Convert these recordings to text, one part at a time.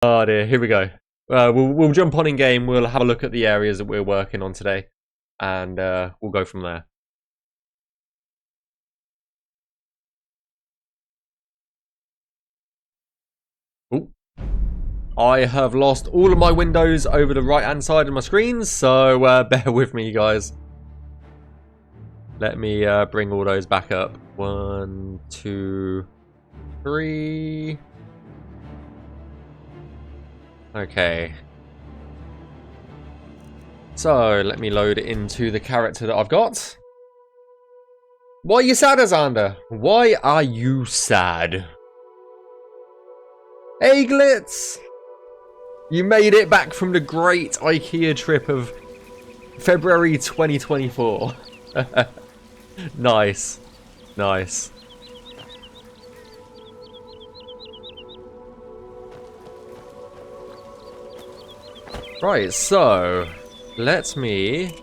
Oh dear, here we go. We'll jump on in game. We'll have a look at the areas that we're working on today, and we'll go from there. Ooh. I have lost all of my windows over the right-hand side of my screen, so bear with me, guys. Let me bring all those back up. 1, 2, 3. Okay. So, let me load it into the character that I've got. Why are you sad, Azander? Why are you sad? Hey, Glitz! You made it back from the great IKEA trip of February 2024. Nice. Nice. Right, so let me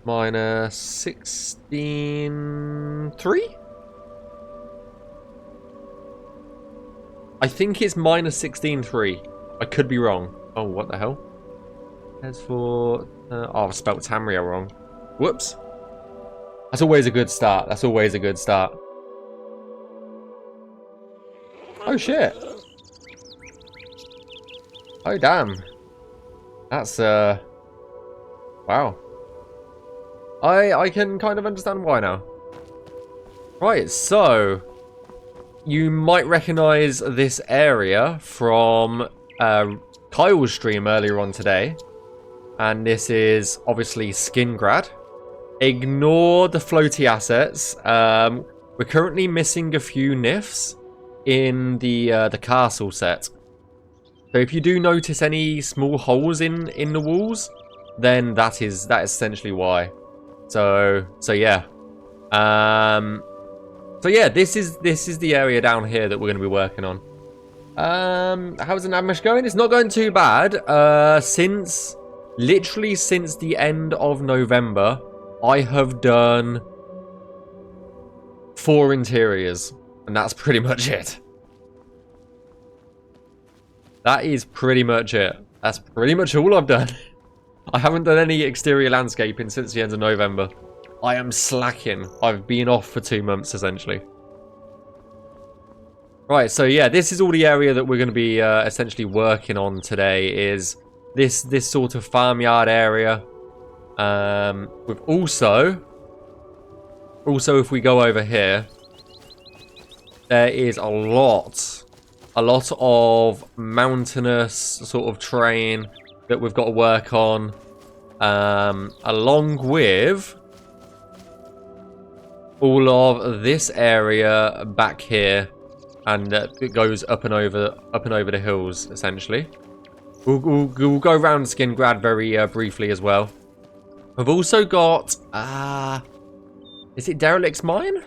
minus 16.3. I think it's minus 16.3. I could be wrong. Oh, what the hell? As for oh, I've spelled Tamria wrong. Whoops. That's always a good start. That's always a good start. Oh shit. Oh damn. That's wow. I can kind of understand why now. Right, so you might recognize this area from Kyle's stream earlier on today. And this is obviously Skingrad. Ignore the floaty assets. We're currently missing a few nifs in the castle set. So if you do notice any small holes in the walls, then that is essentially why. So yeah. So yeah, this is the area down here that we're going to be working on. How's the Navmesh going? It's not going too bad. Literally since the end of November, I have done 4 interiors, and that's pretty much it. That is pretty much it. That's pretty much all I've done. I haven't done any exterior landscaping since the end of November. I am slacking. I've been off for 2 months, essentially. Right, so yeah, this is all the area that we're going to be essentially working on today, is this sort of farmyard area. With also if we go over here, there is a lot of mountainous sort of terrain that we've got to work on, along with all of this area back here, and it goes up and over the hills essentially. We'll go around Skingrad very briefly as well. We've also got is it Derelict's Mine?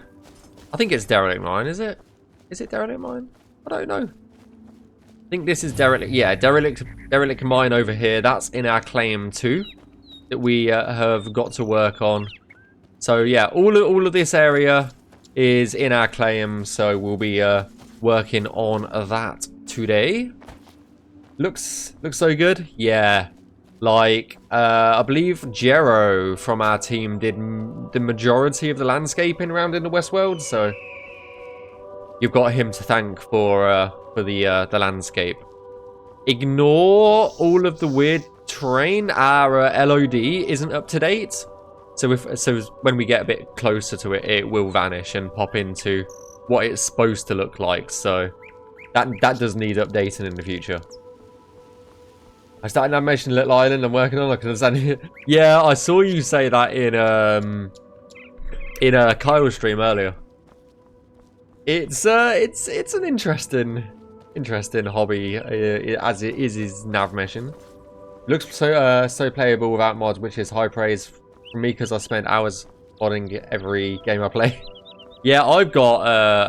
I think it's Derelict Mine, is it? Is it Derelict Mine? I don't know. I think this is Derelict. Yeah, Derelict Mine over here. That's in our claim too, that we have got to work on. So yeah, all of this area is in our claim, so we'll be working on that today. Looks so good. Yeah, like I believe Jero from our team did the majority of the landscaping around in the Westworld, so you've got him to thank for the landscape. Ignore all of the weird terrain. Our LOD isn't up to date, so when we get a bit closer to it, it will vanish and pop into what it's supposed to look like. So that does need updating in the future. I started Navmeshing Little Island. I'm working on. I can understand it. Yeah, I saw you say that in a Kyle stream earlier. It's an interesting hobby, as it is Navmeshing. Looks so playable without mods, which is high praise from me because I spent hours modding every game I play. Yeah, I've got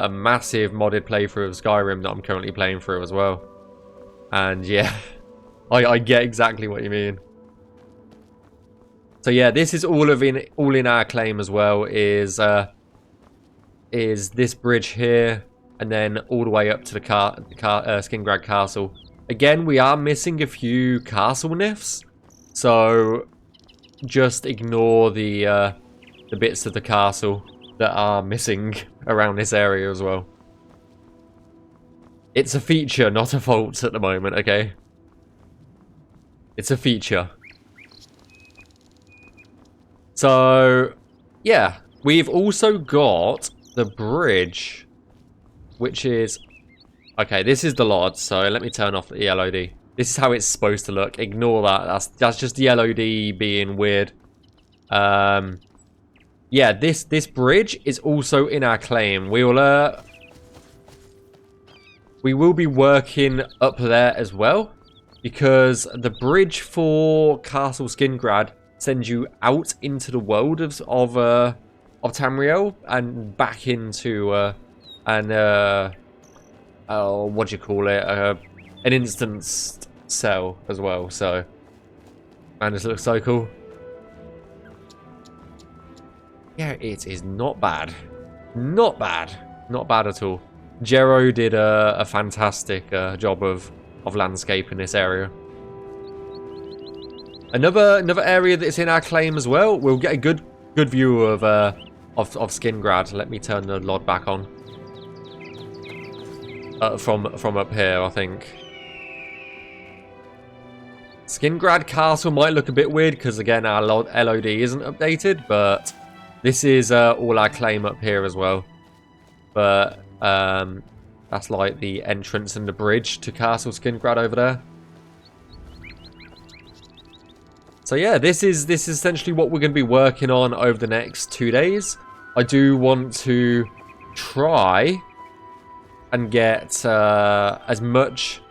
a massive modded playthrough of Skyrim that I'm currently playing through as well, and yeah. I get exactly what you mean. So yeah, this is all in our claim as well. Is this bridge here? and then all the way up to the Skingrad Castle. Again, we are missing a few castle nifs, so just ignore the bits of the castle that are missing around this area as well. It's a feature, not a fault at the moment, okay? It's a feature. So, yeah. We've also got the bridge, which is... Okay, this is the LOD, so let me turn off the LOD. This is how it's supposed to look. Ignore that. That's just the LOD being weird. Yeah, this bridge is also in our claim. We will be working up there as well, because the bridge for Castle Skingrad sends you out into the world of Tamriel and back into what do you call it? An instance cell as well. So, man, this looks so cool. Yeah, it is not bad. Not bad. Not bad at all. Jero did a fantastic job of landscaping this area. Another area that's in our claim as well. We'll get a good view of Skingrad. Let me turn the LOD back on. From up here, I think. Skingrad Castle might look a bit weird because again our LOD isn't updated, but this is all our claim up here as well. But that's like the entrance and the bridge to Castle Skingrad over there. So yeah, this is essentially what we're going to be working on over the next 2 days. I do want to try and get as much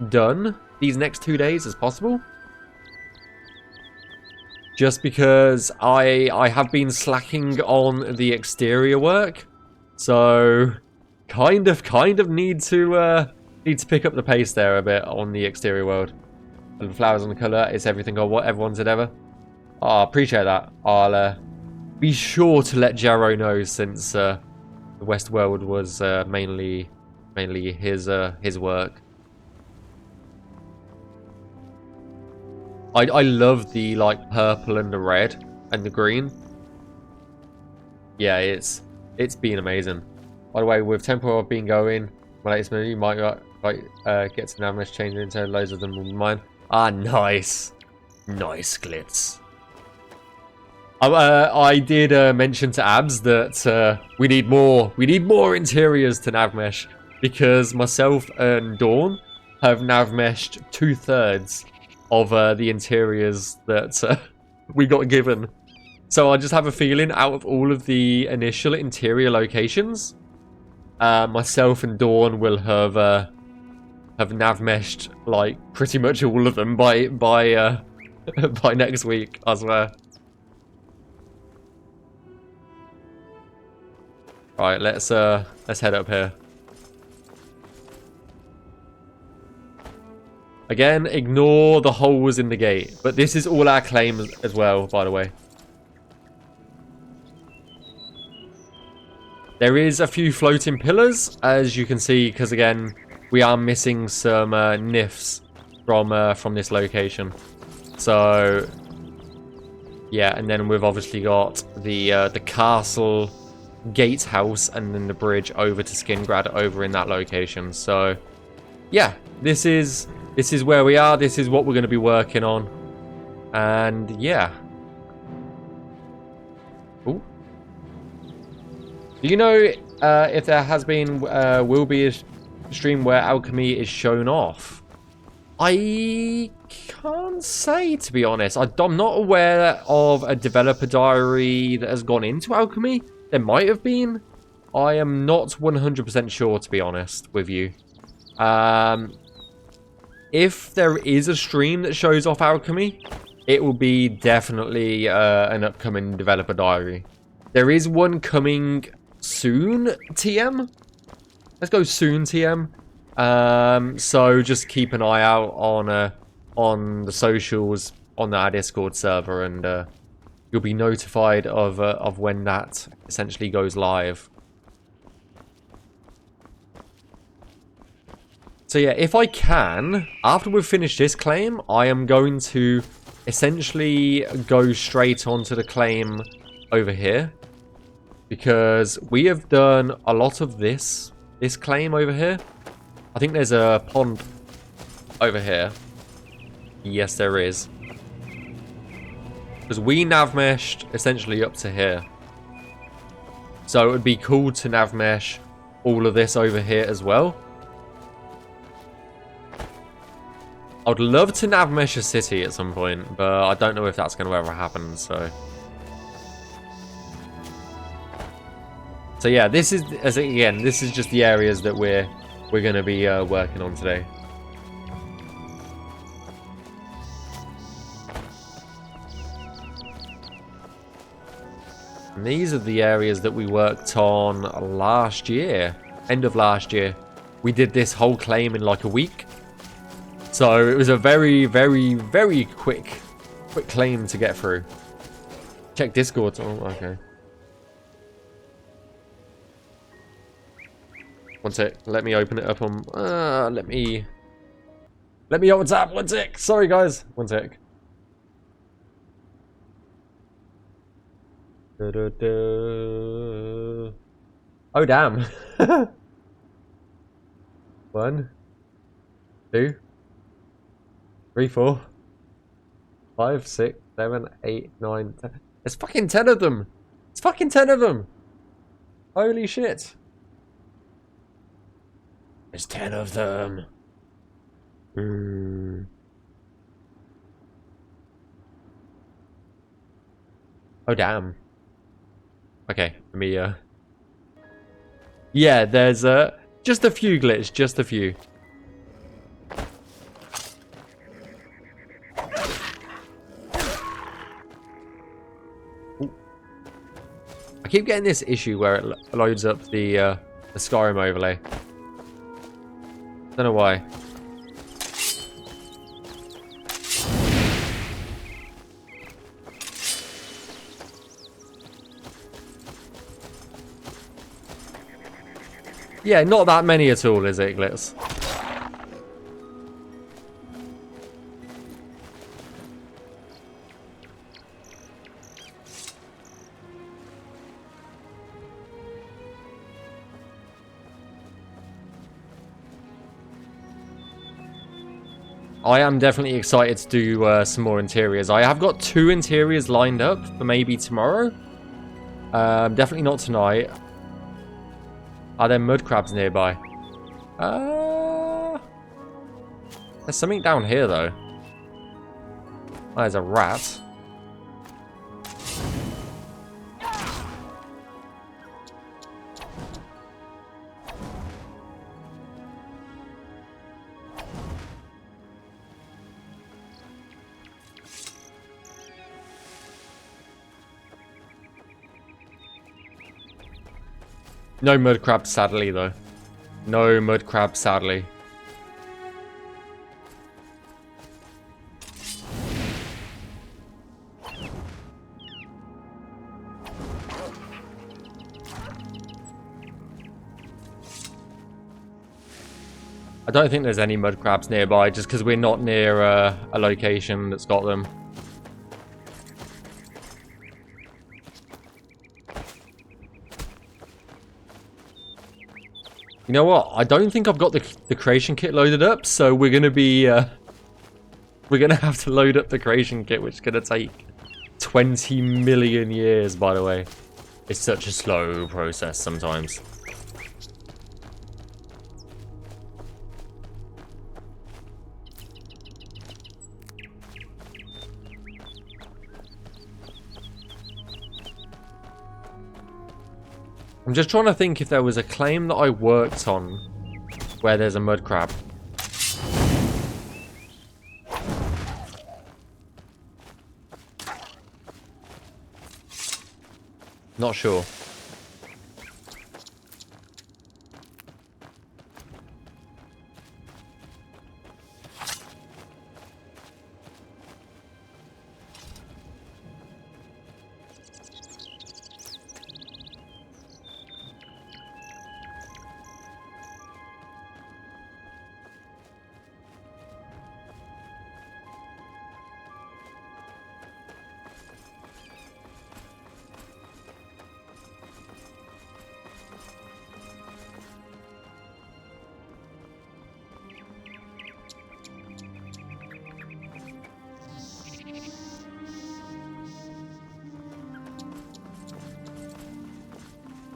done these next 2 days as possible. Just because I have been slacking on the exterior work, so kind of need to pick up the pace there a bit on the exterior world. And the flowers on the colour, it's everything or what everyone said ever. Oh, I appreciate that. I'll be sure to let Jero know, since the West World was mainly his work. I love the like purple and the red and the green. Yeah, it's been amazing. By the way, with Temple I've been going, my latest movie, you might get to Navmesh, change into loads of them with mine. Ah, nice. Nice glitz. I did mention to Abs that we need more interiors to Navmesh, because myself and Dawn have Navmeshed 2/3 of the interiors that we got given. So I just have a feeling, out of all of the initial interior locations, myself and Dawn will have Navmeshed like pretty much all of them by by next week, I swear. Right, let's head up here. Again, ignore the holes in the gate, but this is all our claim as well, by the way. There is a few floating pillars, as you can see, because again, we are missing some nifs from this location. So yeah, and then we've obviously got the castle gatehouse and then the bridge over to Skingrad over in that location. So yeah, this is where we are. This is what we're going to be working on. And yeah. Ooh. Do you know if there has been will be a stream where alchemy is shown off? I can't say, to be honest. I'm not aware of a developer diary that has gone into alchemy. There might have been. I am not 100% sure, to be honest with you. If there is a stream that shows off alchemy, it will be definitely an upcoming developer diary. There is one coming soon, TM. Let's go soon, TM. So just keep an eye out on the socials on our Discord server, and you'll be notified of when that essentially goes live. So yeah, if I can, after we've finished this claim, I am going to essentially go straight onto the claim over here. Because we have done a lot of this claim over here. I think there's a pond over here. Yes, there is. Because we navmeshed essentially up to here. So it would be cool to navmesh all of this over here as well. I would love to navmesh a city at some point, but I don't know if that's going to ever happen, so... So yeah, this is, as again, this is just the areas that we're going to be working on today. And these are the areas that we worked on last year, end of last year. We did this whole claim in like a week. So it was a very, very, very quick claim to get through. Check Discord. Oh, okay. One sec. Let me open it up on... let me on WhatsApp. One sec. Sorry, guys. One sec. Oh, damn. 1, 2, 3, 4, 5, 6, 7, 8, 9, 10. There's fucking 10 of them. It's fucking 10 of them. Holy shit. There's 10 of them. Oh, damn. Okay, let me, Yeah, there's, just a few glitch, just a few. Ooh. I keep getting this issue where it loads up the Skyrim overlay. Don't know why. Yeah, not that many at all, is it, Glitz? I am definitely excited to do some more interiors. I have got 2 interiors lined up for maybe tomorrow. Definitely not tonight. Are there mud crabs nearby? There's something down here, though. Oh, there's a rat. No mud crabs, sadly, though. No mud crabs, sadly. I don't think there's any mud crabs nearby, just because we're not near a location that's got them. You know what? I don't think I've got the creation kit loaded up, so we're gonna be we're gonna have to load up the creation kit, which is gonna take 20 million years. By the way, it's such a slow process sometimes. I'm just trying to think if there was a claim that I worked on where there's a mud crab. Not sure.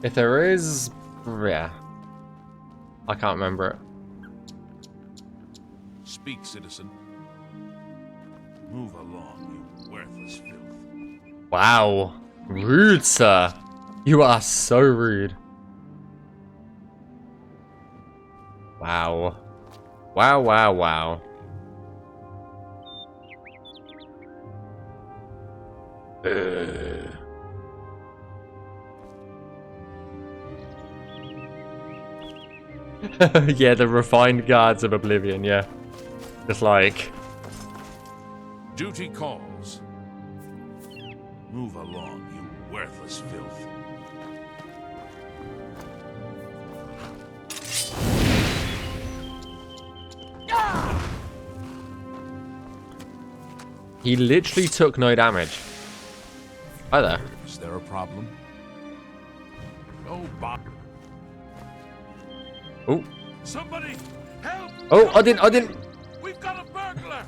If there is, yeah. I can't remember it. Speak, citizen. Move along, you worthless filth. Wow. Rude, sir. You are so rude. Wow. Wow, wow, wow. Yeah, the refined guards of Oblivion, yeah. Just like... Duty calls. Move along, you worthless filth. He literally took no damage. Hi there. Is there a problem? Oh, Bob. Oh. Somebody help! Oh, I didn't. We've got a burglar!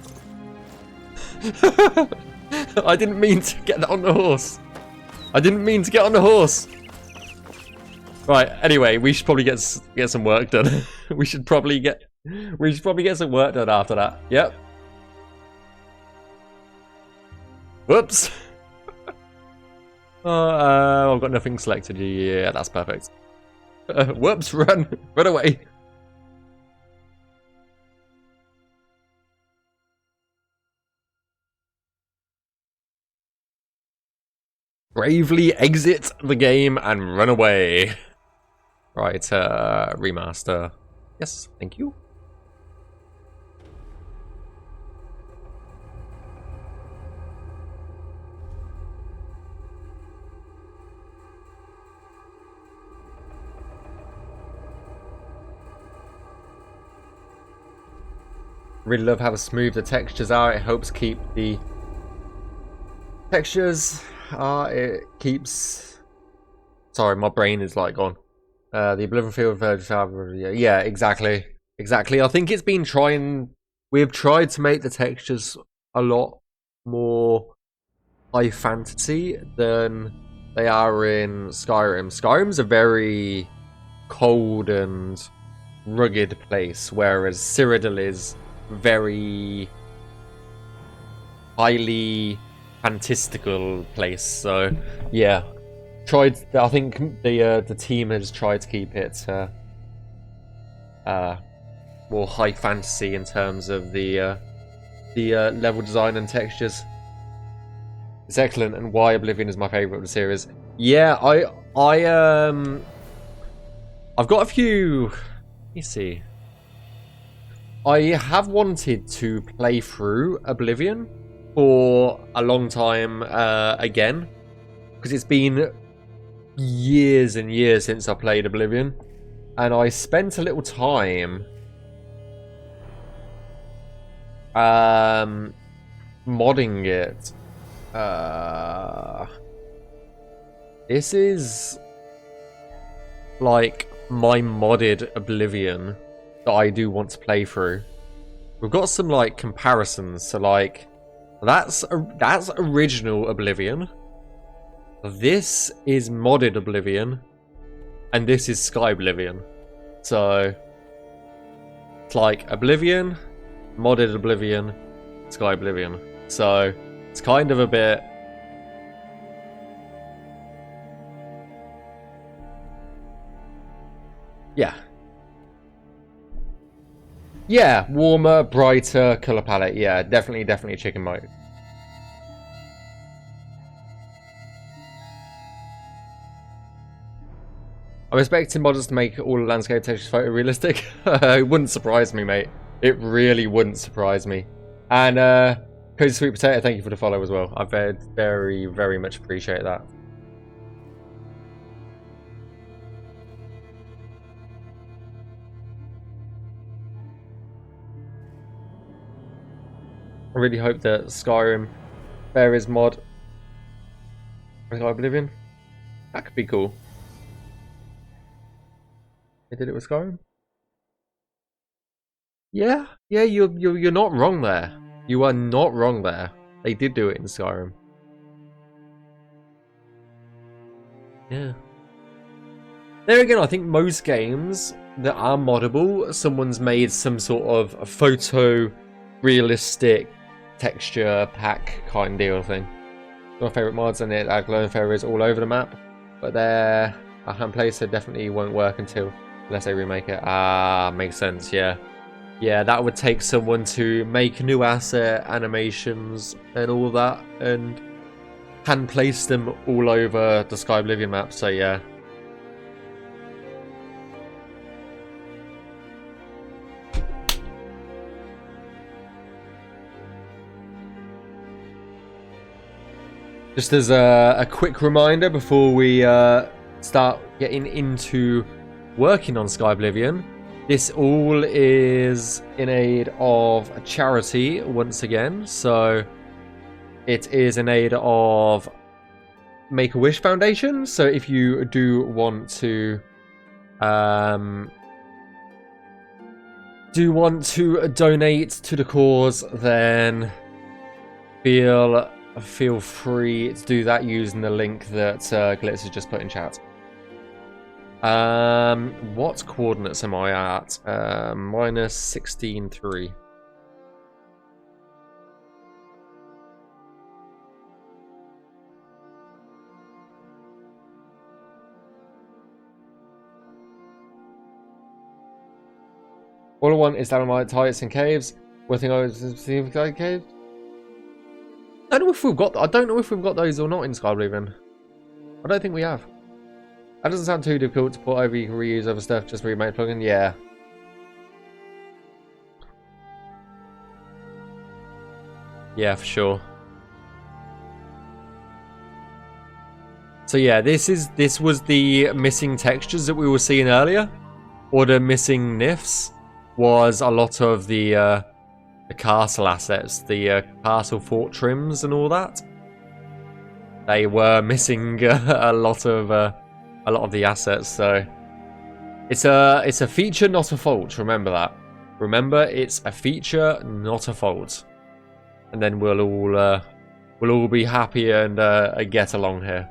I didn't mean to get on the horse. I didn't mean to get on the horse. Right. Anyway, we should probably get some work done. we should probably get some work done after that. Yep. Whoops. I've got nothing selected. Yeah, that's perfect. Whoops! Run away. Bravely exit the game and run away. Right, remaster. Yes, thank you. Really love how smooth the textures are. It helps keep the textures. It keeps. Sorry, my brain is like gone. The Oblivion Field version. Yeah, exactly. I think it's been trying. We've tried to make the textures a lot more high fantasy than they are in Skyrim. Skyrim's a very cold and rugged place, whereas Cyrodiil is very highly fantastical place. So yeah, I think the team has tried to keep it more high fantasy in terms of the level design and textures. It's excellent, and why Oblivion is my favorite of the series. Yeah, I've got a few. Let me see. I have wanted to play through Oblivion for a long time again, because it's been years and years since I played Oblivion, and I spent a little time modding it. This is like my modded Oblivion that I do want to play through. We've got some like comparisons. So like that's original Oblivion. This is modded Oblivion, and this is Skyblivion. So it's like Oblivion, modded Oblivion, Skyblivion. So it's kind of a bit. Yeah. Yeah, warmer, brighter color palette. Yeah, definitely chicken mode. I'm expecting modders to make all the landscape textures photorealistic. It wouldn't surprise me, mate. It really wouldn't surprise me. And Cozy Sweet Potato, thank you for the follow as well. I very, very much appreciate that. I really hope that Skyrim Fairies mod Oblivion. That could be cool. They did it with Skyrim. Yeah, you're not wrong there. You are not wrong there. They did do it in Skyrim. Yeah. There again, I think most games that are moddable, someone's made some sort of photo realistic texture pack kind of deal thing. My favourite mods, and it add glowing fairies all over the map, but they're a hand place, so definitely won't work unless they remake it. Ah, makes sense, yeah. Yeah, that would take someone to make new asset animations and all that, and hand place them all over the Skyblivion map, so yeah. Just as a quick reminder before we start getting into working on Skyblivion, this all is in aid of a charity once again. So it is in aid of Make-A-Wish Foundation. So if you do want to donate to the cause, then feel free to do that using the link that Glitz has just put in chat. What coordinates am I at? Minus 16.3. All I want is Dynamite, Tights, and Caves. What thing I was seeing caves? I don't know if we've got those or not in Skyblivion. I don't think we have. That doesn't sound too difficult to put over. You can reuse other stuff, just remake plugin. Yeah. Yeah, for sure. So yeah, this was the missing textures that we were seeing earlier, or the missing nifs was a lot of the castle assets, the castle fort trims and all that. They were missing a lot of the assets, so it's a feature, not a fault. Remember that. Remember, it's a feature, not a fault. And then we'll all be happy and get along here.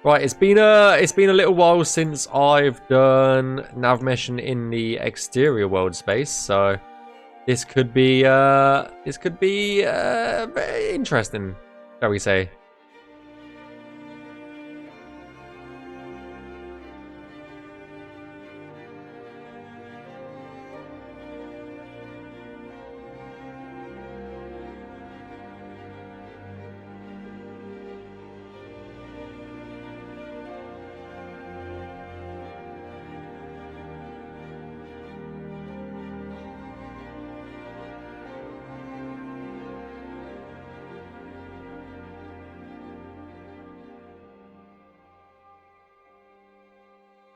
Right, it's been a little while since I've done Navmeshing in the exterior world space, so this could be very interesting, shall we say?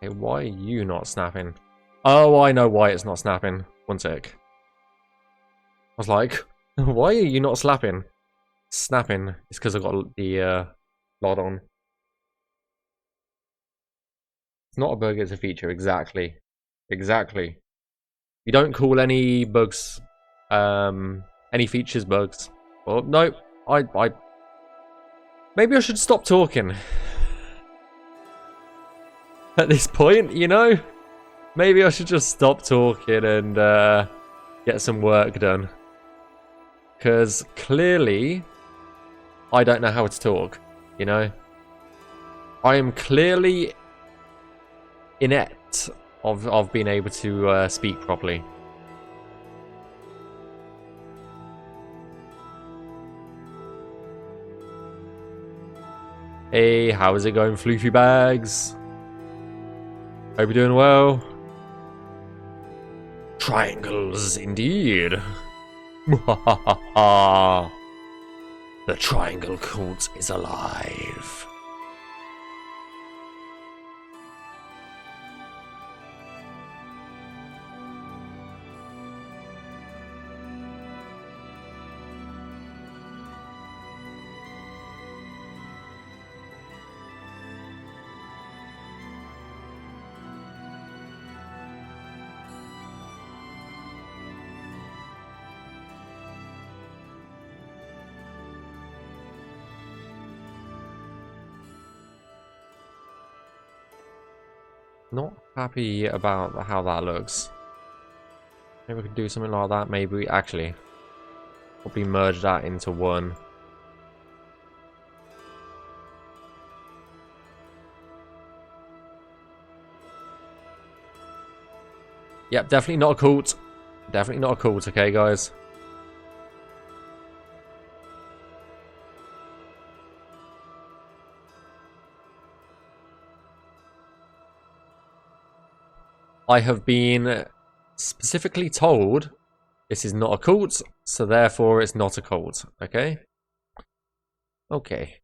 Hey, why are you not snapping? Oh, I know why it's not snapping. One sec. I was like, why are you not slapping? Snapping. It's because I've got the LOD on. It's not a bug, it's a feature. Exactly. Exactly. You don't call any bugs, any features bugs. Well, no, maybe I should stop talking. At this point, you know? Maybe I should just stop talking and get some work done. Because clearly, I don't know how to talk, you know? I am clearly inept of being able to speak properly. Hey, how is it going, Floofy Bags? Hope you're doing well. Triangles, indeed. The triangle cult is alive. Not happy about how that looks. Maybe we could do something like that. Maybe, actually, probably merge that into one. Yep, definitely not a cult. Definitely not a cult, okay, guys? I have been specifically told this is not a cult, so therefore it's not a cult, okay? Okay.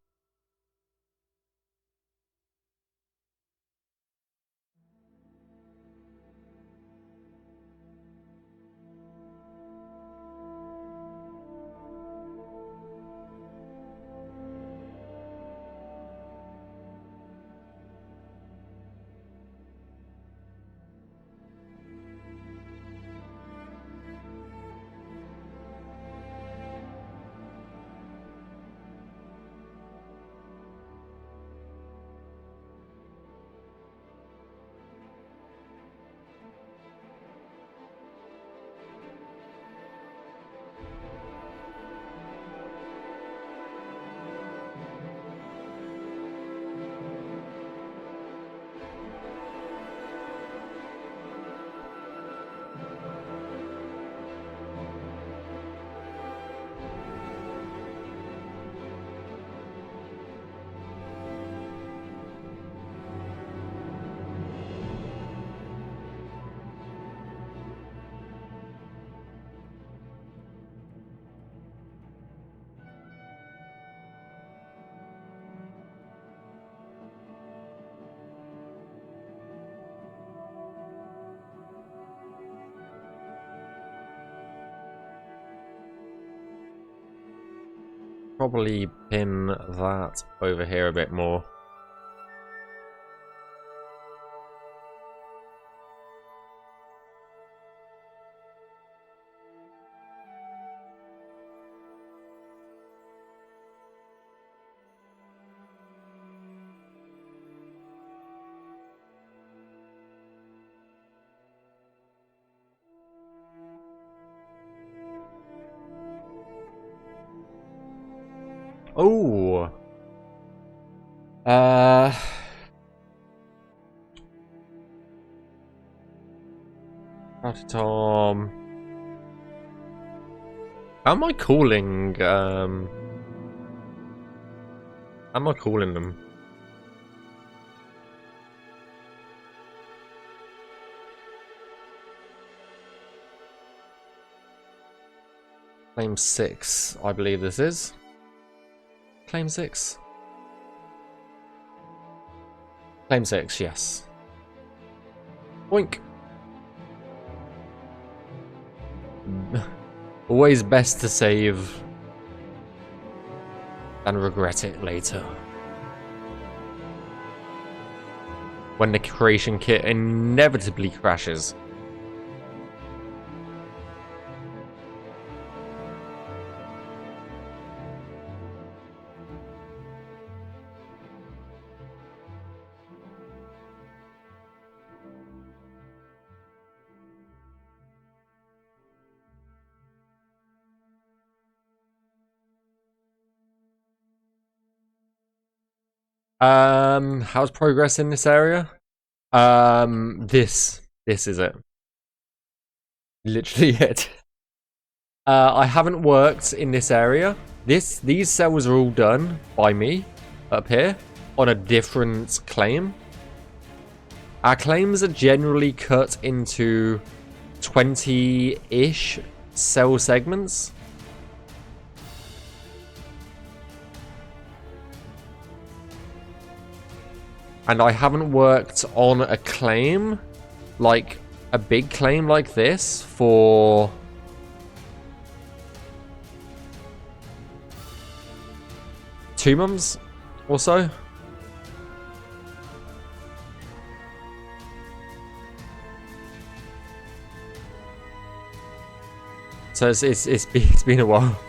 Probably pin that over here a bit more. Oh. Tom. How am I calling, how am I calling them? Claim 6, I believe this is. Claim 6. Claim 6, yes. Boink. Always best to save and regret it later. When the creation kit inevitably crashes. How's progress in this area? This is it. Literally it. I haven't worked in this area. These cells are all done by me up here on a different claim. Our claims are generally cut into 20-ish cell segments. And I haven't worked on a claim, like a big claim like this, for two months or so. So it's been a while.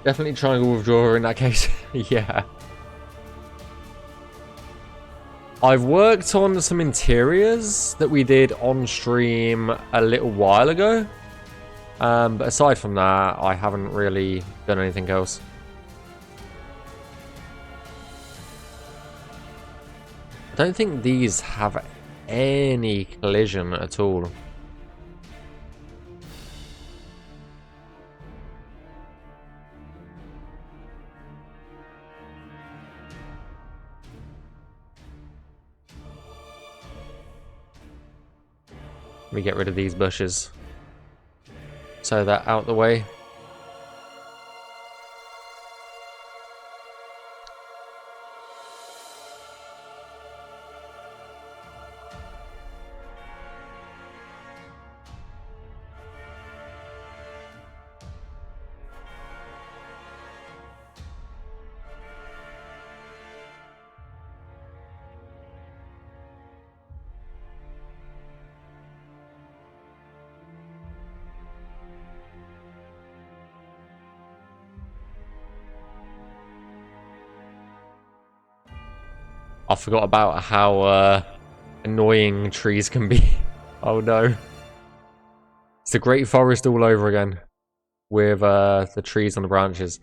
Definitely triangle withdrawer in that case. Yeah. I've worked on some interiors that we did on stream a little while ago. But aside from that, I haven't really done anything else. I don't think these have any collision at all. Let me get rid of these bushes. So that out the way. I forgot about how annoying trees can be. Oh no. It's the Great Forest all over again. With the trees on the branches.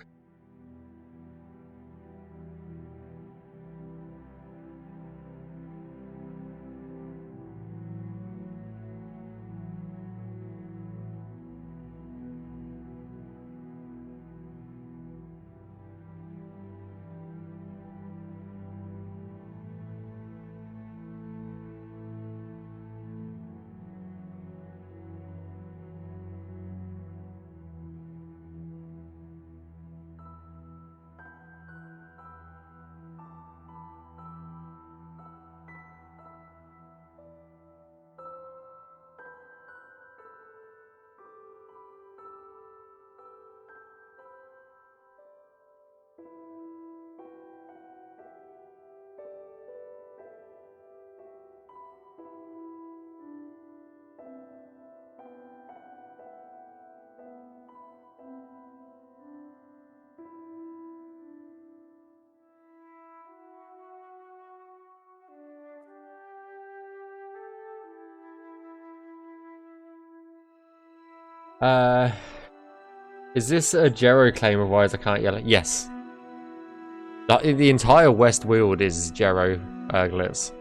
Is this a Jero claim of why I can't yell it? Yes. The entire West Weald is Jero glitz.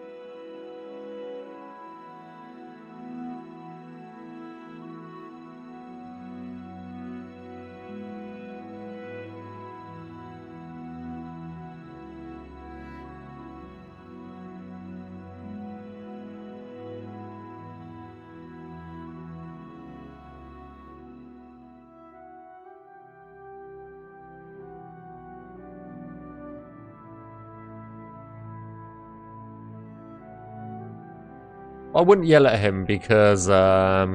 I wouldn't yell at him because I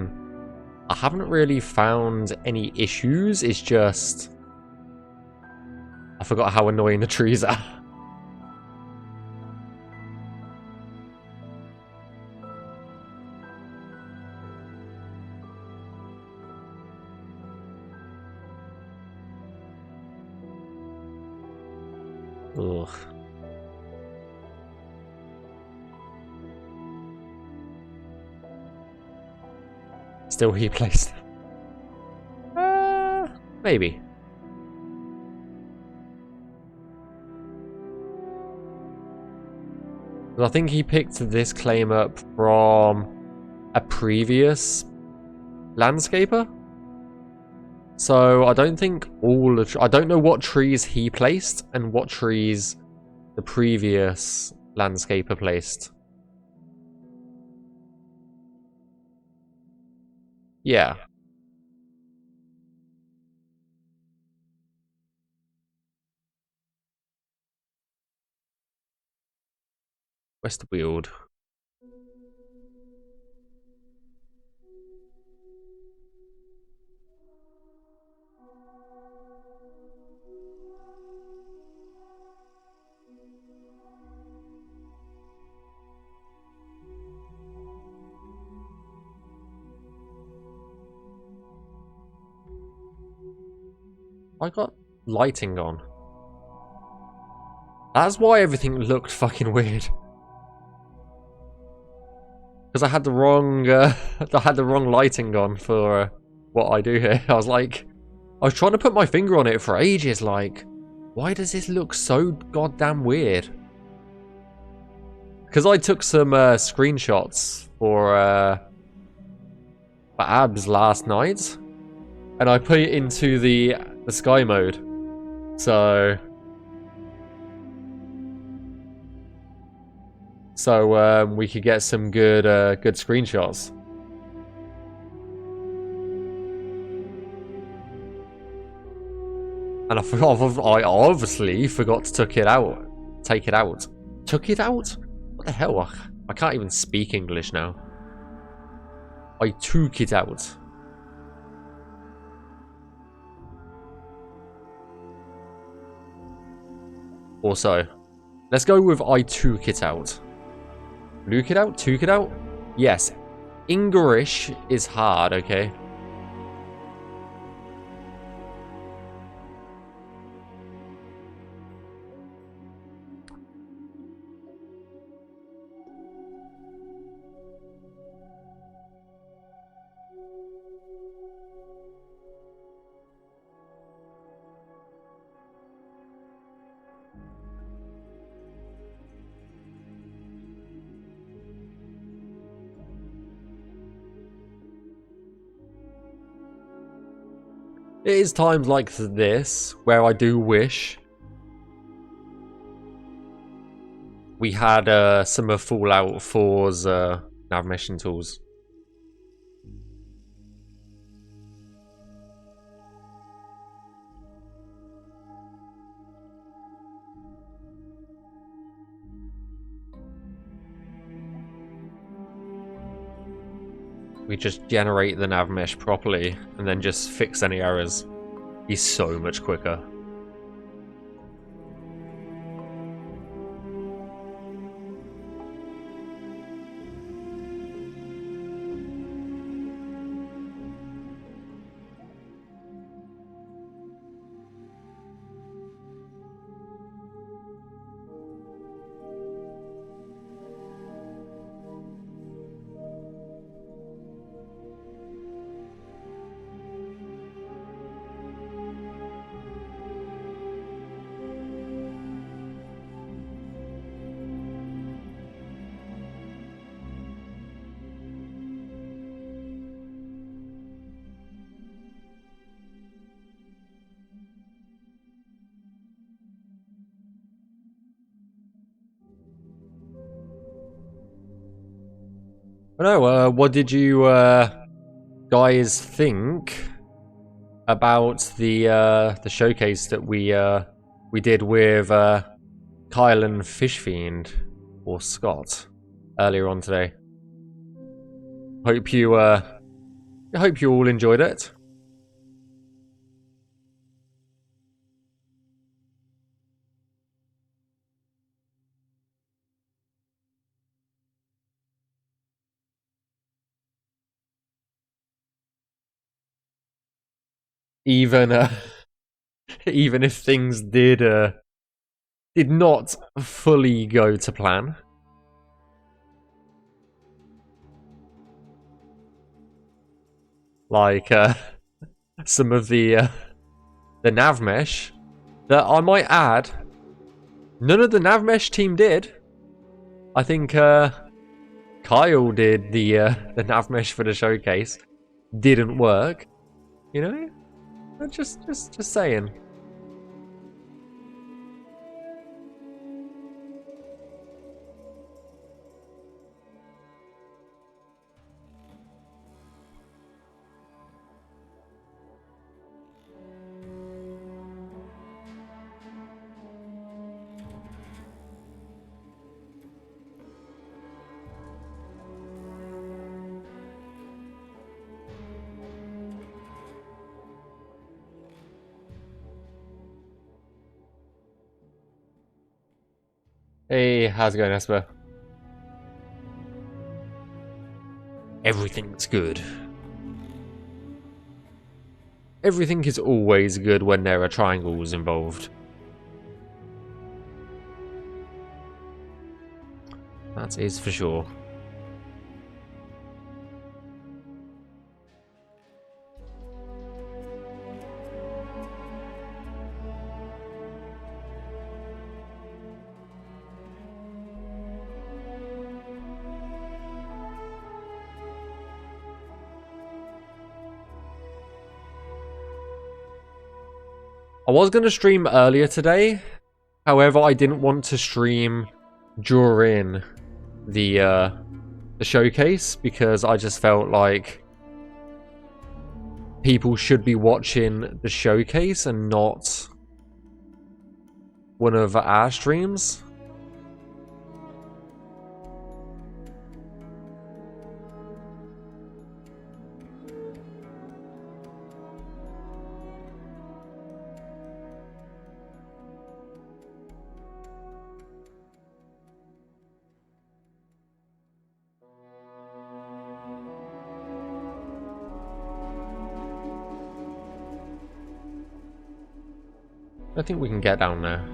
haven't really found any issues. It's just I forgot how annoying the trees are. Ugh. Still he placed. Maybe. I think he picked this claim up from a previous landscaper. So I don't think all the I don't know what trees he placed and what trees the previous landscaper placed. Yeah. West Weald. I got lighting on. That's why everything looked fucking weird. Because I had the wrong, lighting on for what I do here. I was trying to put my finger on it for ages. Like, why does this look so goddamn weird? Because I took some screenshots for abs last night, and I put it into the sky mode, so we could get some good screenshots. And I obviously forgot to take it out. Took it out? What the hell? I can't even speak English now. I took it out. Also, let's go with I took it out. Luke it out? Took it out? Yes. English is hard, okay? It is times like this where I do wish we had some of Fallout 4's Navmeshing tools. We just generate the nav mesh properly and then just fix any errors. He's so much quicker. I know, what did you guys think about the showcase that we did with Kyle and Fishfiend, or Scott, earlier on today? I hope you all enjoyed it. Even even if things did not fully go to plan. Like some of the Navmesh that I might add, none of the Navmesh team did. I think Kyle did the Navmesh for the showcase. Didn't work. You know? Just saying. Hey, how's it going, Esper? Everything's good. Everything is always good when there are triangles involved. That is for sure. I was going to stream earlier today, however, I didn't want to stream during the showcase because I just felt like people should be watching the showcase and not one of our streams. I think we can get down there.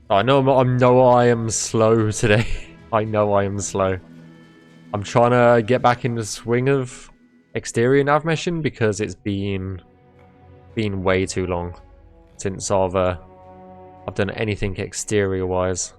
I know I am slow today. I know I am slow. I'm trying to get back in the swing of exterior Navmeshing because it's been way too long since I've done anything exterior wise.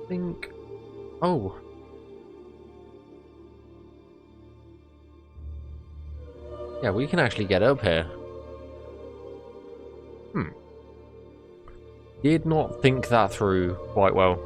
Think. Oh. Yeah, we can actually get up here. Did not think that through quite well.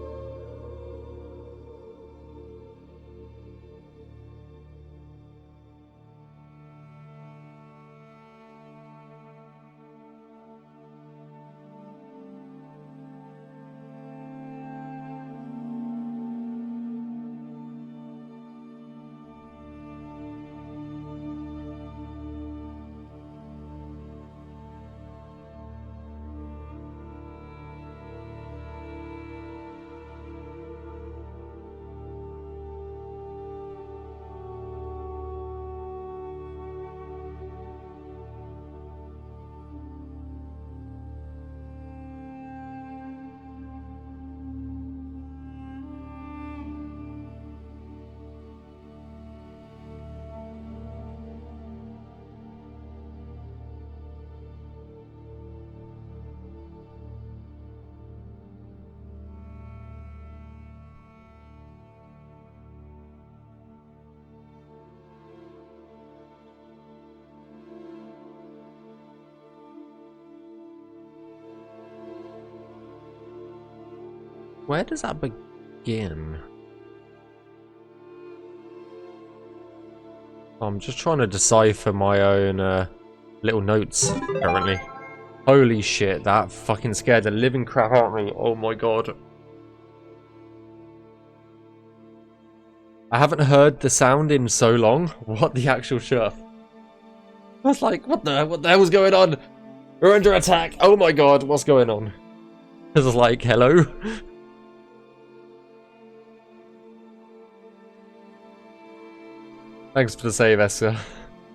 Where does that begin? I'm just trying to decipher my own little notes, apparently. Holy shit, that fucking scared the living crap out of me. Oh my god. I haven't heard the sound in so long. What the actual shit? I was like, what the hell's going on? We're under attack. Oh my god, what's going on? I was like, hello? Thanks for the save, Esther.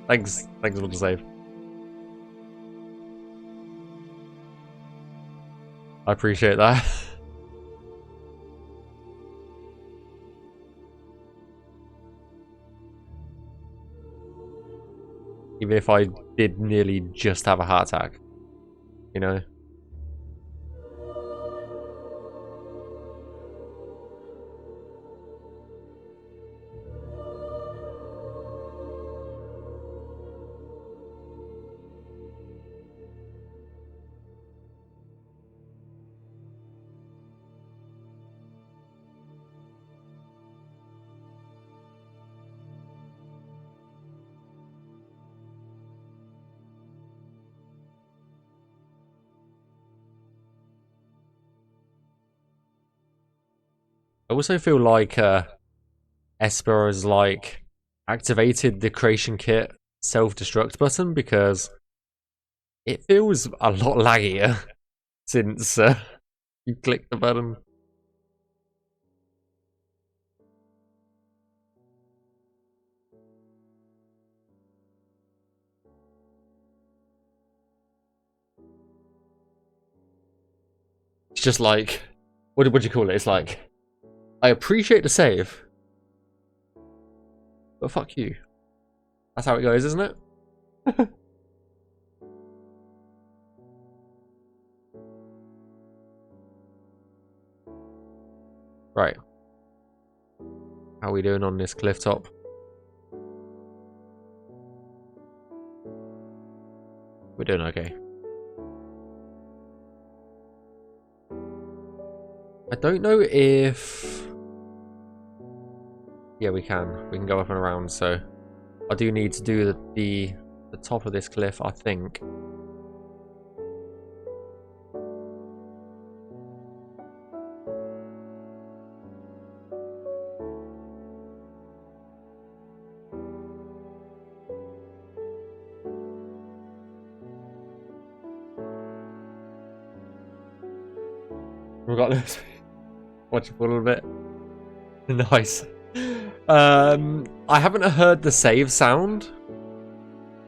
Thanks for the save. I appreciate that. Even if I did nearly just have a heart attack, you know? I also feel like Esper has like activated the creation kit self-destruct button because it feels a lot laggier since you click the button. It's just like, what do you call it? It's like, I appreciate the save, but fuck you. That's how it goes, isn't it? Right. How are we doing on this cliff top? We're doing okay. I don't know if... Yeah, we can. We can go up and around, so... I do need to do the top of this cliff, I think. We got this. Watch it a little bit. Nice. I haven't heard the save sound.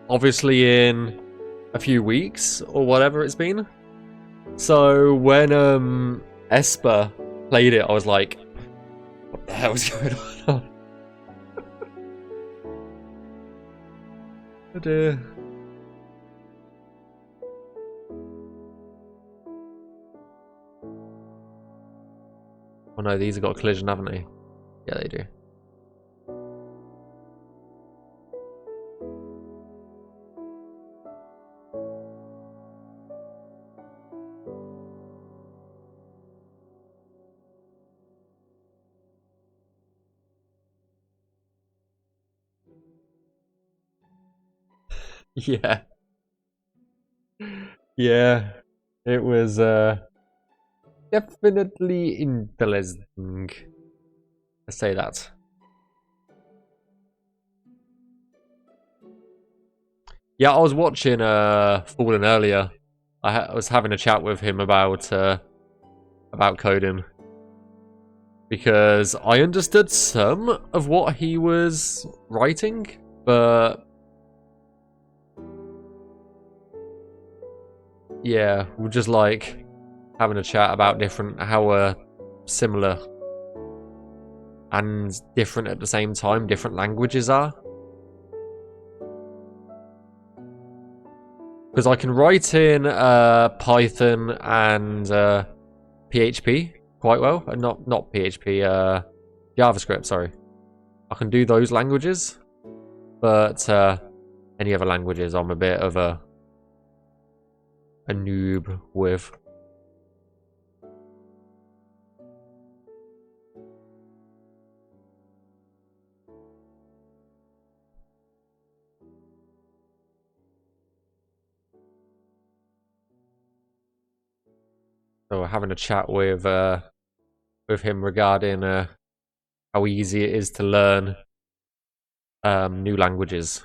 Obviously in a few weeks or whatever it's been. So when Esper played it, I was like, what the hell is going on? Oh dear. Oh no, these have got a collision, haven't they? Yeah, they do. Yeah. Yeah. It was definitely interesting. Let's say that. Yeah, I was watching Fallen earlier. I was having a chat with him about coding because I understood some of what he was writing, but yeah, we're just like having a chat about how similar and different at the same time different languages are. Because I can write in Python and PHP quite well, and not PHP, JavaScript. Sorry, I can do those languages, but any other languages I'm a bit of a noob with. So having a chat with him regarding how easy it is to learn new languages.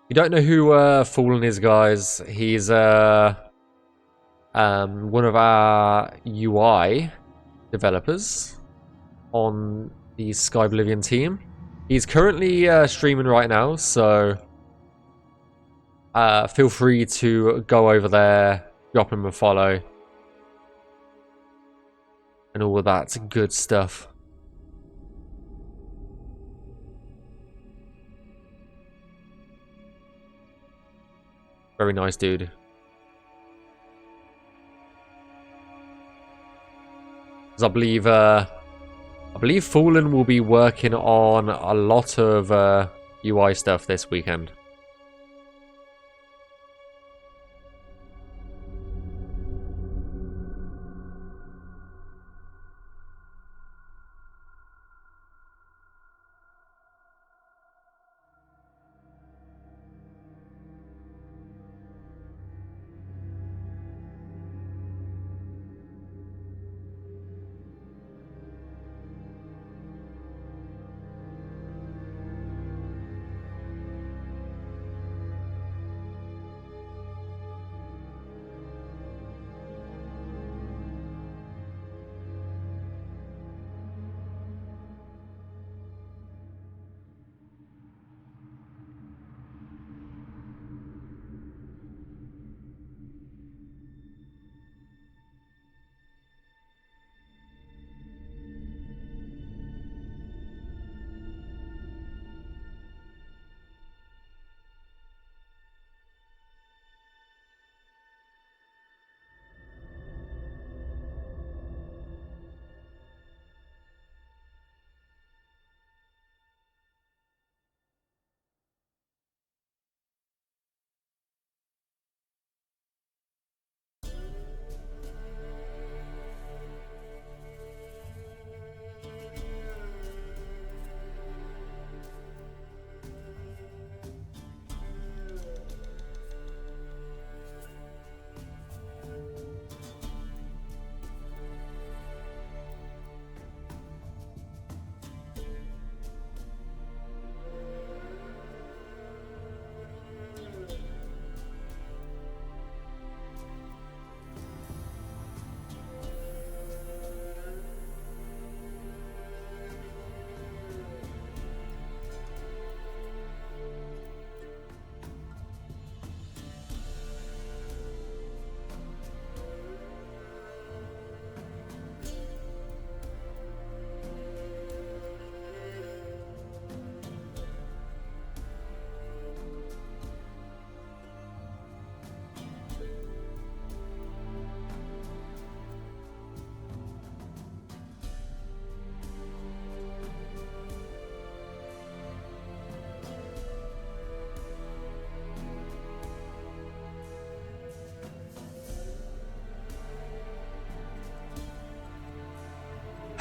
You don't know who Fallen is, guys. He's one of our UI developers on the Skyblivion team. He's currently streaming right now, so feel free to go over there, drop him a follow, and all of that good stuff. Very nice dude. I believe Fallen will be working on a lot of UI stuff this weekend.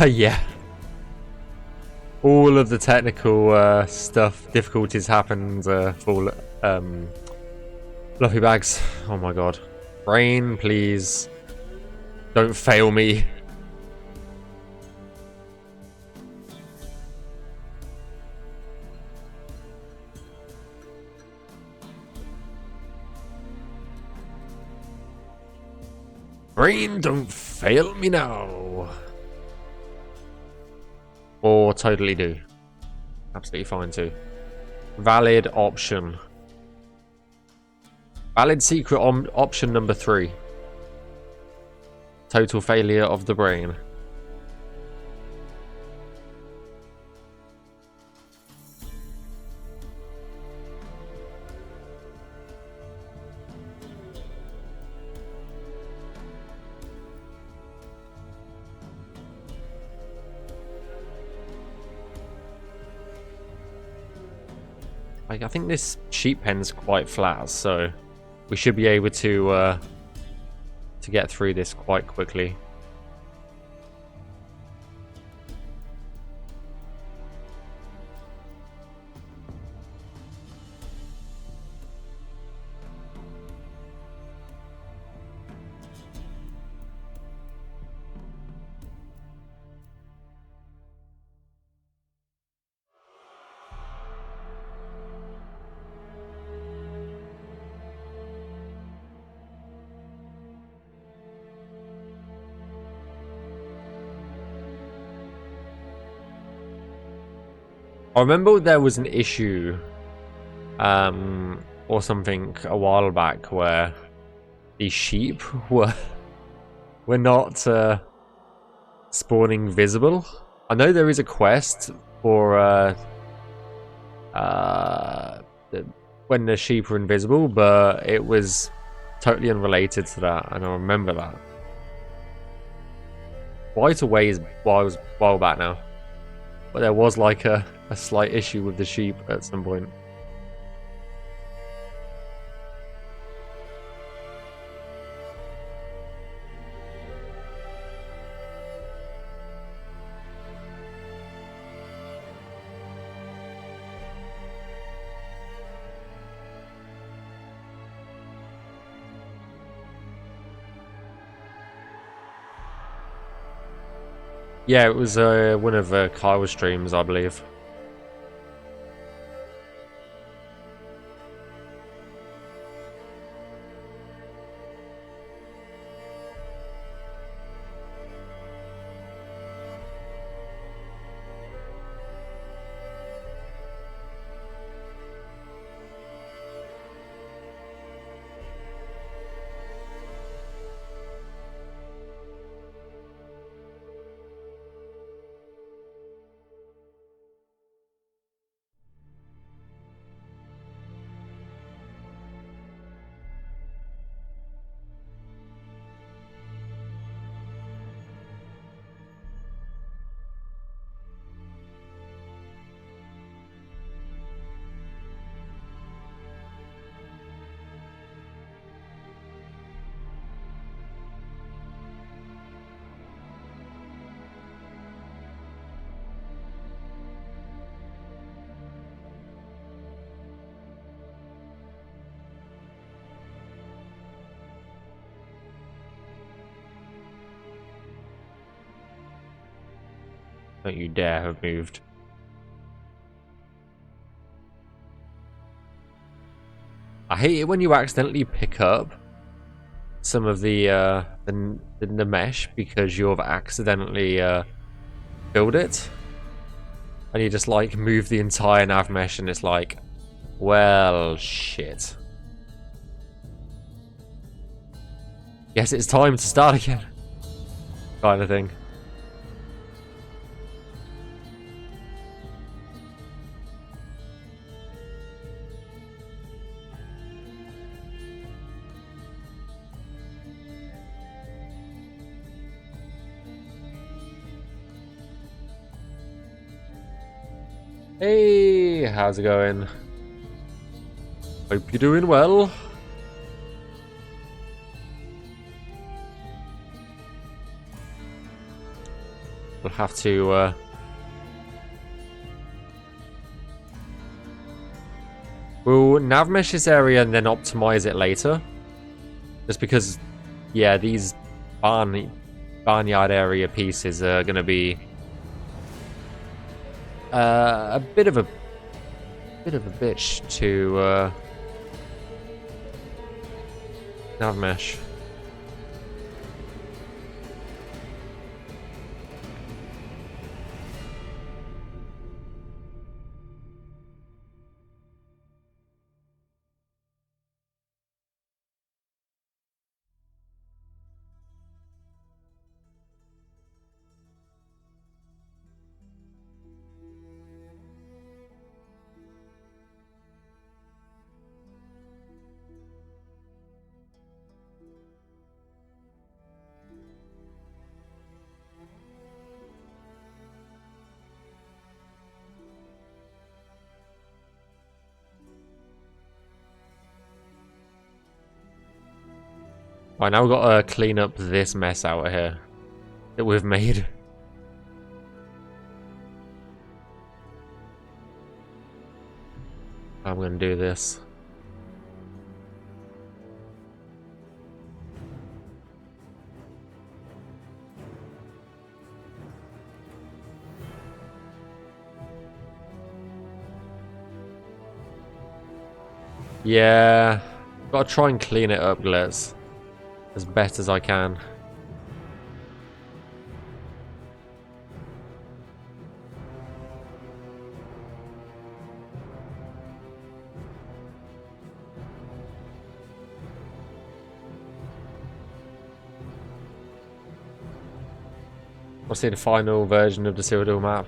Yeah. All of the technical stuff, difficulties happened for Fluffy Bags. Oh my god. Brain, please. Don't fail me. Brain, don't fail me now. Or totally do. Absolutely fine too. Valid option. Valid secret option number 3. Total failure of the brain. I think this sheep pen's quite flat, so we should be able to get through this quite quickly. I remember there was an issue, or something a while back where the sheep were not spawning visible. I know there is a quest for when the sheep are invisible, but it was totally unrelated to that, and I remember that. Quite a while back now, but there was like a slight issue with the sheep at some point. Yeah, it was one of Kyle's streams, I believe. Don't you dare have moved. I hate it when you accidentally pick up some of the mesh because you've accidentally filled it, and you just like move the entire nav mesh, and it's like, well, shit. Guess it's time to start again, kind of thing. Hey, how's it going? Hope you're doing well. We'll have to we'll navmesh this area and then optimize it later. Just because, yeah, these barnyard area pieces are gonna be a bit of a bitch to navmesh. Right, now we've got to clean up this mess out of here that we've made. I'm gonna do this. Yeah, gotta try and clean it up, Glitz, as best as I can. I'll see the final version of the Cyrodiil map.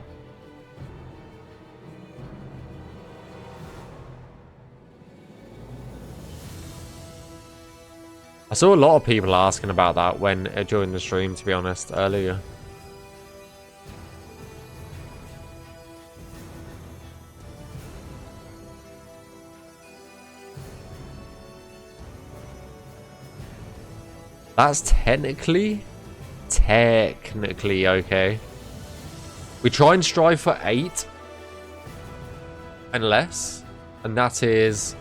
I saw a lot of people asking about that when during the stream, to be honest, earlier. That's technically okay. We try and strive for 8 and less, and that's 8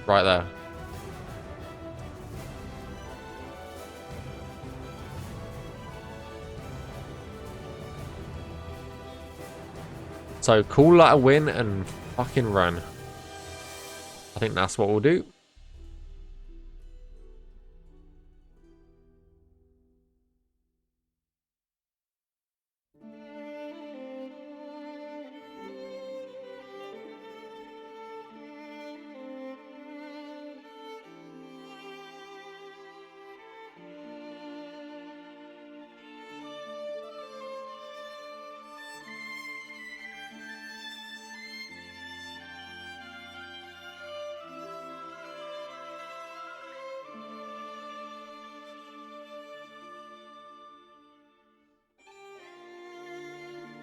right there. So call that a win and fucking run. I think that's what we'll do.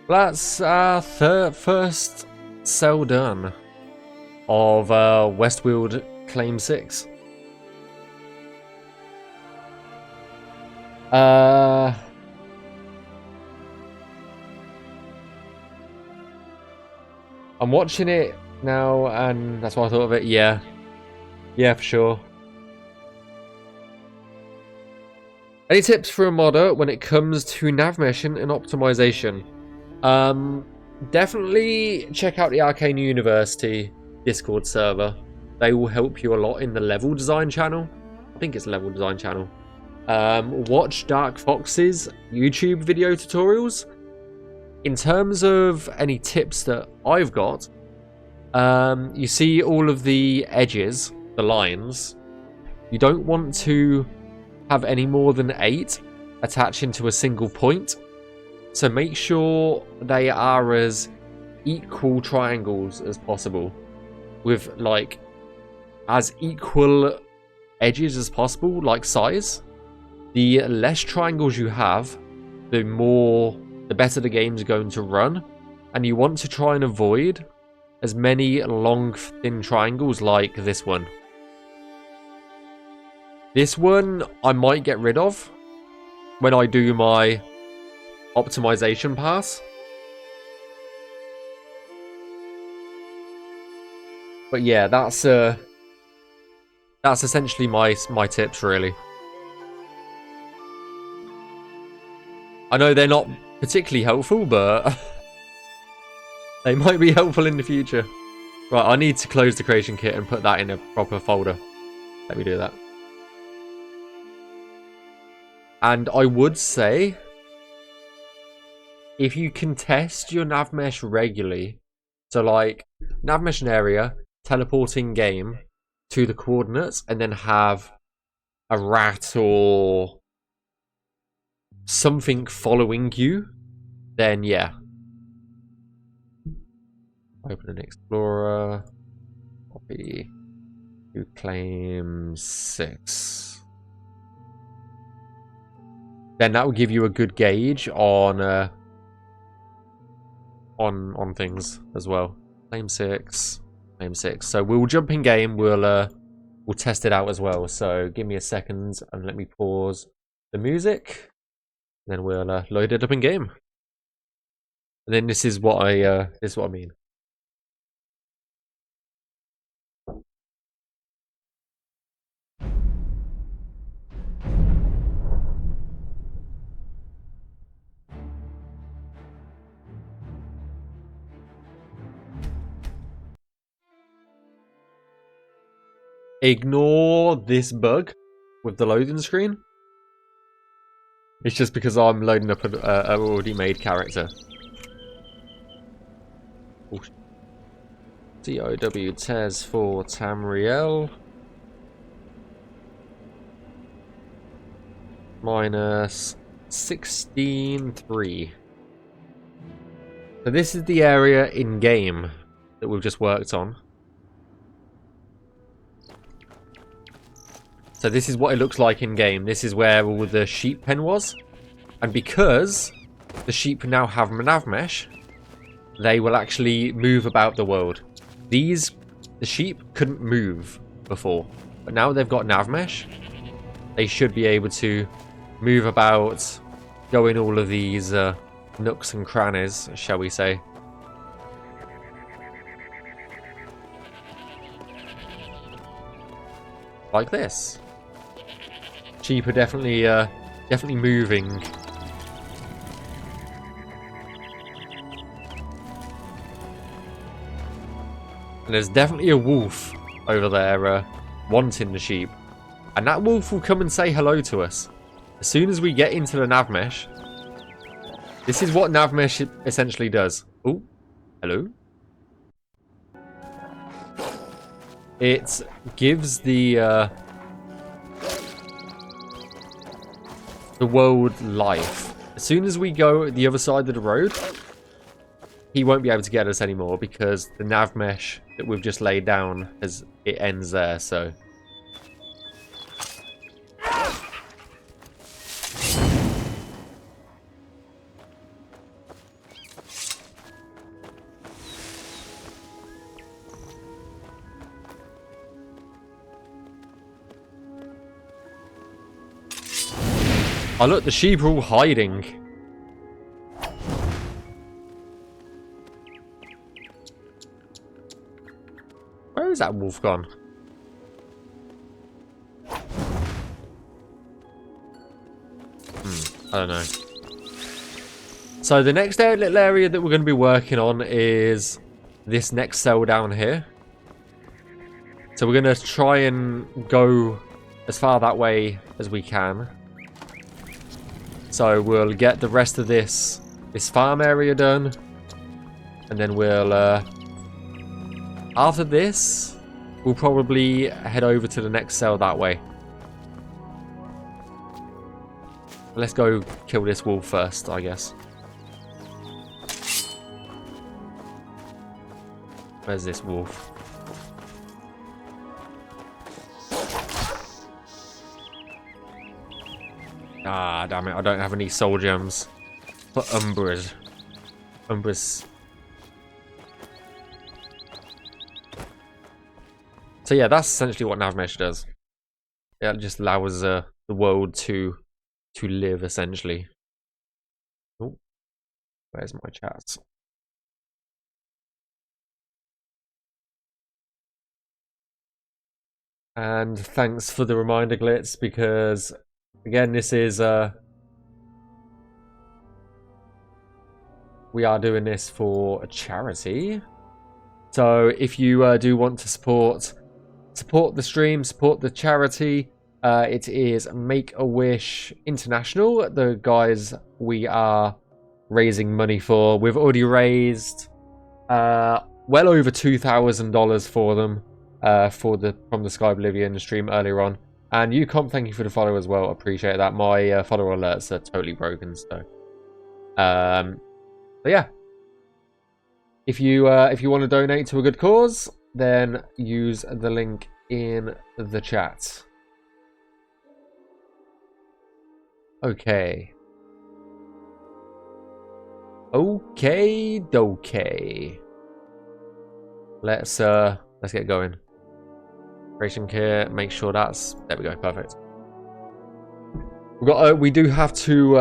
That's our first cell done of Weald Claim 6. I'm watching it now, and that's what I thought of it. Yeah, for sure. Any tips for a modder when it comes to navmeshing and optimization? Definitely check out the Arcane University Discord server. They will help you a lot in the level design channel. I think it's level design channel. Watch Dark Fox's YouTube video tutorials. In terms of any tips that I've got, you see all of the edges, the lines. You don't want to have any more than 8 attaching to a single point. So make sure they are as equal triangles as possible, with like as equal edges as possible, like size. The less triangles you have, the better the game's going to run, and you want to try and avoid as many long thin triangles like this one. This one I might get rid of when I do my optimization pass. But yeah, that's essentially my tips, really. I know they're not particularly helpful, but they might be helpful in the future. Right, I need to close the creation kit and put that in a proper folder. Let me do that. And I would say, if you can test your navmesh regularly, so like navmesh an area, teleporting game to the coordinates, and then have a rat or something following you, then yeah. Open an explorer. Copy. You claim 6. Then that will give you a good gauge on things as well. Claim 6. Claim 6. So we'll jump in game. We'll test it out as well. So give me a second and let me pause the music. Then we'll load it up in game. And then this is what I mean. Ignore this bug with the loading screen. It's just because I'm loading up an already made character. Oh. DOW Tez for Tamriel. minus 16.3. So this is the area in game that we've just worked on. So this is what it looks like in game. This is where all the sheep pen was. And because the sheep now have Navmesh, they will actually move about the world. The sheep couldn't move before, but now they've got Navmesh. They should be able to move about, go in all of these nooks and crannies, shall we say. Like this. Sheep are definitely moving. And there's definitely a wolf over there wanting the sheep. And that wolf will come and say hello to us. As soon as we get into the Navmesh. This is what Navmesh essentially does. Oh, hello. It gives the world life. As soon as we go the other side of the road, he won't be able to get us anymore because the Navmesh that we've just laid down it ends there. So oh look, the sheep are all hiding. Where is that wolf gone? I don't know. So the next little area that we're going to be working on is this next cell down here. So we're going to try and go as far that way as we can. So we'll get the rest of this farm area done. And then we'll, after this, we'll probably head over to the next cell that way. Let's go kill this wolf first, I guess. Where's this wolf? Ah, damn it. I don't have any soul gems for Umbras. So yeah, that's essentially what Navmesh does. It just allows the world to live, essentially. Oh, where's my chat? And thanks for the reminder, Glitz, because again, this is we are doing this for a charity. So if you do want to support the stream, support the charity, it is Make-A-Wish International, the guys we are raising money for. We've already raised well over $2,000 for them from the Skyblivion stream earlier on. And Ucomp, thank you for the follow as well. Appreciate that. My follower alerts are totally broken, so but yeah. If you want to donate to a good cause, then use the link in the chat. Okay. Okay, dokay. Let's get going. Creation kit, make sure that's there we go, perfect. We do have to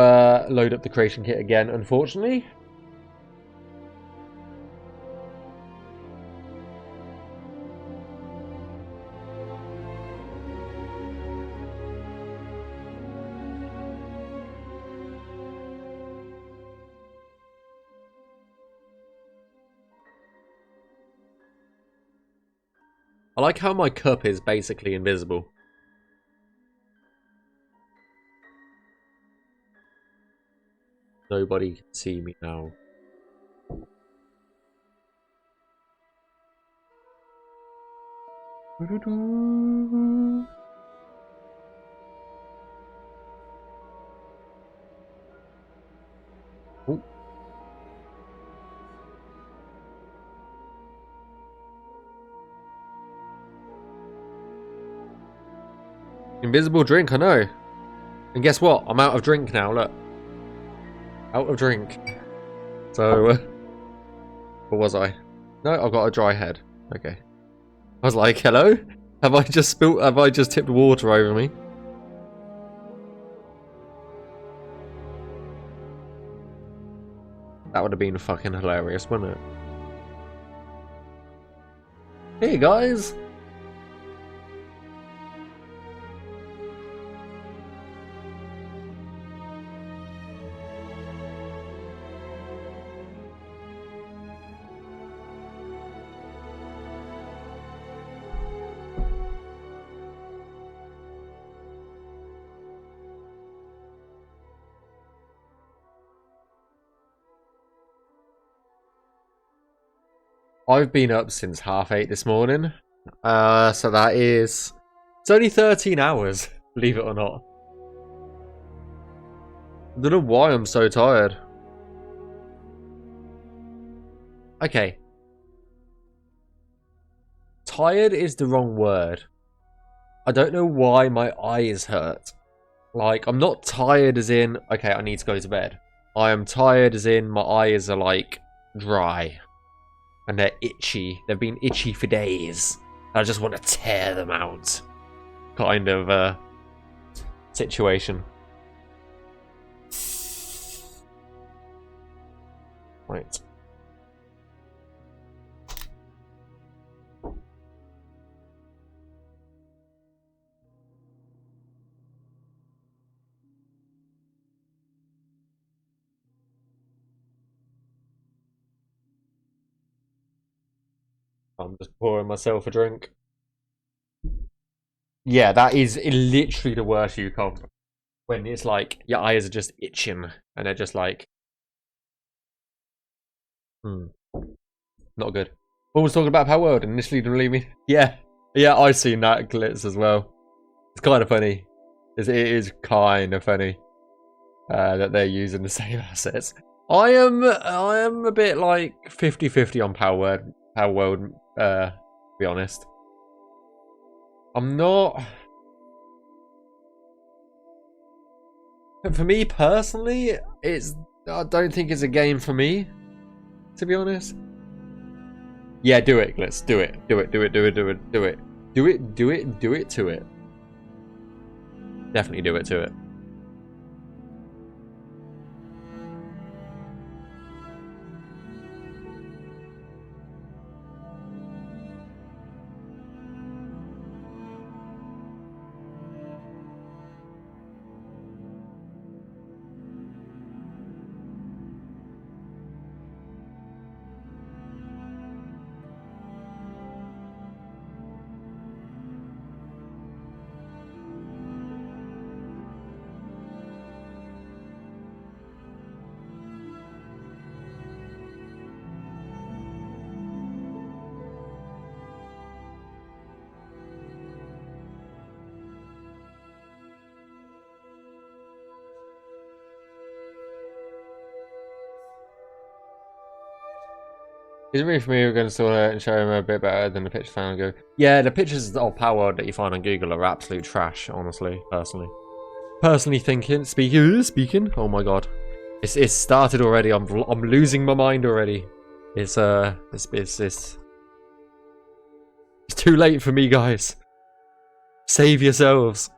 load up the creation kit again, unfortunately. I like how my cup is basically invisible. Nobody can see me now. Ooh. Invisible drink, I know. And guess what? I'm out of drink now, look. Out of drink. So, what was I? No, I've got a dry head. Okay. I was like, hello? Have I just tipped water over me? That would have been fucking hilarious, wouldn't it? Hey guys! I've been up since 8:30 this morning. So that is... It's only 13 hours, believe it or not. I don't know why I'm so tired. Okay. Tired is the wrong word. I don't know why my eyes hurt. Like, I'm not tired as in, okay, I need to go to bed. I am tired as in my eyes are, like, dry. And they're itchy. They've been itchy for days. I just want to tear them out. Kind of, situation. Right. I'm just pouring myself a drink. Yeah, that is literally the worst you come. When it's like, your eyes are just itching. And they're just like... Not good. What was talking about Power World and initially didn't believe me? Yeah. Yeah, I've seen that glitz as well. It's kind of funny. It is kind of funny. That they're using the same assets. I am a bit like 50-50 on Power World, to be honest. I'm not... For me personally, I don't think it's a game for me, to be honest. Yeah, do it, Glitz. Do it. Do it, do it, do it, do it, do it. Do it, do it, do it to it. Definitely do it to it. Is it really for me who are going to sort it and show him a bit better than the pictures found on Google? Yeah, the pictures of Power that you find on Google are absolute trash, honestly, personally. Personally speaking, oh my god. It's started already, I'm losing my mind already. It's too late for me, guys. Save yourselves.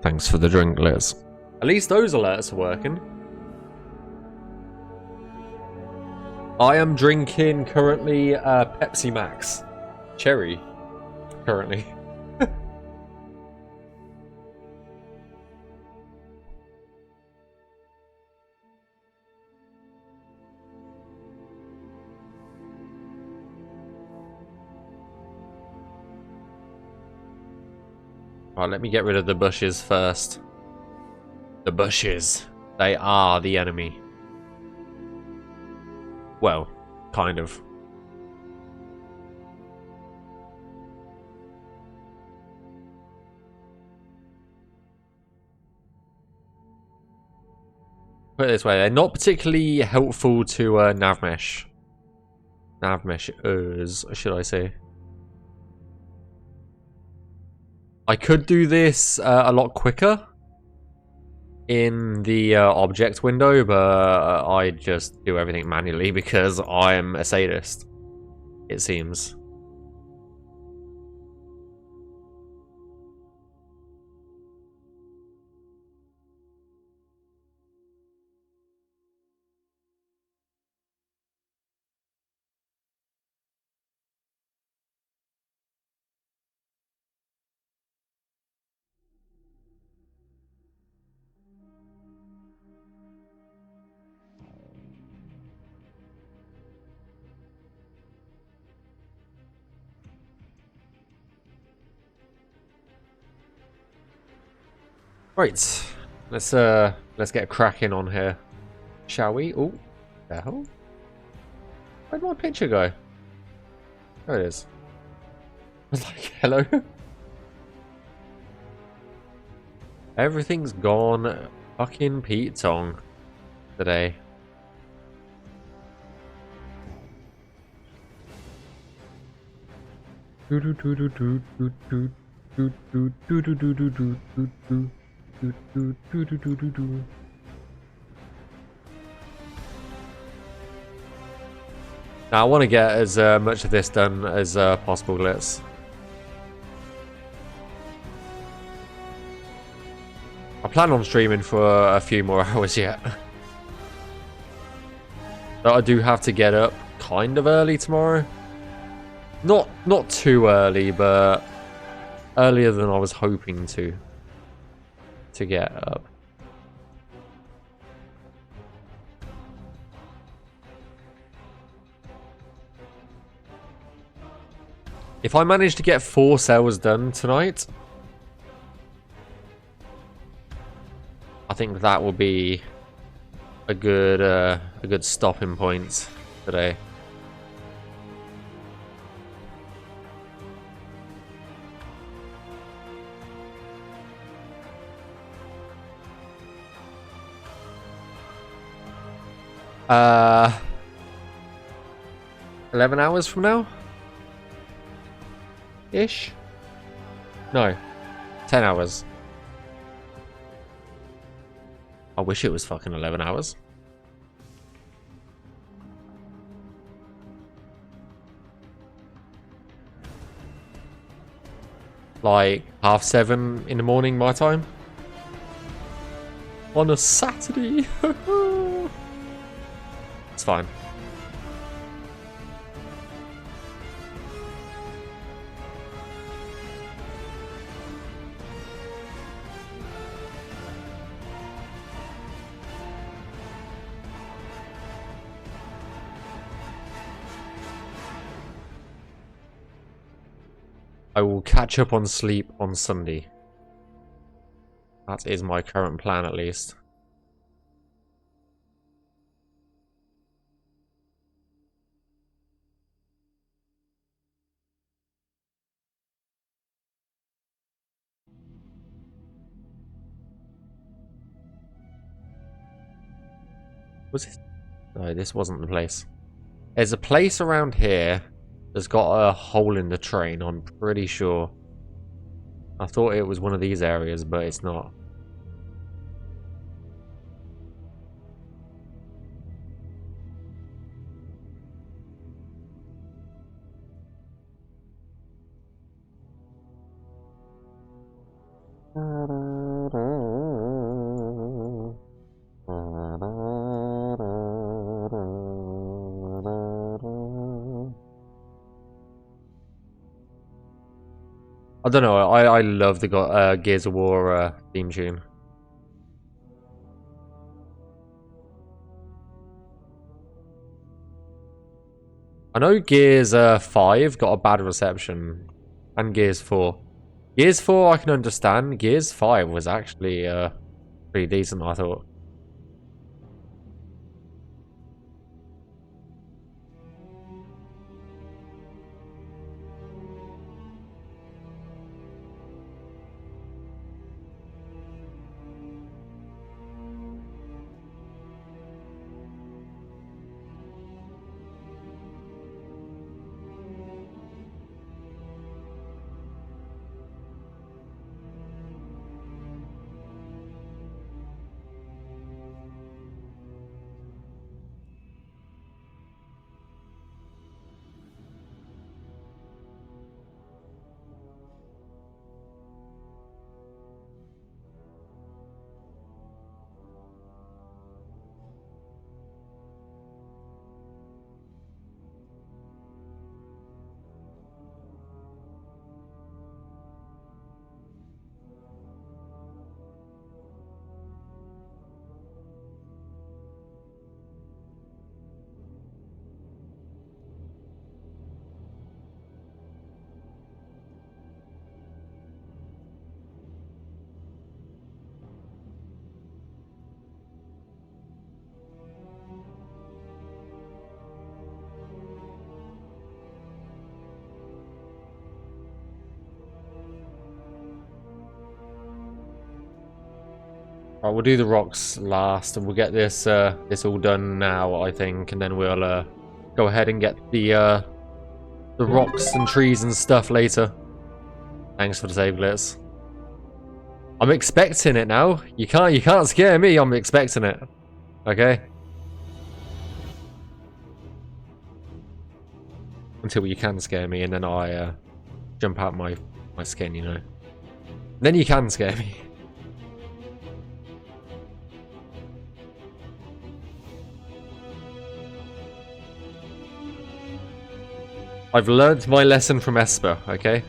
Thanks for the drink, Liz. At least those alerts are working. I am drinking currently Pepsi Max. Cherry. Currently. Right, let me get rid of the bushes first. The bushes. They are the enemy. Well, kind of. Put it this way, they're not particularly helpful to Navmesh. Navmeshers, should I say. I could do this a lot quicker in the object window, but I just do everything manually because I'm a sadist, it seems. Right, let's get cracking on here, shall we? Oh, the hell? Where'd my picture go? There it is. I was like, hello. Everything's gone fucking Pete Tong today. Now I want to get as much of this done as possible, Glitz. I plan on streaming for a few more hours yet. But I do have to get up kind of early tomorrow. Not too early, but earlier than I was hoping to get up. If I manage to get 4 cells done tonight, I think that will be a good stopping point today. Uh, 11 hours from now? Ish? No. 10 hours. I wish it was fucking 11 hours. Like 7:30 in the morning my time? On a Saturday? It's fine. I will catch up on sleep on Sunday. That is my current plan, at least. Was it? No, this wasn't the place. There's a place around here that's got a hole in the train, I'm pretty sure. I thought it was one of these areas, but it's not. I don't know, I love the Gears of War theme tune. I know Gears 5 got a bad reception, and Gears 4. Gears 4 I can understand, Gears 5 was actually pretty decent, I thought. Right, we'll do the rocks last, and we'll get this this all done now, I think, and then we'll go ahead and get the rocks and trees and stuff later. Thanks for the save, Glitz. I'm expecting it now. You can't scare me. I'm expecting it. Okay. Until you can scare me, and then I jump out my skin, you know. Then you can scare me. I've learnt my lesson from Esper, okay?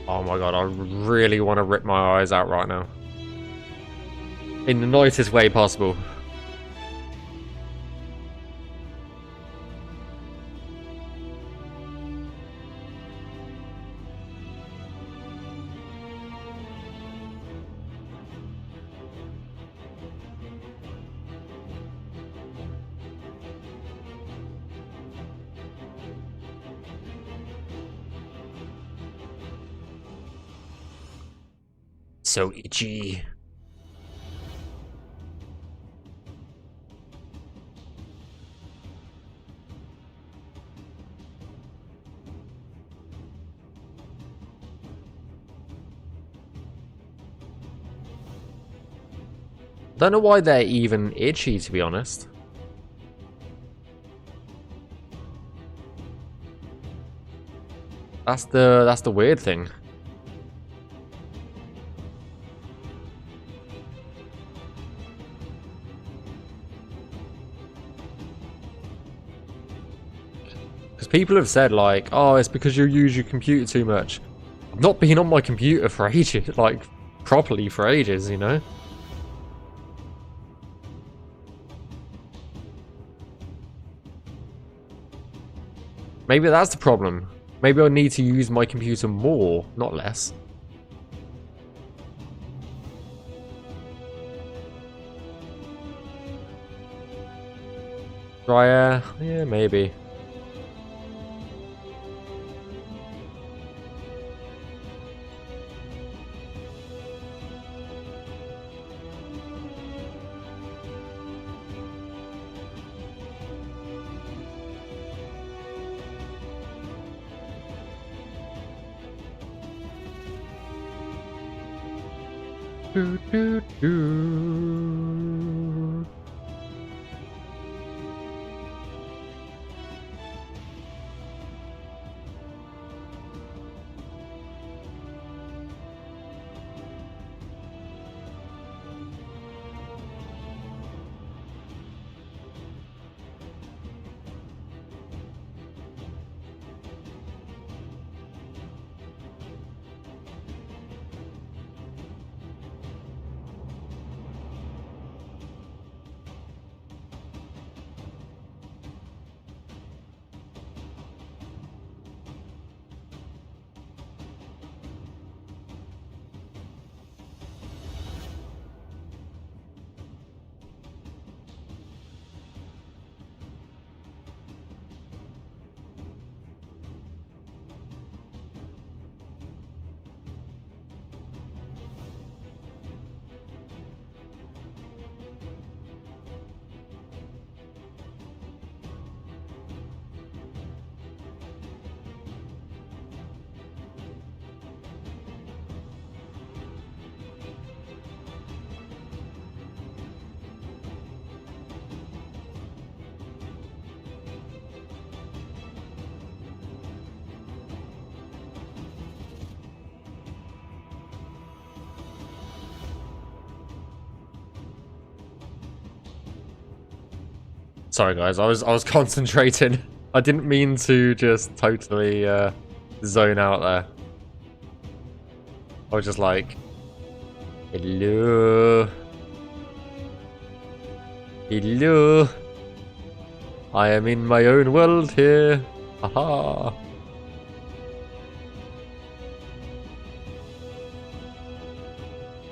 Oh my god, I really want to rip my eyes out right now. In the nicest way possible. So itchy. Don't know why they're even itchy, to be honest. That's the weird thing. Because people have said like, oh, it's because you use your computer too much. I've not been on my computer for ages, like properly for ages, you know. Maybe that's the problem. Maybe I need to use my computer more, not less. Dry air? Yeah, maybe. Do, do, do. Sorry guys, I was concentrating. I didn't mean to just totally zone out there. I was just like, hello. Hello. I am in my own world here. Aha!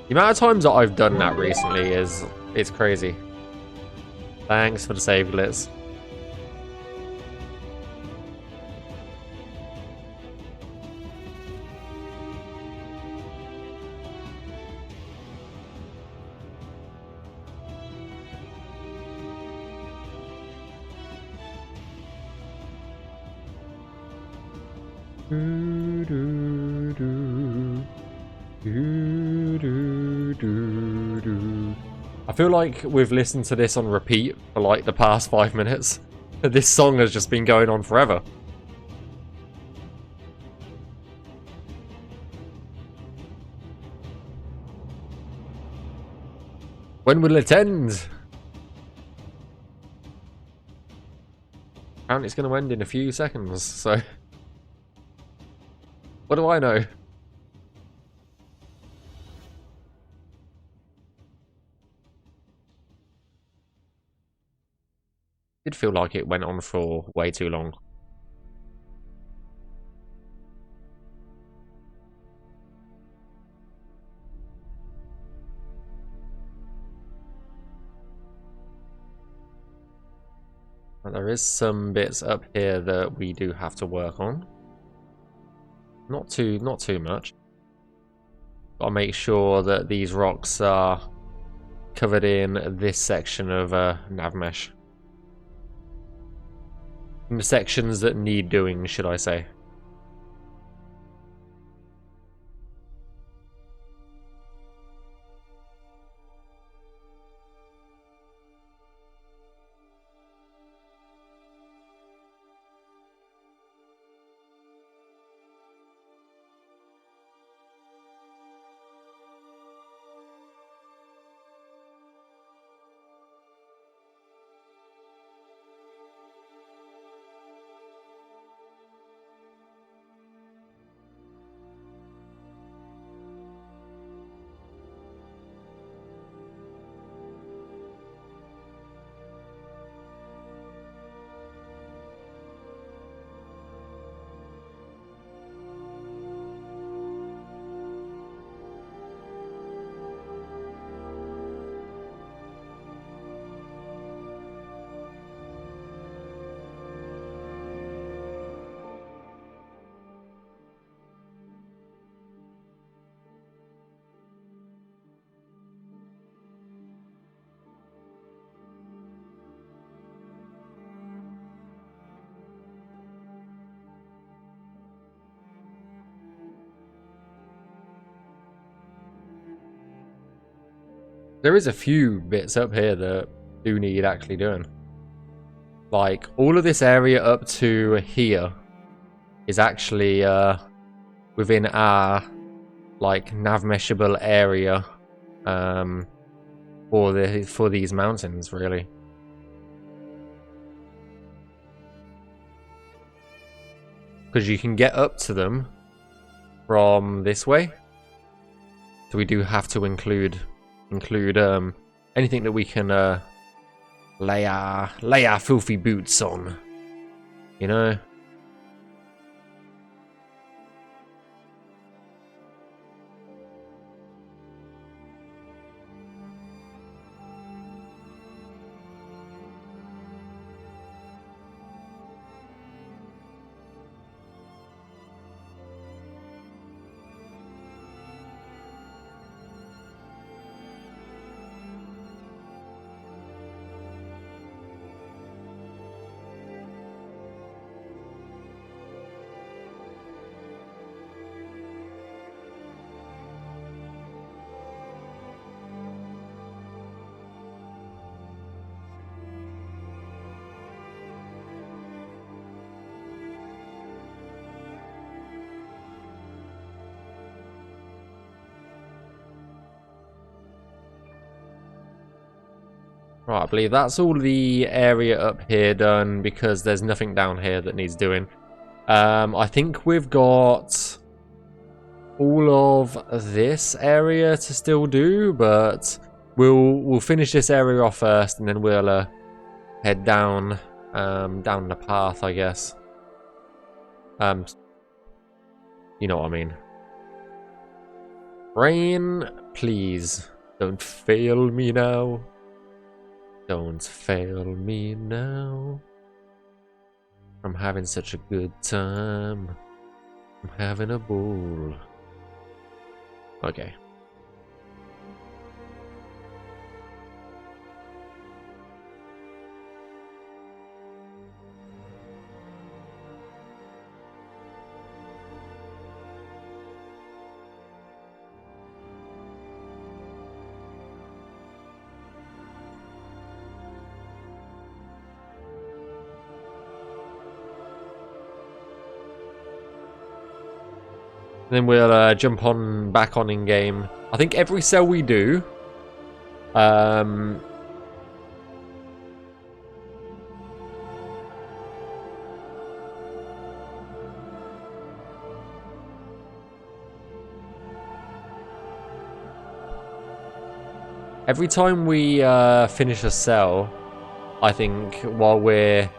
The amount of times that I've done that recently it's crazy. Thanks for the save, Glitz. I feel like we've listened to this on repeat for like the past 5 minutes. This song has just been going on forever. When will it end? Apparently it's going to end in a few seconds, so... What do I know? Did feel like it went on for way too long. But there is some bits up here that we do have to work on. Not too much. Gotta make sure that these rocks are covered in this section of Navmesh. In the sections that need doing, should I say. There is a few bits up here that do need actually doing. Like, all of this area up to here is actually within our, like, Navmeshable area for these mountains, really. Because you can get up to them from this way. So we do have to include anything that we can lay our filthy boots on, you know. Right, I believe that's all the area up here done, because there's nothing down here that needs doing. I think we've got all of this area to still do, but we'll finish this area off first, and then we'll head down down the path, I guess. You know what I mean. Rain, please. Don't fail me now. Don't fail me now. I'm having such a good time. I'm having a ball. Okay. Then we'll jump on back on in game. I think every cell we do, every time we finish a cell, I think while we're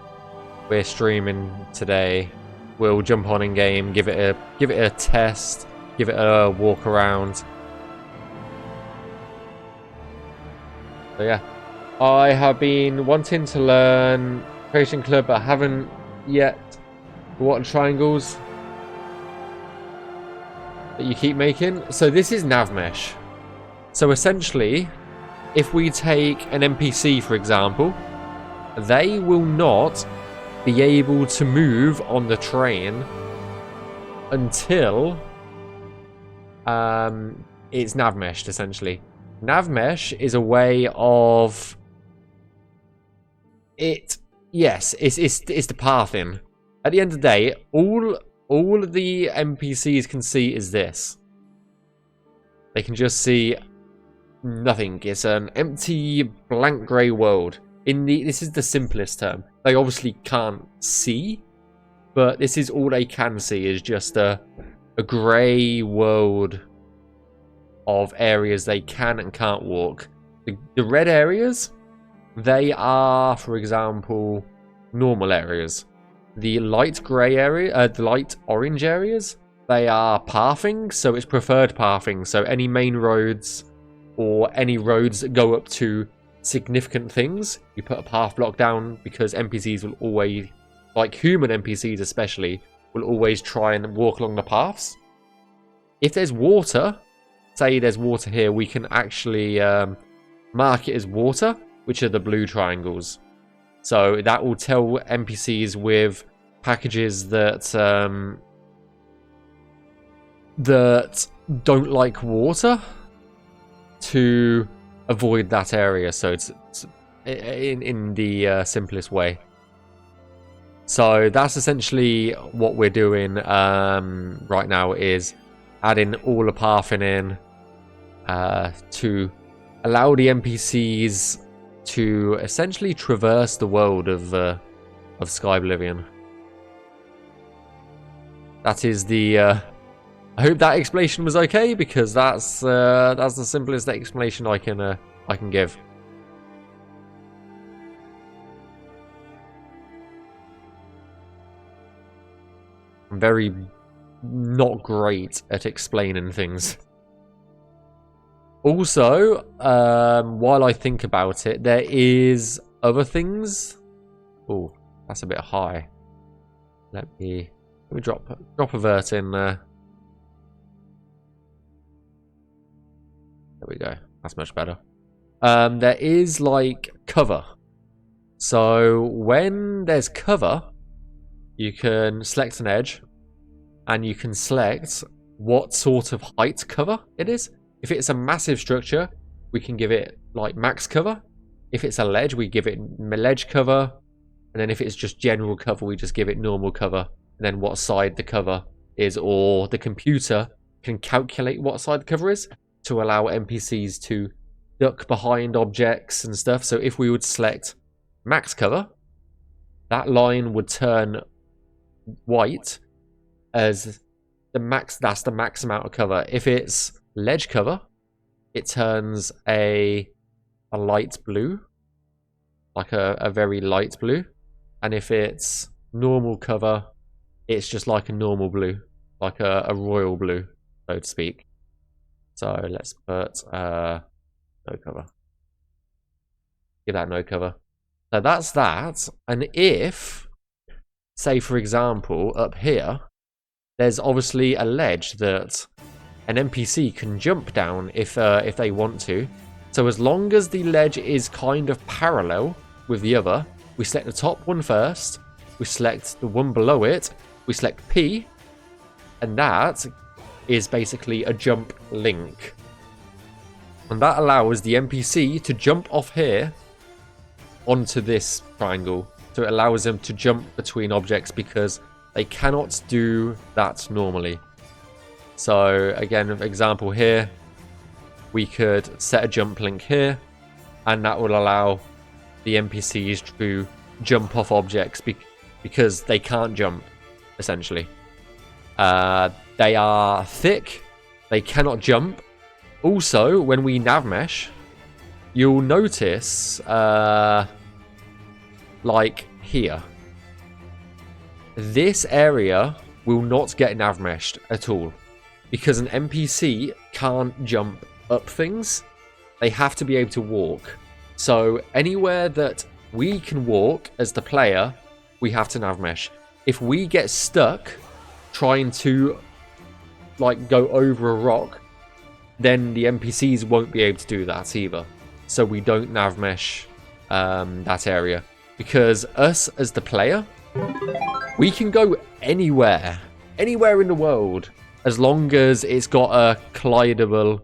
streaming today, we'll jump on in game, give it a test, give it a walk around. So yeah, I have been wanting to learn Creation Club, but haven't yet. What triangles that you keep making? So this is Navmesh. So essentially, if we take an NPC for example, they will not be able to move on the train until it's Navmeshed, essentially. Navmesh is a way of it. Yes, it's the pathing. At the end of the day, all the NPCs can see is this. They can just see nothing. It's an empty, blank grey world. This is the simplest term. They obviously can't see, but this is all they can see is just a grey world of areas they can and can't walk. The red areas, they are, for example, normal areas. The light grey area, the light orange areas, they are pathing, so it's preferred pathing. So any main roads or any roads that go up to significant things, you put a path block down, because NPCs will always, like human NPCs especially, will always try and walk along the paths. If there's water, say there's water here, we can actually mark it as water, which are the blue triangles. So that will tell NPCs with packages that that don't like water to avoid that area. So it's in the simplest way. So that's essentially what we're doing right now, is adding all the pathing in to allow the NPCs to essentially traverse the world of Skyblivion. That is the. I hope that explanation was okay, because that's the simplest explanation I can give. I'm very not great at explaining things. Also, while I think about it, there is other things. Oh, that's a bit high. Let me drop a vert in there. There we go. That's much better. There is like cover. So when there's cover, you can select an edge, and you can select what sort of height cover it is. If it's a massive structure, we can give it like max cover. If it's a ledge, we give it ledge cover. And then if it's just general cover, we just give it normal cover. And then what side the cover is, or the computer can calculate what side the cover is to allow NPCs to duck behind objects and stuff. So if we would select max cover, that line would turn white as the max. That's the max amount of cover. If it's ledge cover, it turns a light blue, like a very light blue. And if it's normal cover, it's just like a normal blue, like a royal blue, so to speak. So let's put no cover. Give that no cover. So that's that. And if, say for example, up here, there's obviously a ledge that an NPC can jump down if they want to. So as long as the ledge is kind of parallel with the other, we select the top one first, we select the one below it, we select P, and that is basically a jump link. And that allows the NPC to jump off here onto this triangle. So it allows them to jump between objects because they cannot do that normally. So again, example here, we could set a jump link here, and that will allow the NPCs to jump off objects because they can't jump, essentially. They are thick, they cannot jump. Also, when we navmesh, you'll notice, like here, this area will not get navmeshed at all because an NPC can't jump up things. They have to be able to walk. So anywhere that we can walk as the player, we have to navmesh. If we get stuck trying to like go over a rock, then the NPCs won't be able to do that either. So we don't navmesh that area. Because us as the player, we can go anywhere in the world, as long as it's got a collidable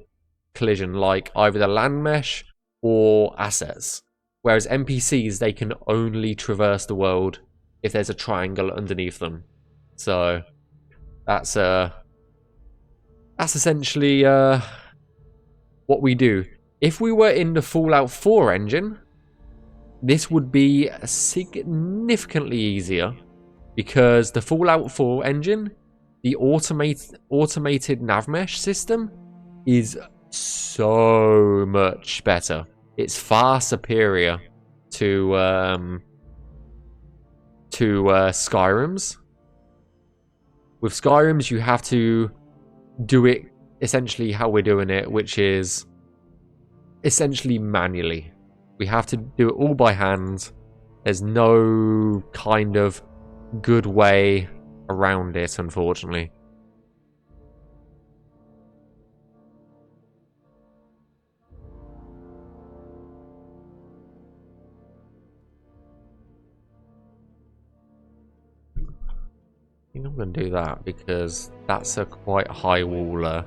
collision, like either the land mesh or assets. Whereas NPCs, they can only traverse the world if there's a triangle underneath them. So that's essentially what we do. If we were in the Fallout 4 engine, this would be significantly easier because the Fallout 4 engine, the automated navmesh system is so much better. It's far superior to Skyrim's. With Skyrim's, you have to do it essentially how we're doing it, which is essentially manually. We have to do it all by hand. There's no kind of good way around it, unfortunately. I think I'm going to do that because that's a quite high wall.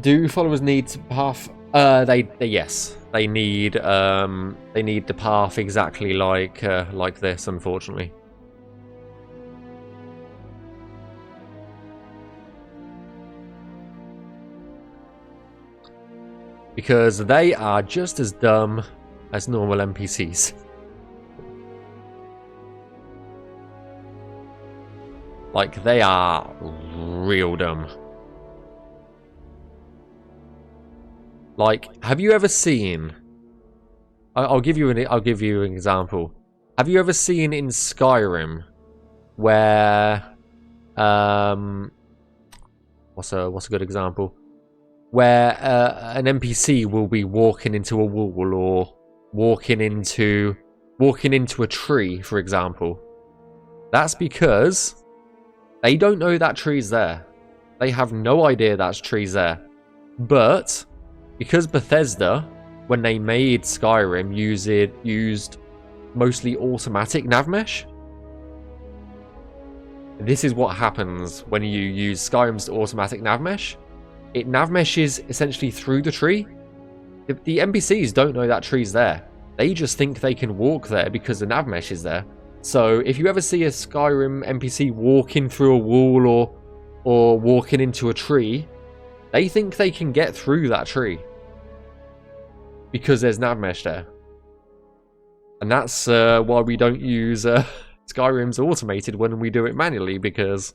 Do followers need to path? Yes, they need the path exactly like this, unfortunately. Because they are just as dumb as normal NPCs. Like, they are real dumb. Like, have you ever seen? I'll give you an example. Have you ever seen in Skyrim where what's a good example? Where an NPC will be walking into a wall or walking into a tree, for example. That's because they don't know that tree's there. They have no idea that tree's there. But because Bethesda, when they made Skyrim, used mostly automatic navmesh. This is what happens when you use Skyrim's automatic navmesh. It navmeshes essentially through the tree. The NPCs don't know that tree's there. They just think they can walk there because the navmesh is there. So if you ever see a Skyrim NPC walking through a wall or walking into a tree, they think they can get through that tree because there's navmesh there. And that's why we don't use Skyrim's automated when we do it manually, because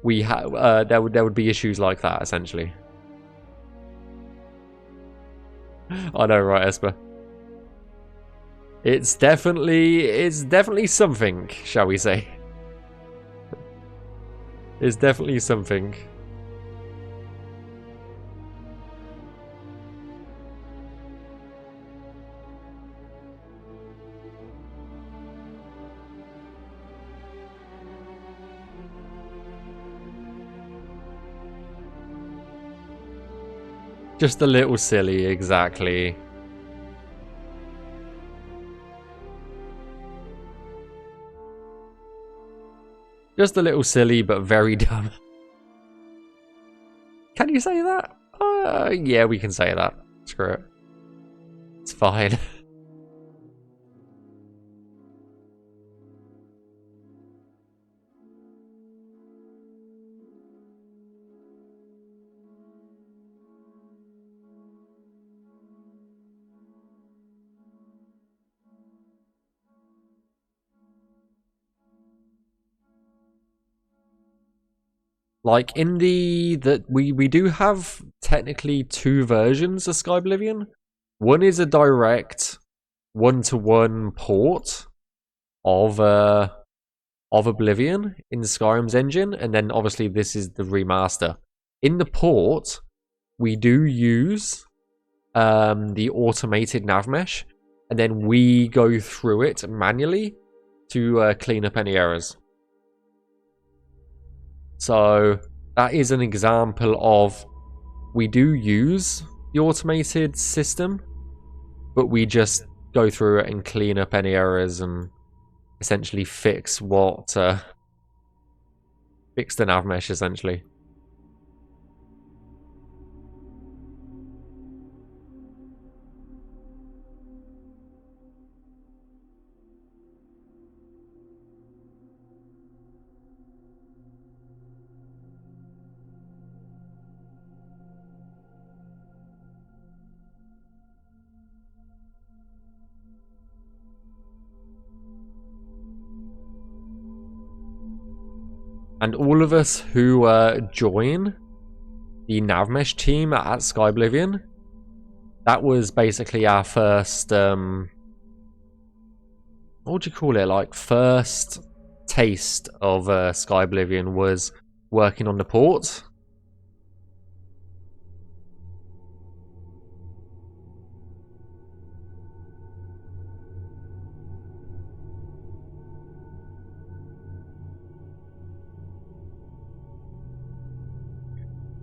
we there would be issues like that, essentially. I know, right, Esper? It's definitely something, shall we say. It's definitely something. Just a little silly, exactly. Just a little silly, but very dumb. Can you say that? Yeah, we can say that. Screw it. It's fine. Like in we do have technically two versions of Skyblivion. One is a direct one-to-one port of Oblivion in Skyrim's engine, and then obviously this is the remaster. In the port, we do use the automated Navmesh, and then we go through it manually to clean up any errors. So that is an example of we do use the automated system, but we just go through it and clean up any errors and essentially fix the Navmesh essentially. And all of us who join the Navmesh team at Skyblivion, that was basically our first, what would you call it? Like first taste of Skyblivion was working on the port.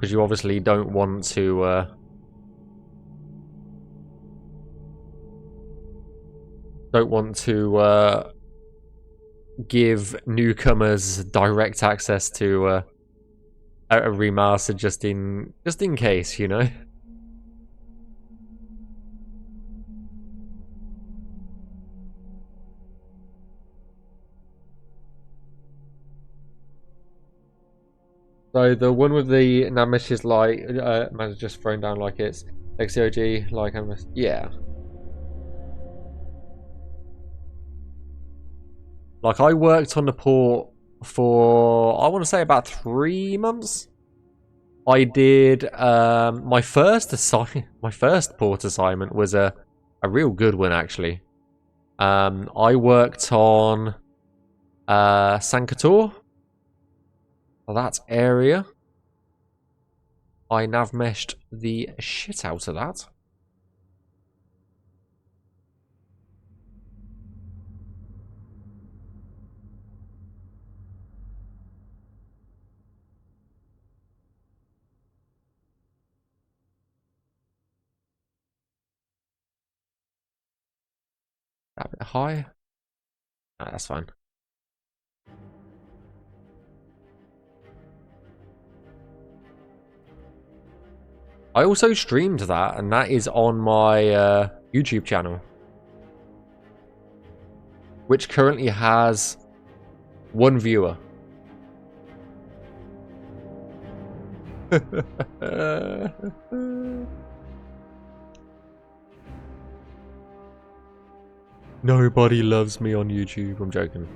Because you obviously don't want to give newcomers direct access to a remaster just in case, you know. So the one with the Navmesh is like man's just thrown down like it's XCOG, like yeah. Like I worked on the port for I want to say about 3 months. I did my first port assignment was a real good one actually. I worked on Sankator. That area. I navmeshed the shit out of that. A bit high. No, that's fine. I also streamed that, and that is on my YouTube channel, which currently has 1 viewer. Nobody loves me on YouTube. I'm joking.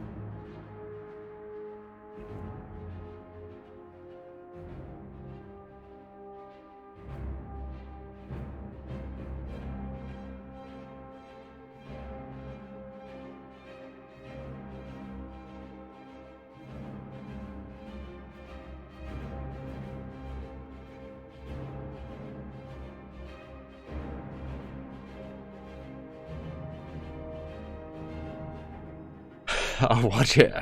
I'll watch it.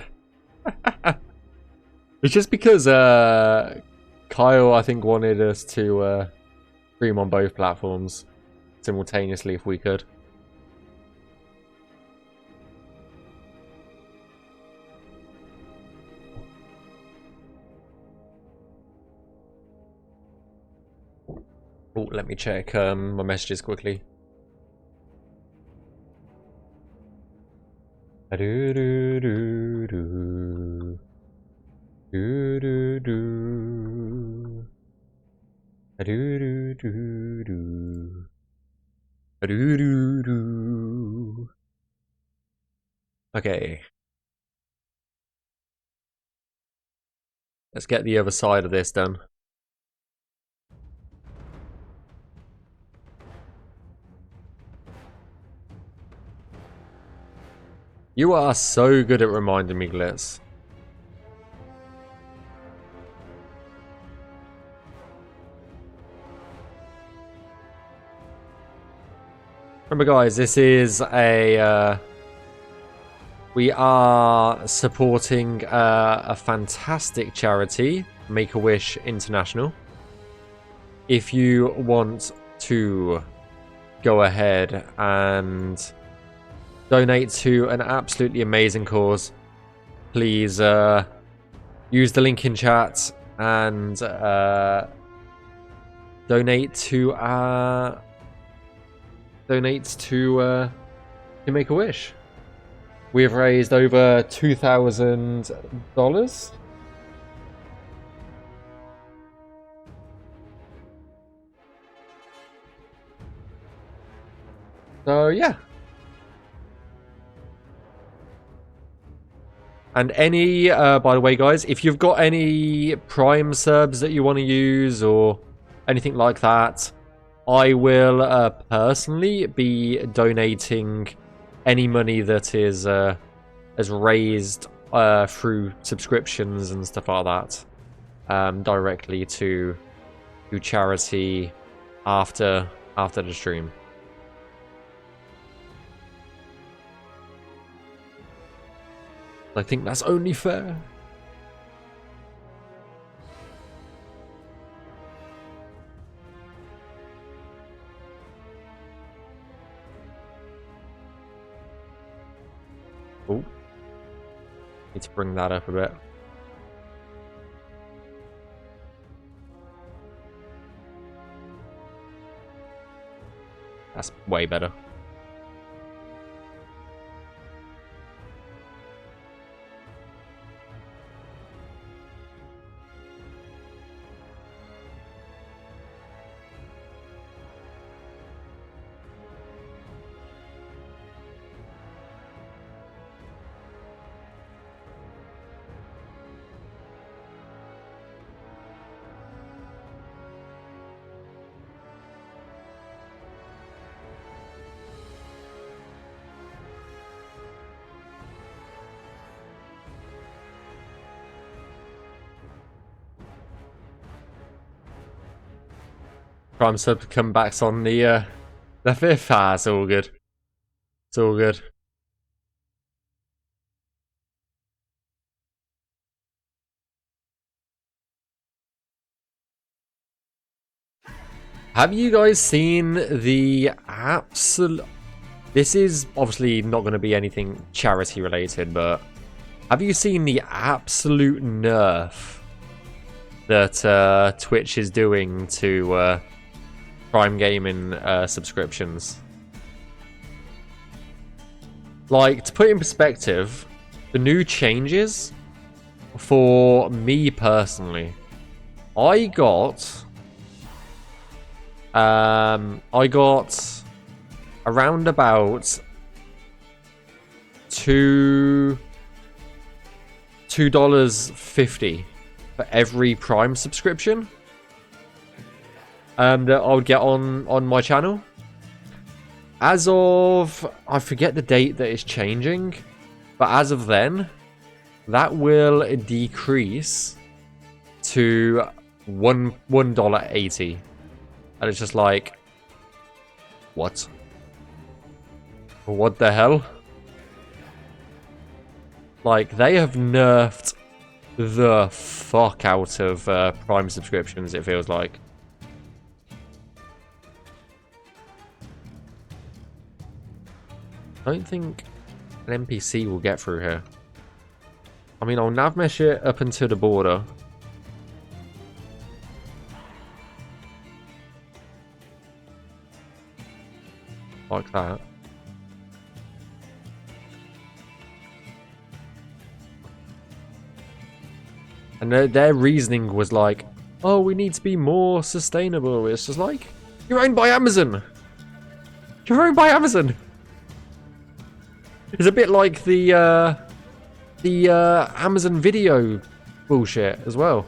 It's just because Kyle, I think, wanted us to stream on both platforms simultaneously if we could. Oh, let me check my messages quickly. Do do do do do do do do do do do do do. Okay, let's get the other side of this done. You are so good at reminding me, Glitz. Remember, guys, this is a... we are supporting a fantastic charity, Make-A-Wish International. If you want to go ahead and donate to an absolutely amazing cause, please use the link in chat and donate to Make-A-Wish. We have raised over $2,000. So yeah. And any, by the way, guys, if you've got any Prime subs that you want to use or anything like that, I will personally be donating any money that is raised through subscriptions and stuff like that directly to charity after the stream. I think that's only fair. Oh, need to bring that up a bit. That's way better. Prime sub comebacks on the 5th. Ah, it's all good. It's all good. Have you guys seen the absolute... This is obviously not going to be anything charity related, but have you seen the absolute nerf that Twitch is doing to Prime Gaming subscriptions? Like, to put it in perspective, the new changes for me personally, I got around about $2.50 for every Prime subscription that I would get on my channel. As of, I forget the date that it's changing, but as of then, that will decrease to $1.80. And it's just like, what? What the hell? Like, they have nerfed the fuck out of Prime subscriptions, it feels like. I don't think an NPC will get through here. I mean, I'll navmesh it up into the border. Like that. And their reasoning was like, oh, we need to be more sustainable. It's just like, you're owned by Amazon. You're owned by Amazon. It's a bit like the Amazon Video bullshit as well.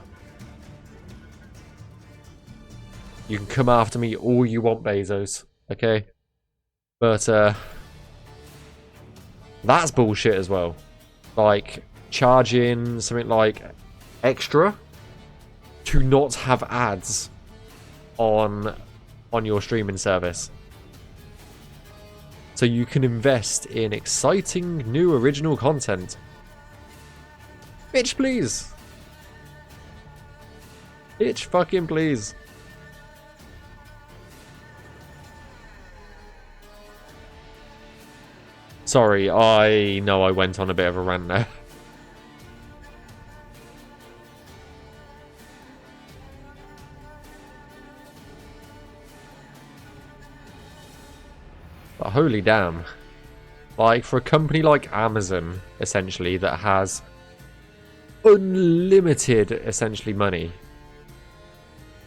You can come after me all you want, Bezos. Okay? But, that's bullshit as well. Like, charging something like extra to not have ads on your streaming service. So you can invest in exciting new original content. Bitch, please. Bitch, fucking please. Sorry, I know I went on a bit of a rant there. But holy damn. Like, for a company like Amazon, essentially, that has unlimited, essentially, money.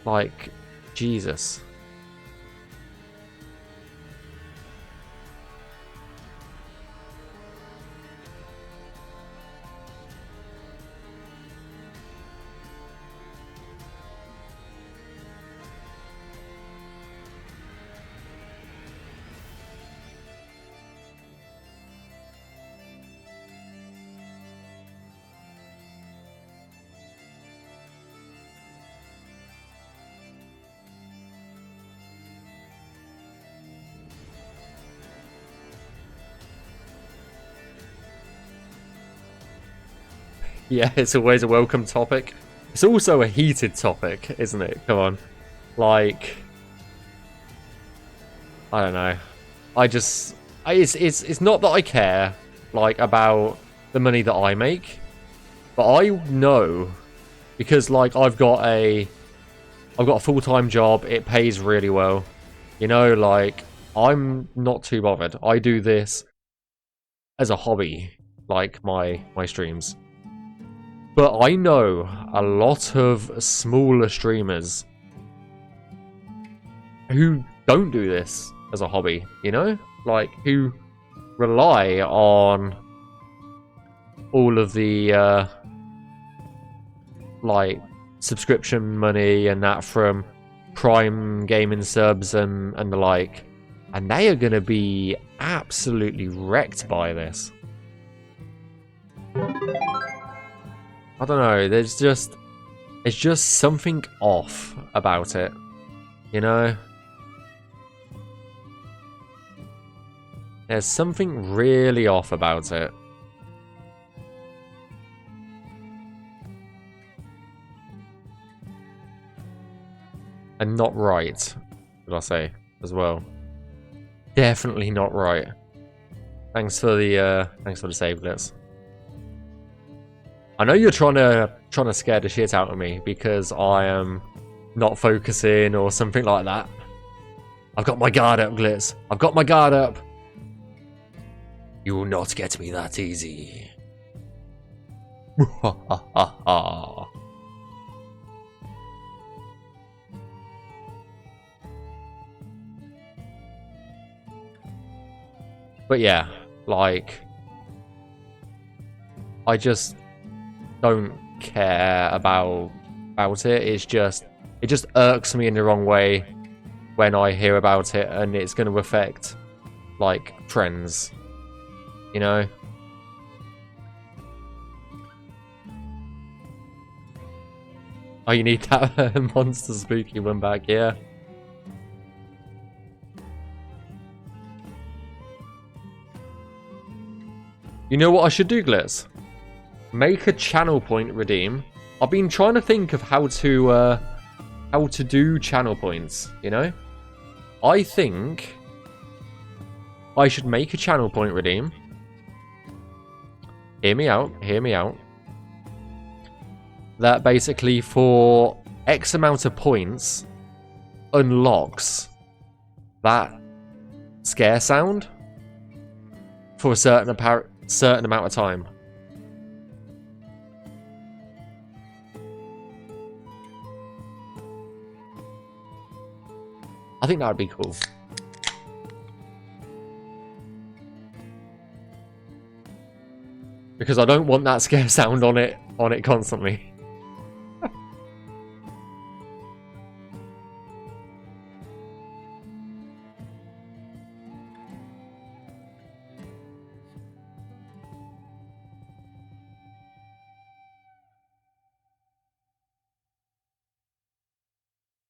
Like, Jesus. Yeah, it's always a welcome topic. It's also a heated topic, isn't it? Come on. Like, I don't know. It's not that I care, like, about the money that I make, but I know, because, like, I've got a full-time job. It pays really well. You know, like, I'm not too bothered. I do this as a hobby, like my streams. But I know a lot of smaller streamers who don't do this as a hobby, you know? Like, who rely on all of the, like, subscription money and that from Prime gaming subs and the like. And they are going to be absolutely wrecked by this. I don't know, there's just something off about it, you know? There's something really off about it. And not right, should I say, as well. Definitely not right. Thanks for the save glitz. I know you're trying to scare the shit out of me because I am not focusing or something like that. I've got my guard up, Glitz. I've got my guard up. You will not get me that easy. Ha ha ha ha. But yeah, like, I just don't care about it. It just irks me in the wrong way when I hear about it, and it's going to affect, like, friends, you know? Oh, you need that monster spooky one back, yeah. You know what I should do, Glitz? Make a channel point redeem. I've been trying to think of how to do channel points, you know? I think I should make a channel point redeem. Hear me out, hear me out. That basically for X amount of points unlocks that scare sound for a certain amount of time. I think that would be cool. Because I don't want that scare sound on it constantly.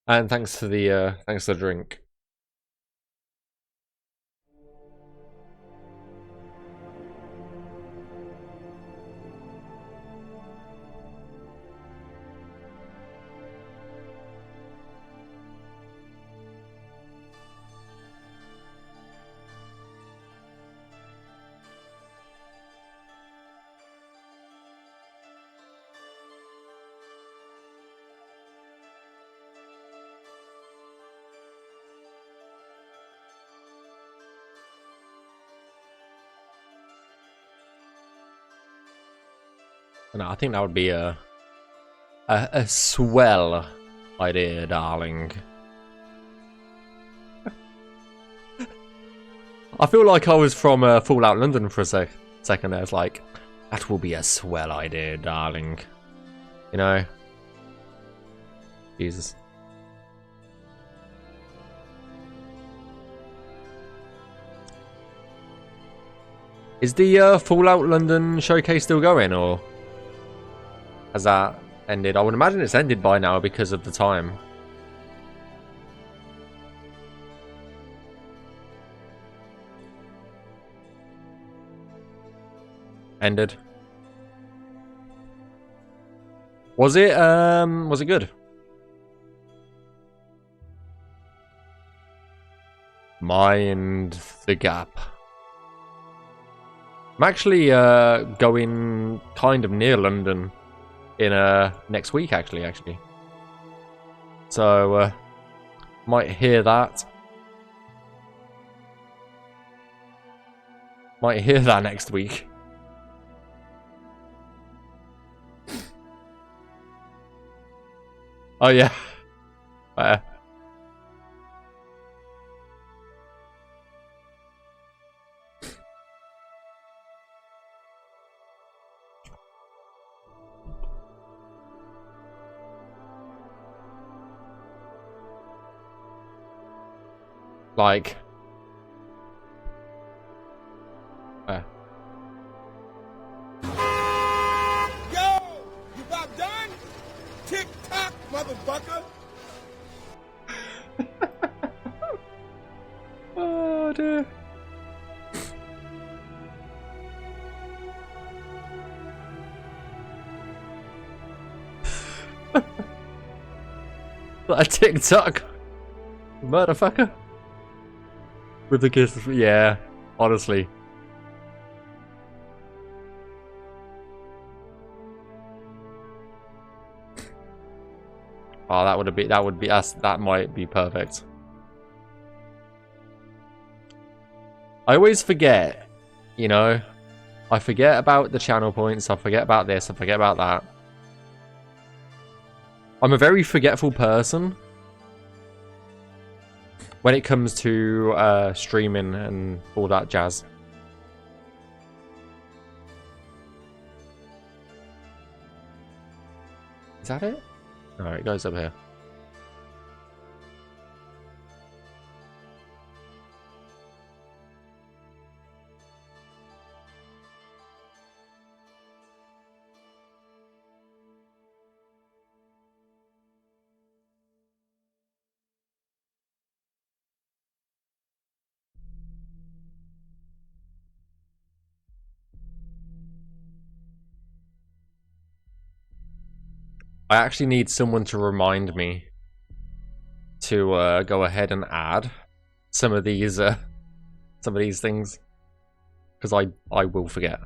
And thanks for the drink. No, I think that would be a swell idea, darling. I feel like I was from Fallout London for a second there. It's like, that will be a swell idea, darling. You know? Jesus. Is the Fallout London showcase still going, or has that ended? I would imagine it's ended by now because of the time. Ended. Was it good? Mind the gap. I'm actually going kind of near London in next week actually. So might hear that. Might hear that next week. Oh yeah. Like. Yo, you about done? Tick tock, motherfucker. Oh dear. A TikTok motherfucker with the kiss. Yeah, honestly. Oh, that might be perfect. I always forget, you know. I forget about the channel points, I forget about this, I forget about that. I'm a very forgetful person when it comes to streaming and all that jazz. Is that it? No, it goes up here. I actually need someone to remind me to go ahead and add some of these things, because I will forget.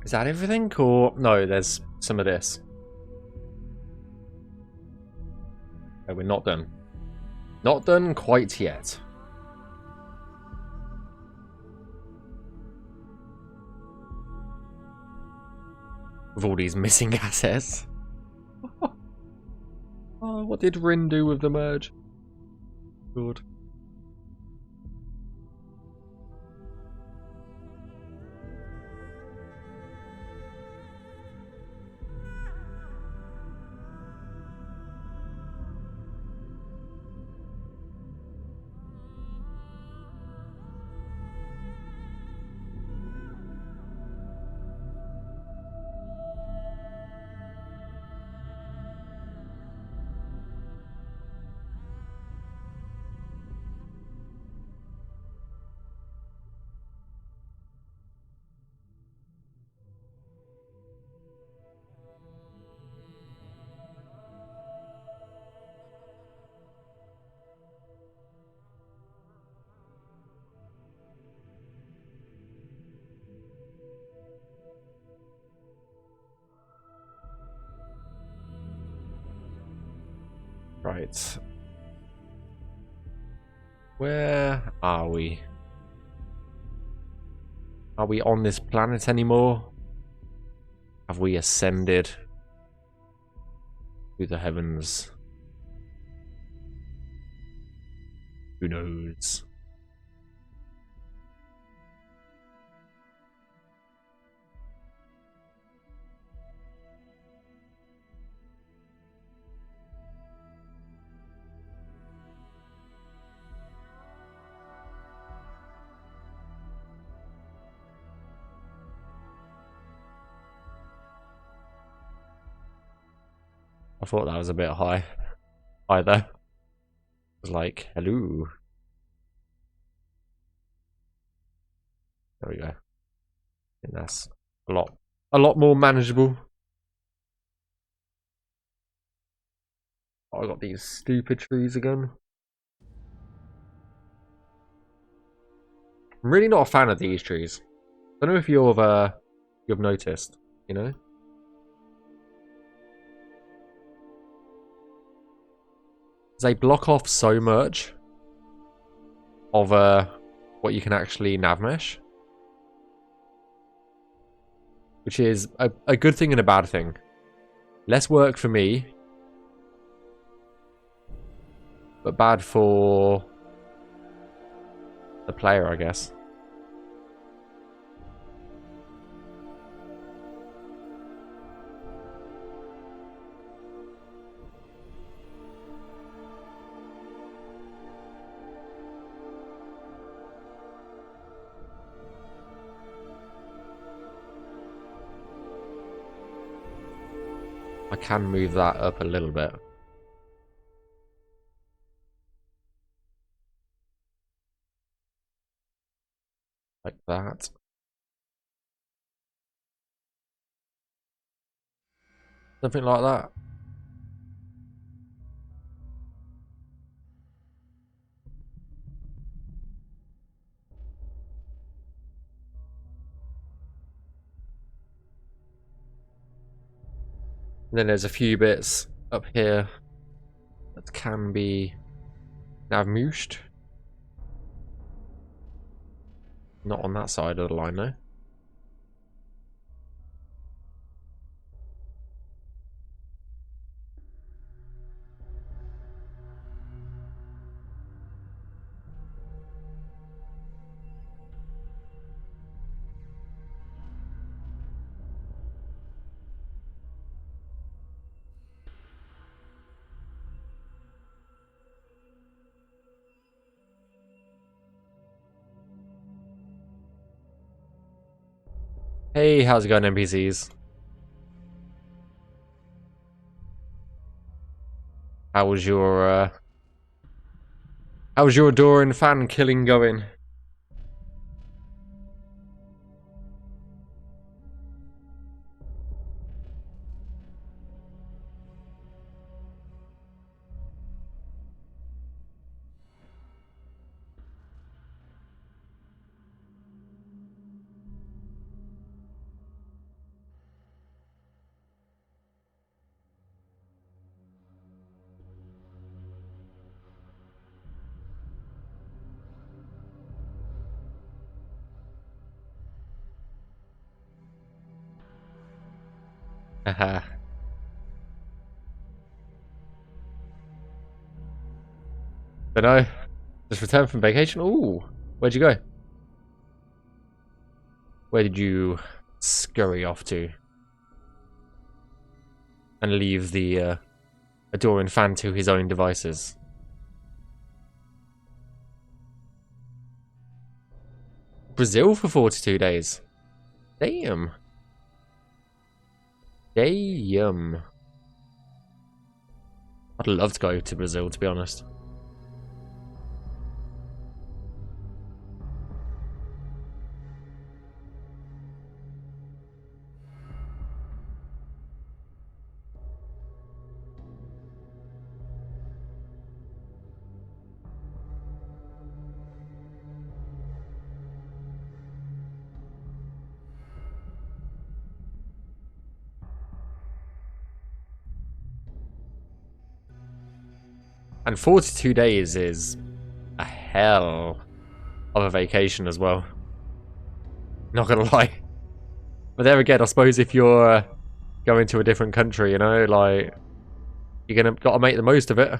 Is that everything? Or no, there's some of this. Oh, we're not done. Not done quite yet. With all these missing assets. Oh, what did Rin do with the merge? Good. Right. Where are we? Are we on this planet anymore? Have we ascended to the heavens? Who knows? I thought that was a bit high. Either. I was like, hello. There we go. I think that's a lot more manageable. Oh, I got these stupid trees again. I'm really not a fan of these trees. I don't know if you've noticed, you know? They block off so much of what you can actually navmesh, which is a good thing and a bad thing. Less work for me, but bad for the player, I guess. I can move that up a little bit. Like that. Something like that. And then there's a few bits up here that can be navmushed. Not on that side of the line, though. Hey, how's it going, NPCs? How was your Adoran fan killing going? Haha. Dunno. Just returned from vacation. Ooh, where'd you go? Where did you scurry off to? And leave the Adoran fan to his own devices? Brazil for 42 days. Damn. Damn. I'd love to go to Brazil, to be honest. And 42 days is a hell of a vacation as well. Not gonna lie. But there again, I suppose if you're going to a different country, you know, like, you're gotta make the most of it.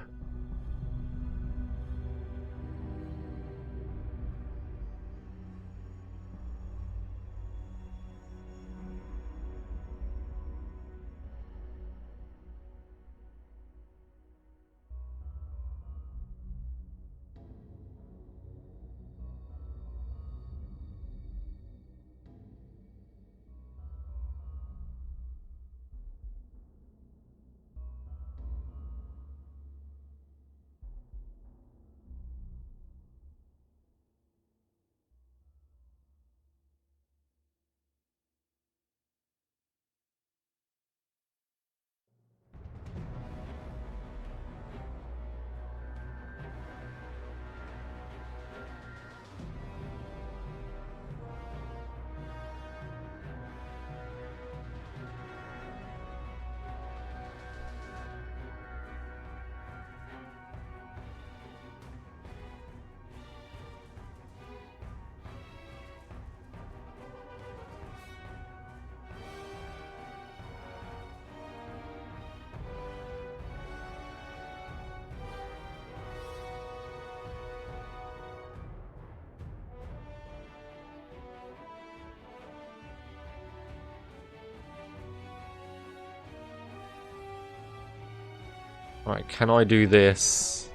Right, can I do this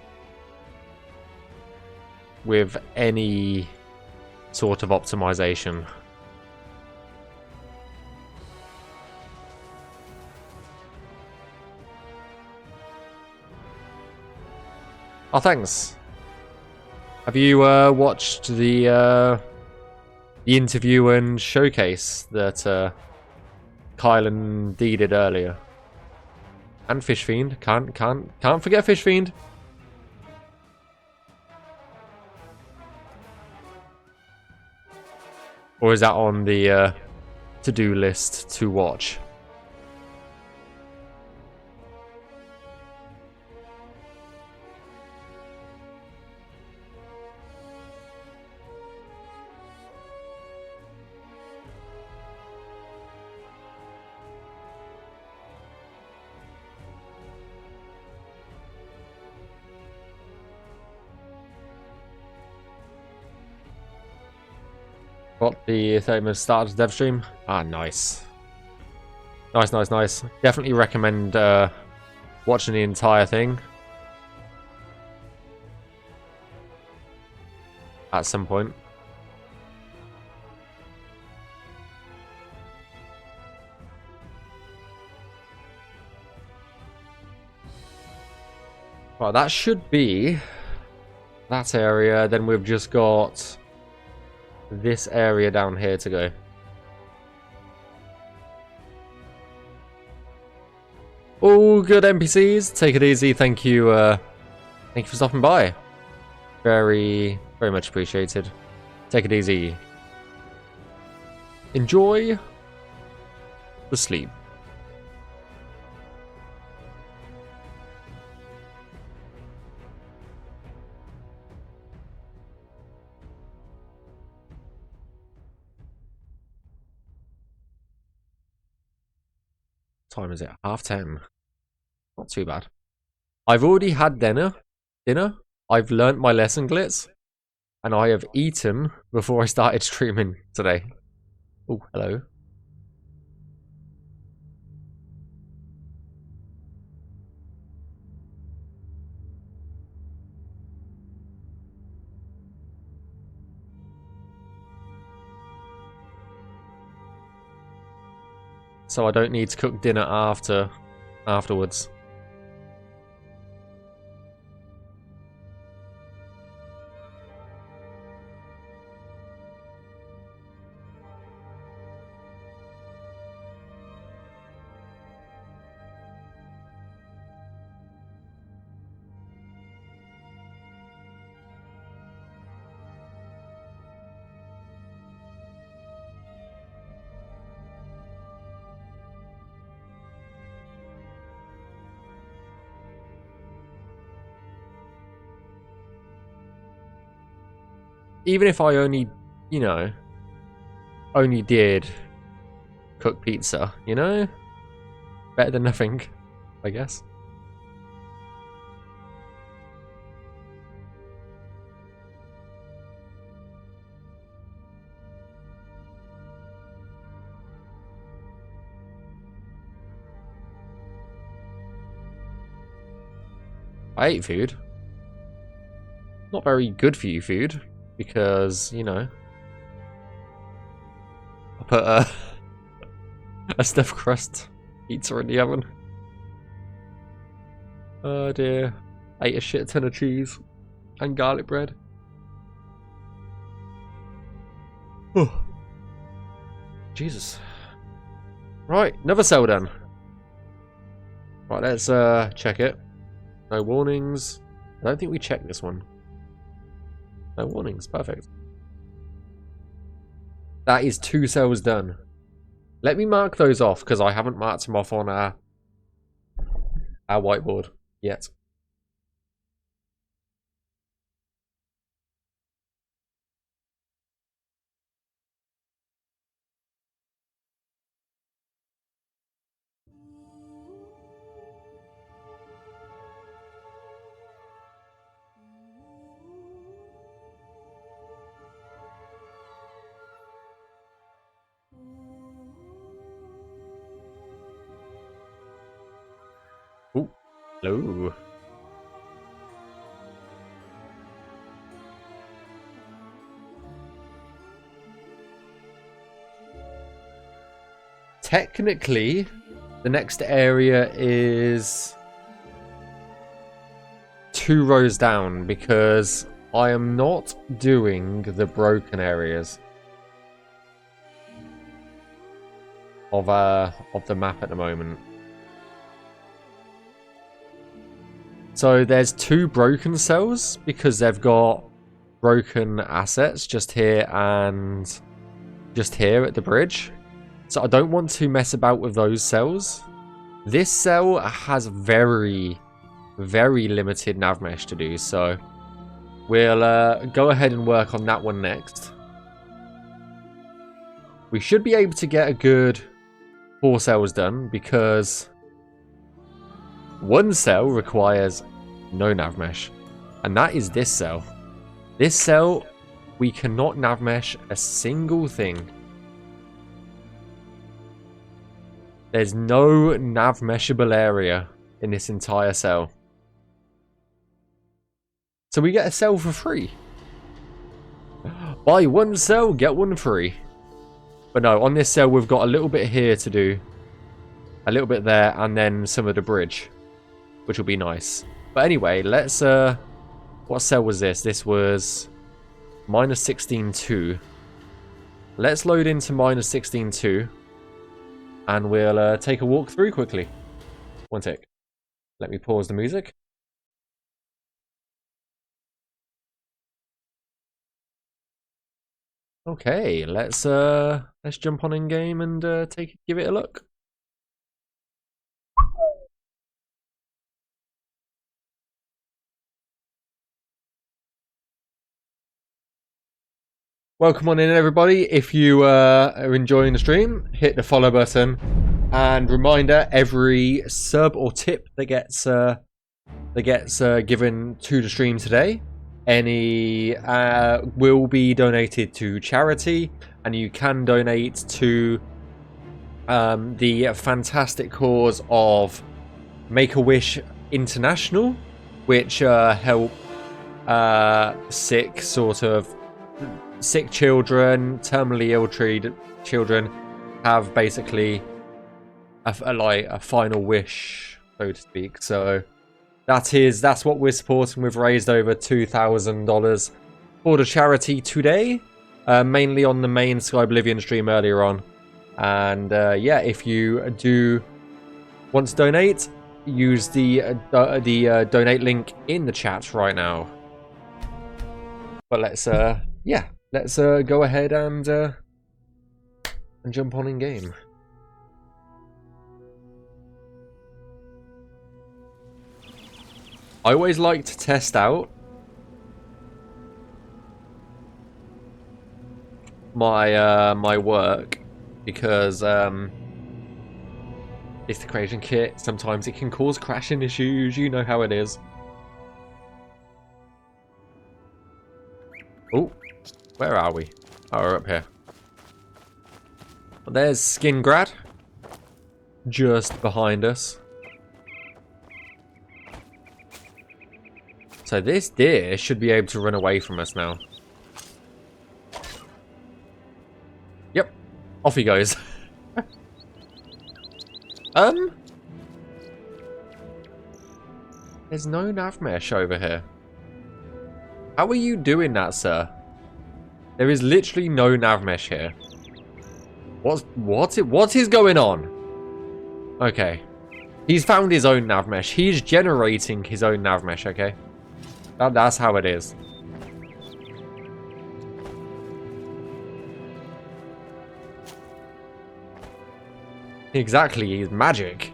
with any sort of optimization? Oh, thanks. Have you watched the interview and showcase that Kyle and Dee did earlier? And Fish Fiend. Can't forget Fish Fiend. Or is that on the to-do list to watch? What, the 30-minute start of the dev stream? Ah, nice. Nice. Definitely recommend watching the entire thing at some point. Right, that should be that area. Then we've just got this area down here to go. All good NPCs. Take it easy. Thank you. Thank you for stopping by. Very, very much appreciated. Take it easy. Enjoy the sleep. Time is it? 10:30. Not too bad. I've already had dinner. I've learnt my lesson glitz. And I have eaten before I started streaming today. Oh, hello. So I don't need to cook dinner afterwards. Even if I only, you know, only did cook pizza, you know? Better than nothing, I guess. I ate food. Not very good for you food. Because, you know, I put a stuffed crust pizza in the oven. Oh dear. I ate a shit ton of cheese and garlic bread. Oh. Jesus. Right, another cell done. Right, let's check it. No warnings. I don't think we checked this one. No warnings, perfect. That is 2 cells done. Let me mark those off because I haven't marked them off on our whiteboard yet. Ooh, hello. Technically, the next area is 2 rows down because I am not doing the broken areas of the map at the moment. So there's 2 broken cells because they've got broken assets just here and just here at the bridge. So I don't want to mess about with those cells. This cell has very, very limited Navmesh to do, so we'll go ahead and work on that one next. We should be able to get a good 4 cells done because 1 cell requires no Navmesh, and that is this cell. This cell, we cannot Navmesh a single thing. There's no Navmeshable area in this entire cell. So we get a cell for free. Buy 1 cell, get 1 free. But no, on this cell we've got a little bit here to do. A little bit there, and then some of the bridge. Which will be nice. But anyway, let's what cell was this? This was minus 16.2. Let's load into minus 16.2 and we'll take a walk through quickly. One tick. Let me pause the music. Okay, let's jump on in game and give it a look. Welcome on in, everybody. If you are enjoying the stream, hit the follow button. And reminder: every sub or tip that gets given to the stream today, any will be donated to charity, and you can donate to the fantastic cause of Make-A-Wish International, which help sick children, terminally ill children have basically a final wish, so to speak. So that's what we're supporting. We've raised over $2,000 for the charity today, mainly on the main Skyblivion stream earlier on. And yeah, if you do want to donate, use the donate link in the chat right now. But let's go ahead and jump on in game. I always like to test out my my work because it's the creation kit. Sometimes it can cause crashing issues. You know how it is. Oh, where are we? Oh, we're up here. Well, there's Skingrad just behind us. So this deer should be able to run away from us now. Yep, off he goes. There's no Navmesh over here. How are you doing that, sir? There is literally no Navmesh here. What is going on? Okay. He's found his own Navmesh. He's generating his own Navmesh, okay? That's how it is. Exactly, he's magic.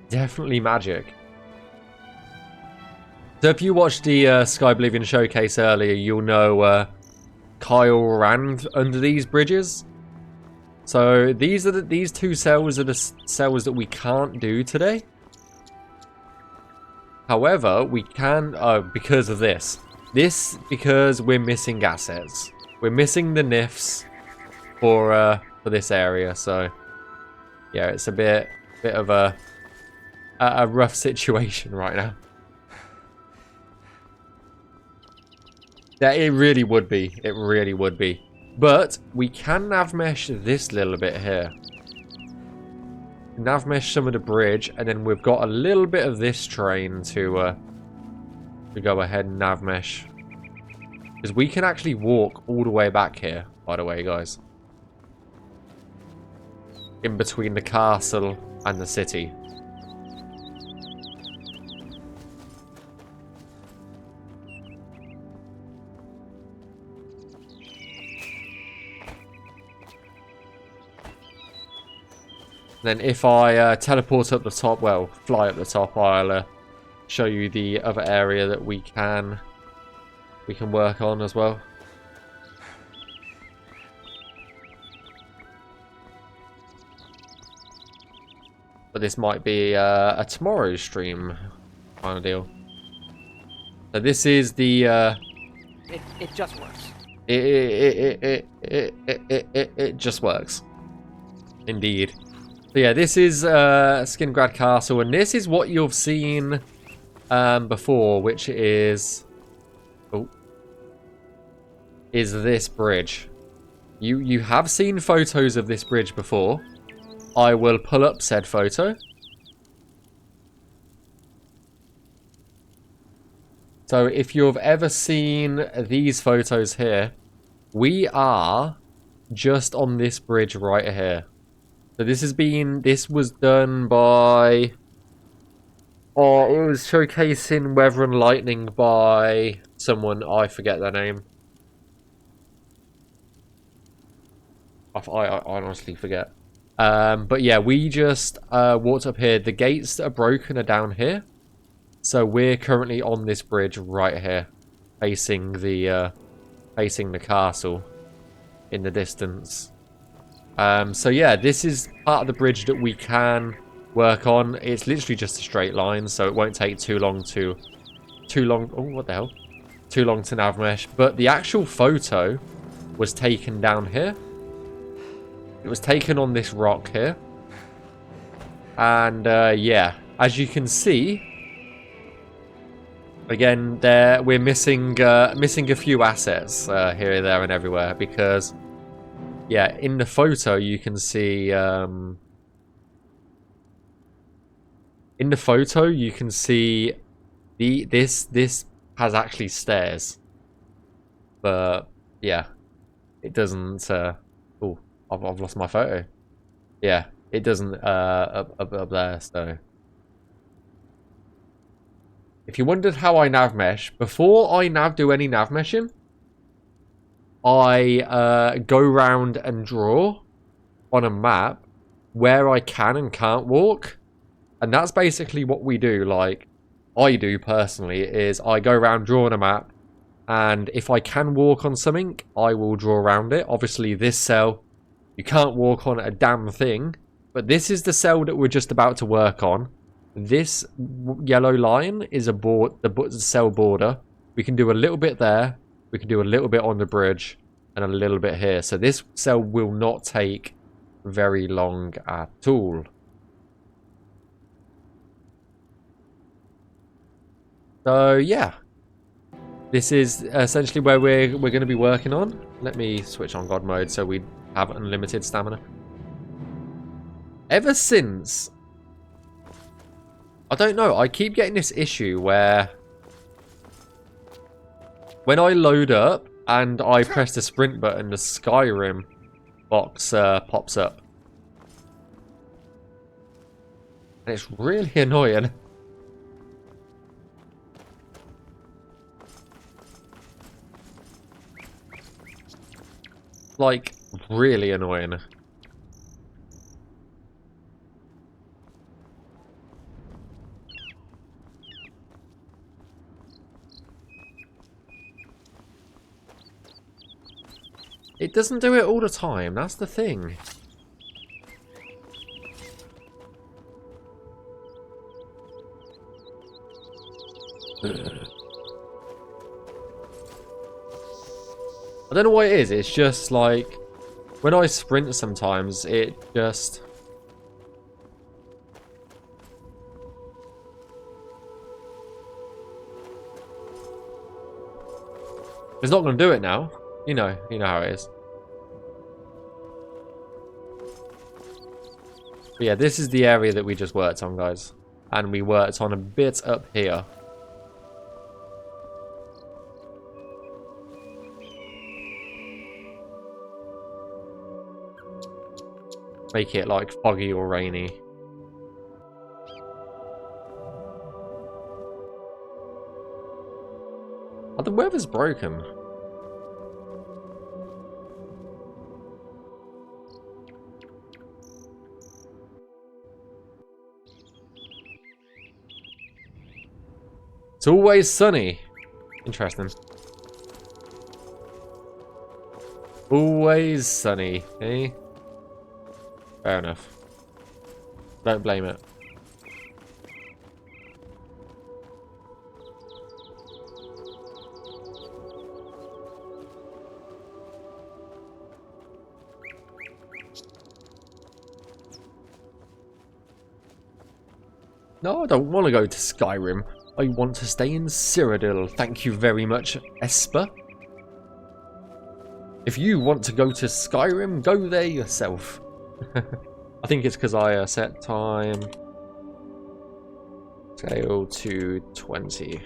Definitely magic. So if you watched the Skyblivion showcase earlier, you'll know Kyle ran under these bridges. So these two cells are the cells that we can't do today. However, we can because of this. Because we're missing assets. We're missing the NIFs for this area. So yeah, it's a bit of a rough situation right now. Yeah, it really would be. It really would be. But we can Navmesh this little bit here. Navmesh some of the bridge, and then we've got a little bit of this train to go ahead and Navmesh. Because we can actually walk all the way back here, by the way, guys. In between the castle and the city. Then if I teleport up the top, well, fly up the top, I'll show you the other area that we can work on as well. But this might be a tomorrow stream kind of deal. So this is the... It just works. It just works. Indeed. So yeah, this is Skingrad Castle, and this is what you've seen before, which is... Oh. Is this bridge. You have seen photos of this bridge before. I will pull up said photo. So if you've ever seen these photos here, we are just on this bridge right here. So this was done by, oh, it was showcasing Weather and Lightning by someone, I forget their name. I honestly forget. But yeah, we just walked up here. The gates that are broken are down here. So we're currently on this bridge right here, facing the castle in the distance. So yeah, this is part of the bridge that we can work on. It's literally just a straight line, so it won't take too long. Oh, what the hell? Too long to Navmesh. But the actual photo was taken down here. It was taken on this rock here. And yeah, as you can see, again, we're missing a few assets here, there, and everywhere, because yeah, in the photo you can see this has actually stairs, but yeah, it doesn't. Oh, I've lost my photo. Yeah, it doesn't up there. So if you wondered how I navmesh, before I do any navmeshing, I go round and draw on a map where I can and can't walk. And that's basically what we do, like, I do personally, is I go around drawing a map, and if I can walk on something, I will draw around it. Obviously, this cell, you can't walk on a damn thing, but this is the cell that we're just about to work on. This yellow line is the cell border. We can do a little bit there, we can do a little bit on the bridge, and a little bit here. So this cell will not take very long at all. So yeah, this is essentially where we're going to be working on. Let me switch on God mode so we have unlimited stamina. Ever since, I don't know, I keep getting this issue where when I load up and I press the sprint button, the Skyrim box pops up. And it's really annoying. Like, really annoying. It doesn't do it all the time, that's the thing. I don't know what it is, it's just like, when I sprint sometimes, it just... It's not going to do it now. You know how it is. But yeah, this is the area that we just worked on, guys. And we worked on a bit up here. Make it like foggy or rainy. Oh, the weather's broken. It's always sunny. Interesting. Always sunny, eh? Fair enough. Don't blame it. No, I don't want to go to Skyrim. I want to stay in Cyrodiil. Thank you very much, Esper. If you want to go to Skyrim, go there yourself. I think it's because I set time scale to 20.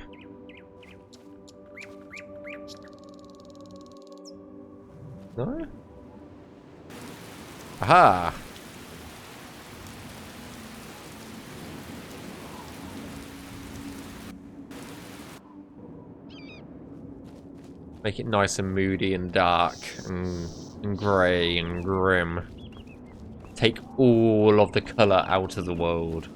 No? Aha! Make it nice and moody and dark and grey and grim. Take all of the colour out of the world.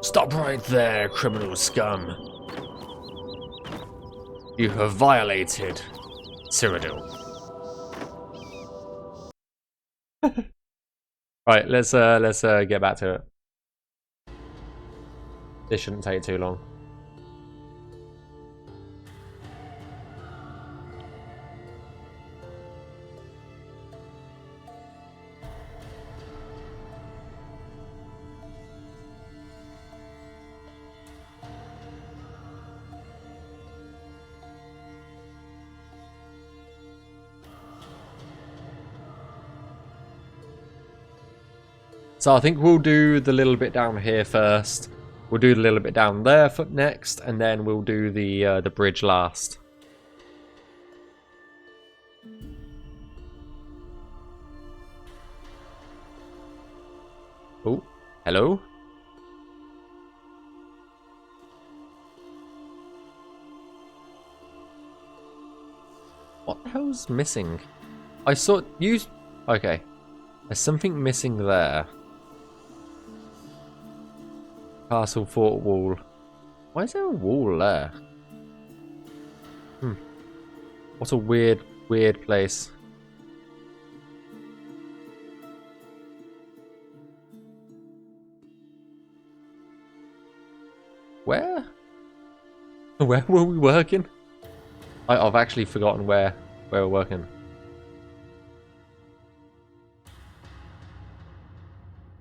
Stop right there, criminal scum. You have violated Cyrodiil. Right, let's get back to it. This shouldn't take too long. So I think we'll do the little bit down here first. We'll do the little bit down there for next, and then we'll do the bridge last. Oh, hello. What the hell's missing? I saw you. Okay, there's something missing there. Castle fort wall. Why is there a wall there? What a weird place. Where? Where were we working? I've actually forgotten where we're working.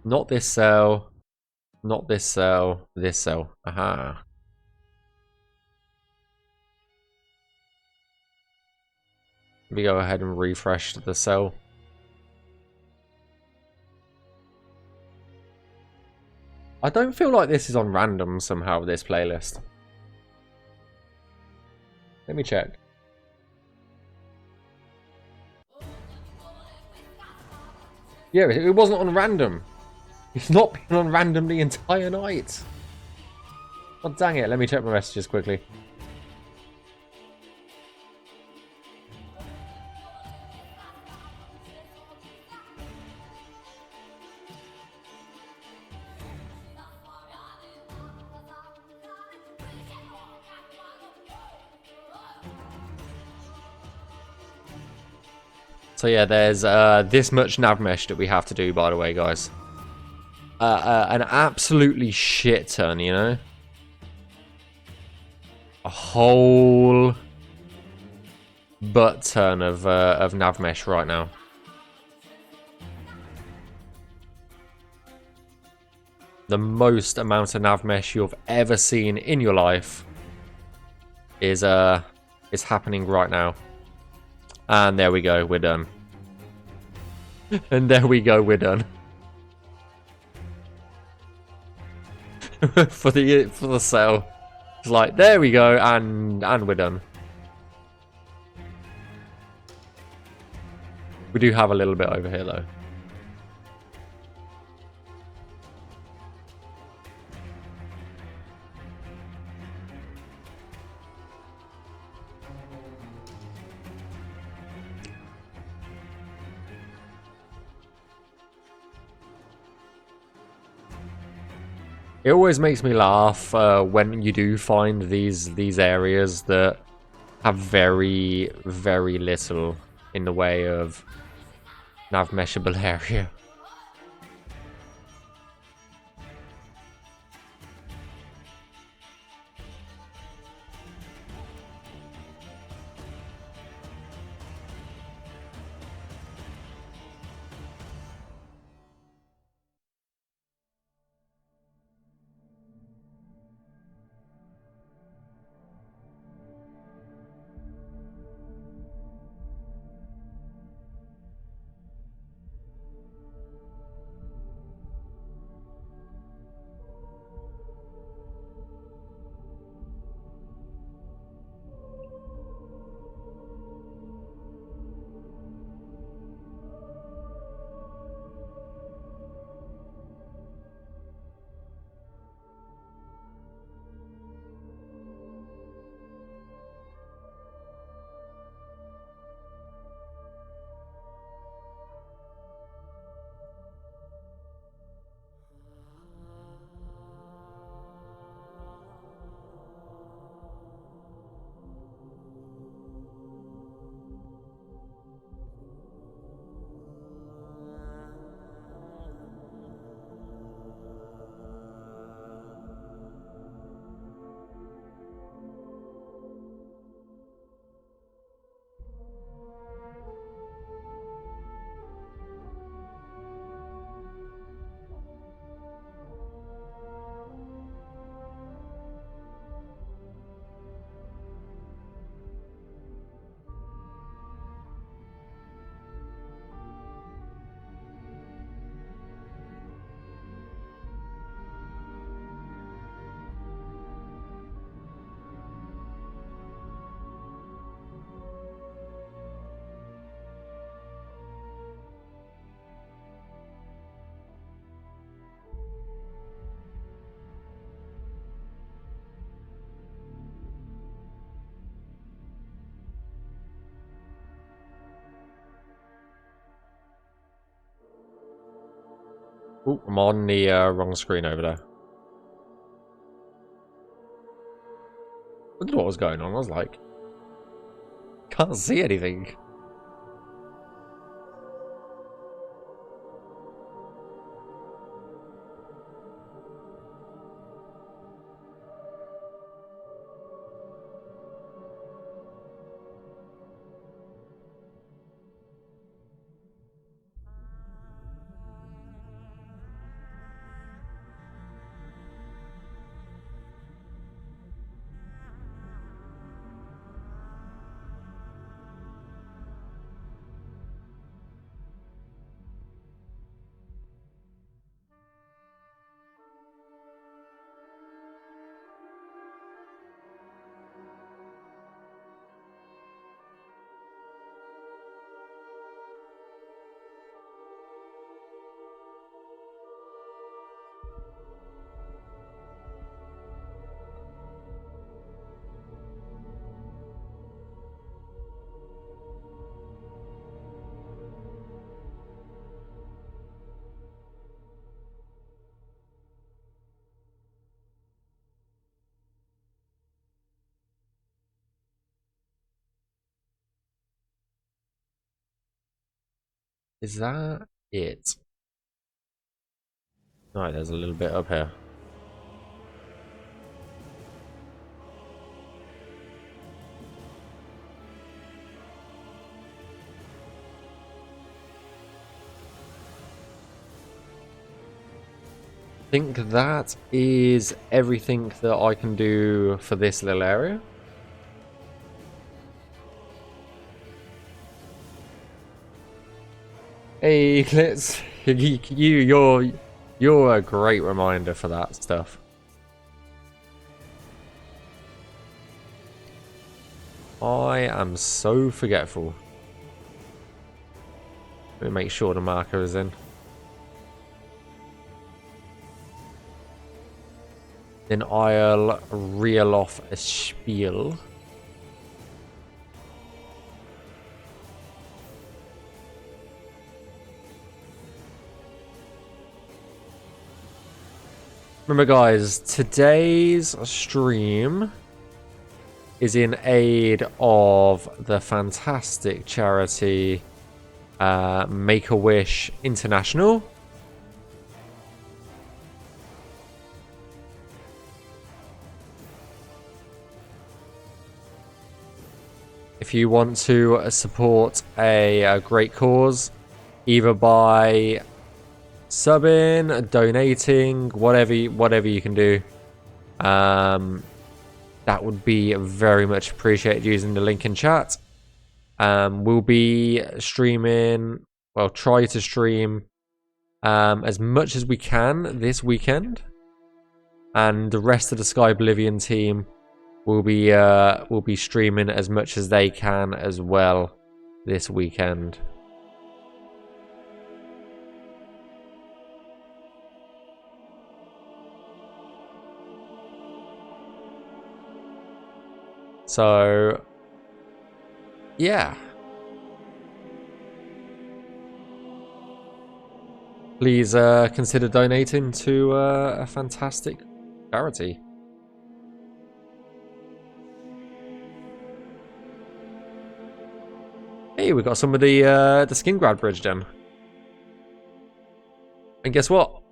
Not this cell. Not this cell. This cell. Aha. Let me go ahead and refresh the cell. I don't feel like this is on random somehow, this playlist. Let me check. Yeah, it wasn't on random. It's not been on random the entire night. Oh, dang it. Let me check my messages quickly. So yeah, there's this much Navmesh that we have to do, by the way, guys. An absolutely shit ton, you know? A whole butt ton of Navmesh right now. The most amount of Navmesh you've ever seen in your life is happening right now. And there we go, we're done. And there we go, we're done. for the cell. It's like, there we go, and we're done. We do have a little bit over here though. It always makes me laugh when you do find these areas that have very, very little in the way of Navmeshable area. Oh, I'm on the wrong screen over there. I don't know what was going on. I was like, can't see anything. Is that it? Right, there's a little bit up here. I think that is everything that I can do for this little area. Hey, let's you're a great reminder for that stuff. I am so forgetful. Let me make sure the marker is in. Then I'll reel off a spiel. Remember guys, today's stream is in aid of the fantastic charity Make-A-Wish International. If you want to support a great cause, either by subbing, donating, whatever you can do, that would be very much appreciated using the link in chat. We'll be streaming, well, try to stream as much as we can this weekend, and the rest of the Skyblivion team will be streaming as much as they can as well this weekend. So, yeah. Please consider donating to a fantastic charity. Hey, we got some of the skin grad bridge done. And guess what?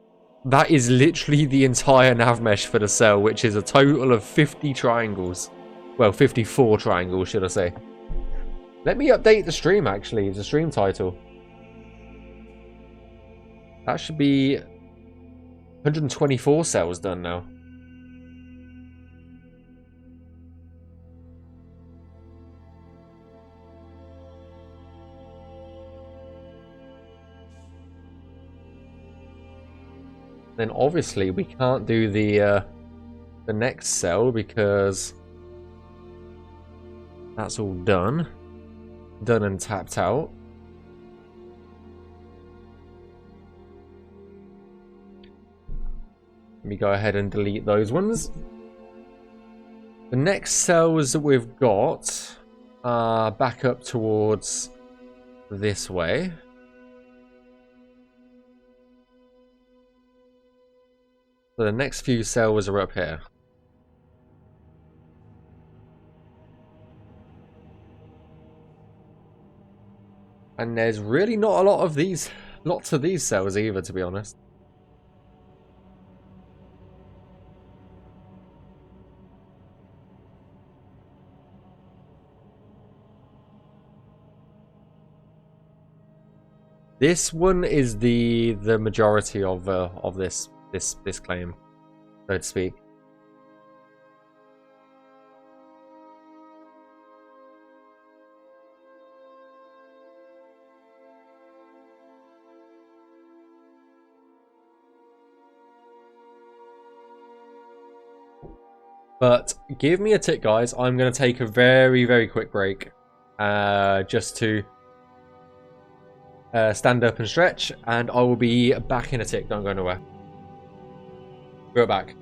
That is literally the entire Navmesh for the cell, which is a total of 50 triangles. Well, 54 triangles, should I say. Let me update the stream, actually. The stream title. That should be 124 cells done now. Then obviously we can't do the next cell because that's all done and tapped out. Let me go ahead and delete those ones. The next cells that we've got are back up towards this way. So the next few cells are up here. And there's really not a lot of these, lots of these cells either, to be honest. This one is the majority of this claim, so to speak. But give me a tick, guys. I'm going to take a very, very quick break. Just to stand up and stretch. And I will be back in a tick. Don't go nowhere. We're back.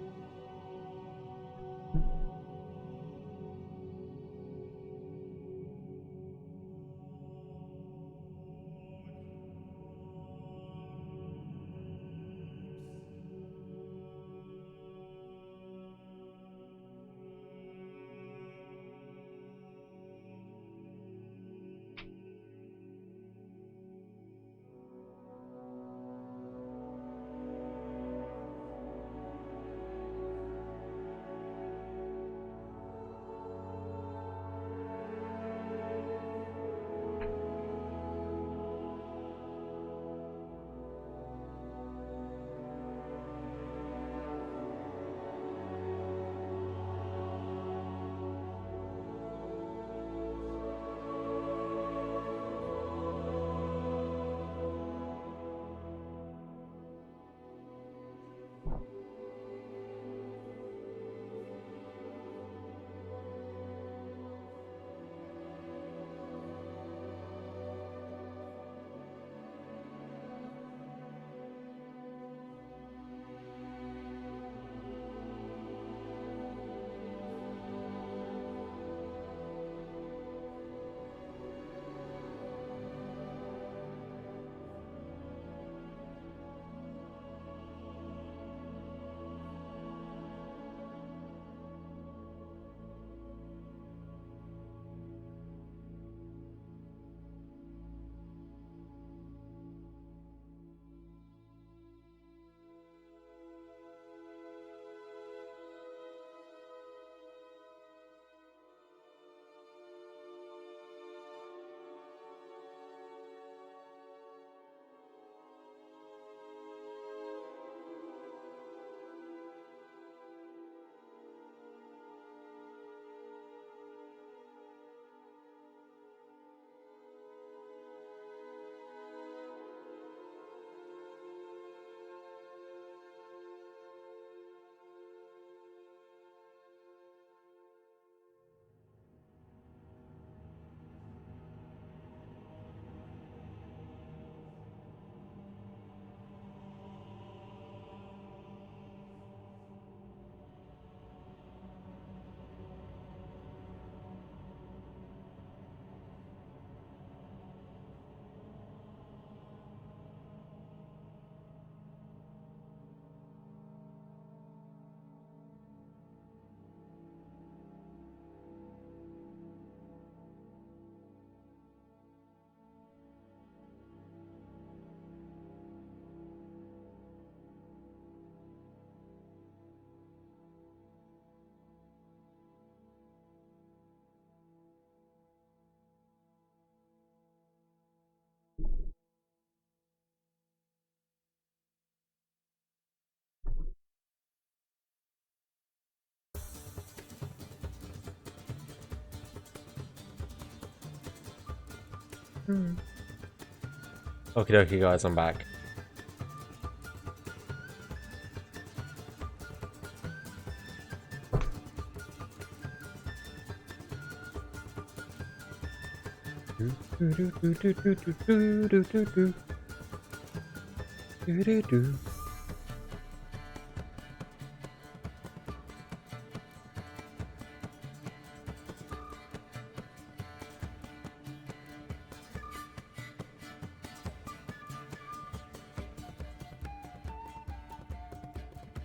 Okie dokie, guys, I'm back.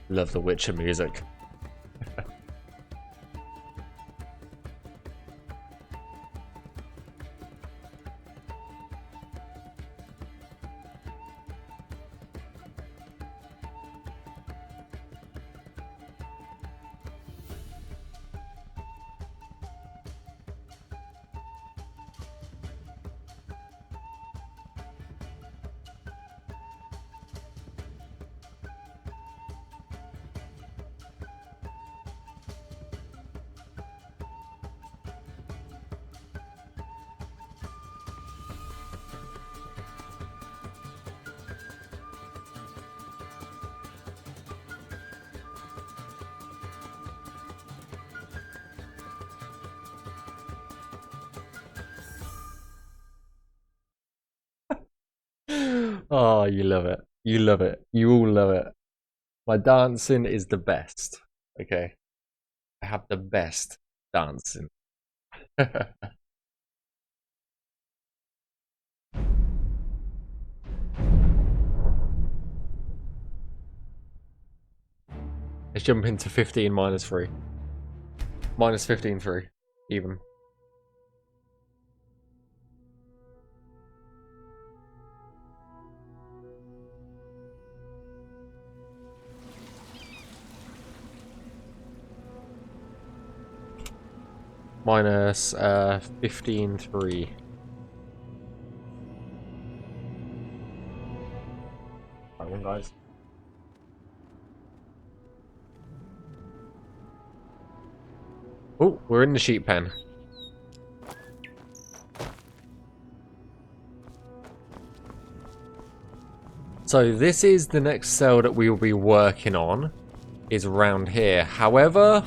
Love the Witcher music. Oh, you love it. You love it. You all love it. My dancing is the best. Okay. I have the best dancing. Let's jump into 15 minus 3. Minus 15, 3. Even. Minus 15, 3. Right one, guys. Oh, we're in the sheep pen. So this is the next cell that we will be working on, is around here. However,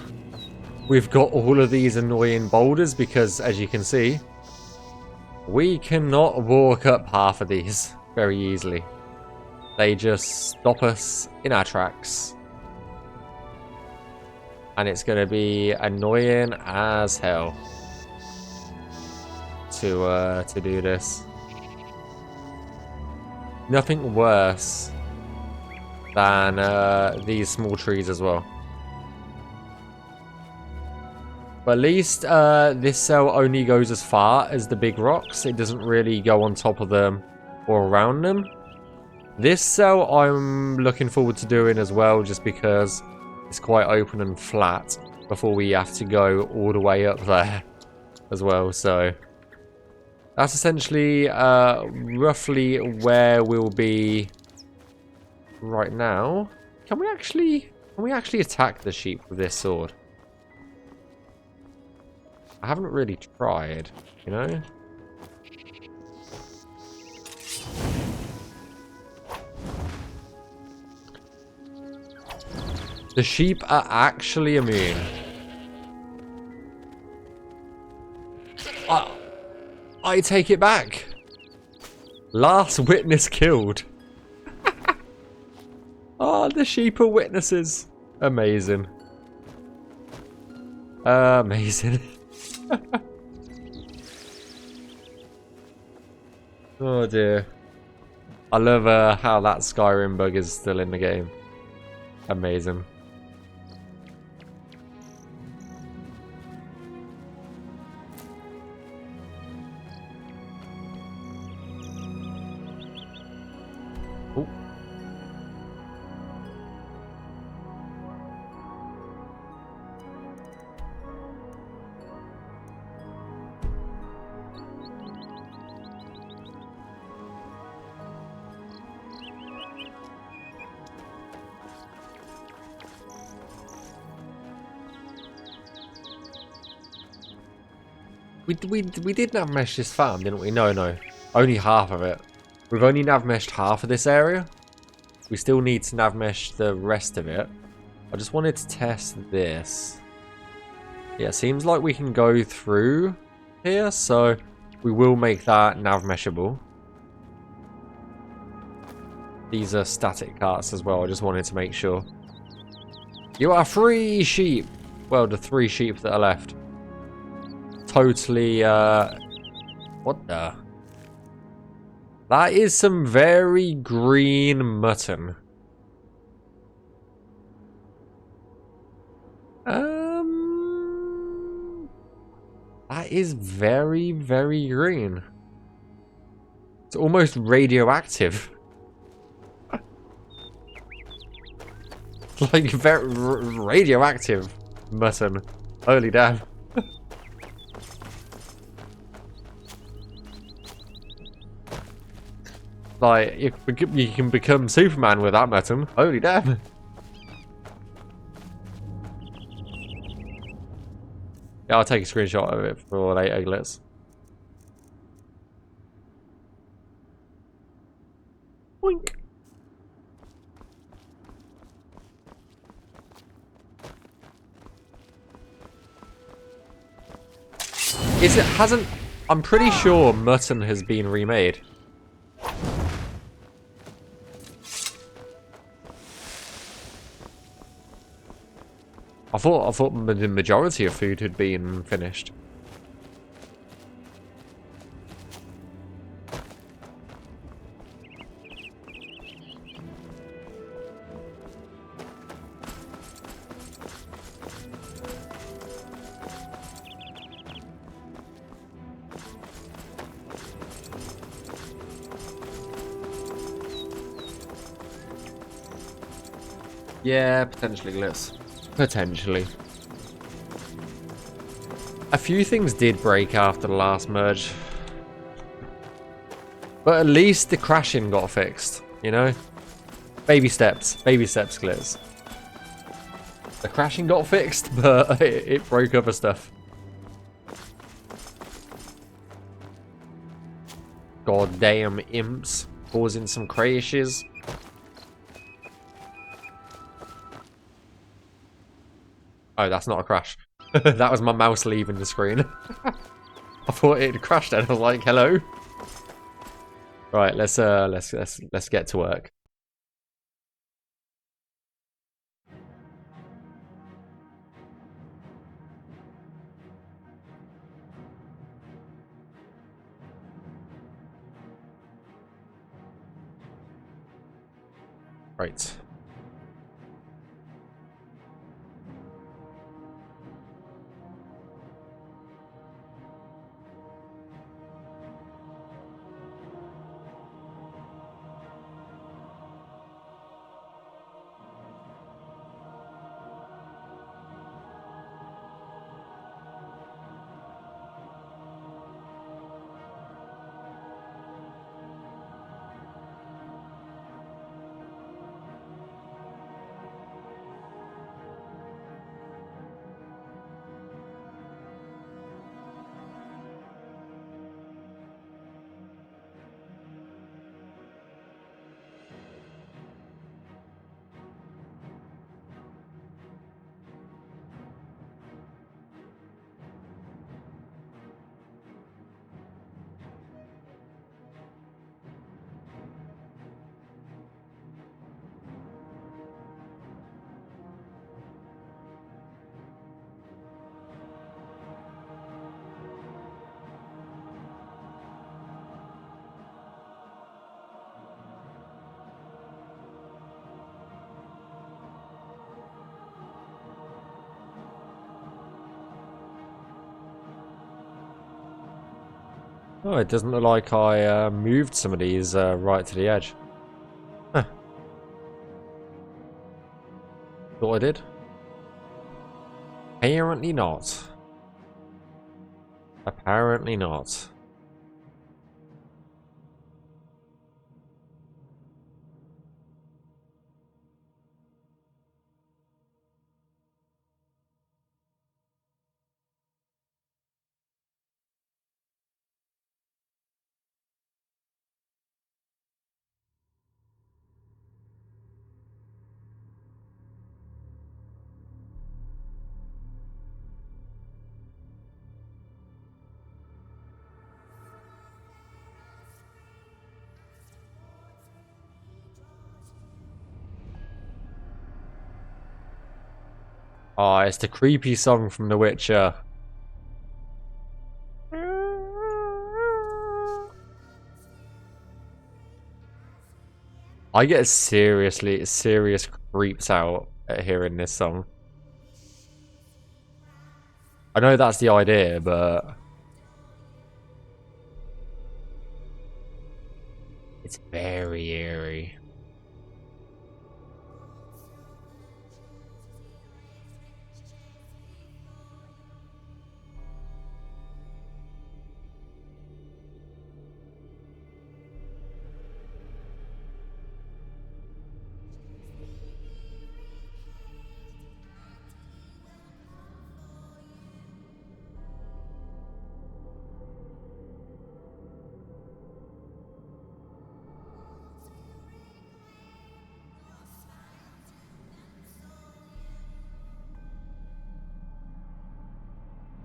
we've got all of these annoying boulders because, as you can see, we cannot walk up half of these very easily. They just stop us in our tracks. And it's going to be annoying as hell to do this. Nothing worse than these small trees as well. But at least this cell only goes as far as the big rocks. It doesn't really go on top of them or around them. This cell I'm looking forward to doing as well, just because it's quite open and flat before we have to go all the way up there as well. So that's essentially roughly where we'll be right now. Can we actually attack the sheep with this sword? I haven't really tried, you know? The sheep are actually immune. I take it back. Last witness killed. Oh, the sheep are witnesses. Amazing. Amazing. Oh dear. I love how that Skyrim bug is still in the game. Amazing. Ooh. We did navmesh this farm, didn't we? No. Only half of it. We've only navmeshed half of this area. We still need to navmesh the rest of it. I just wanted to test this. Yeah, seems like we can go through here, so we will make that navmeshable. These are static carts as well. I just wanted to make sure. You are 3 sheep. Well, the 3 sheep that are left. Totally, what the? That is some very green mutton. That is very, very green. It's almost radioactive. Like, very radioactive mutton. Holy damn. Like, you can become Superman with that mutton. Holy damn. Yeah, I'll take a screenshot of it for later glitz. Boink. I'm pretty sure mutton has been remade. I thought the majority of food had been finished. Yeah, potentially glitz. Potentially. A few things did break after the last merge. But at least the crashing got fixed, you know? Baby steps glitz. The crashing got fixed, but it broke other stuff. Goddamn imps causing some crashes. Oh, that's not a crash. That was my mouse leaving the screen. I thought it had crashed and I was like, hello. Right, let's get to work. Right. Oh, it doesn't look like I moved some of these right to the edge. Huh. Thought I did. Apparently not. Apparently not. Oh, it's the creepy song from The Witcher. I get serious creeps out at hearing this song. I know that's the idea, but it's very eerie.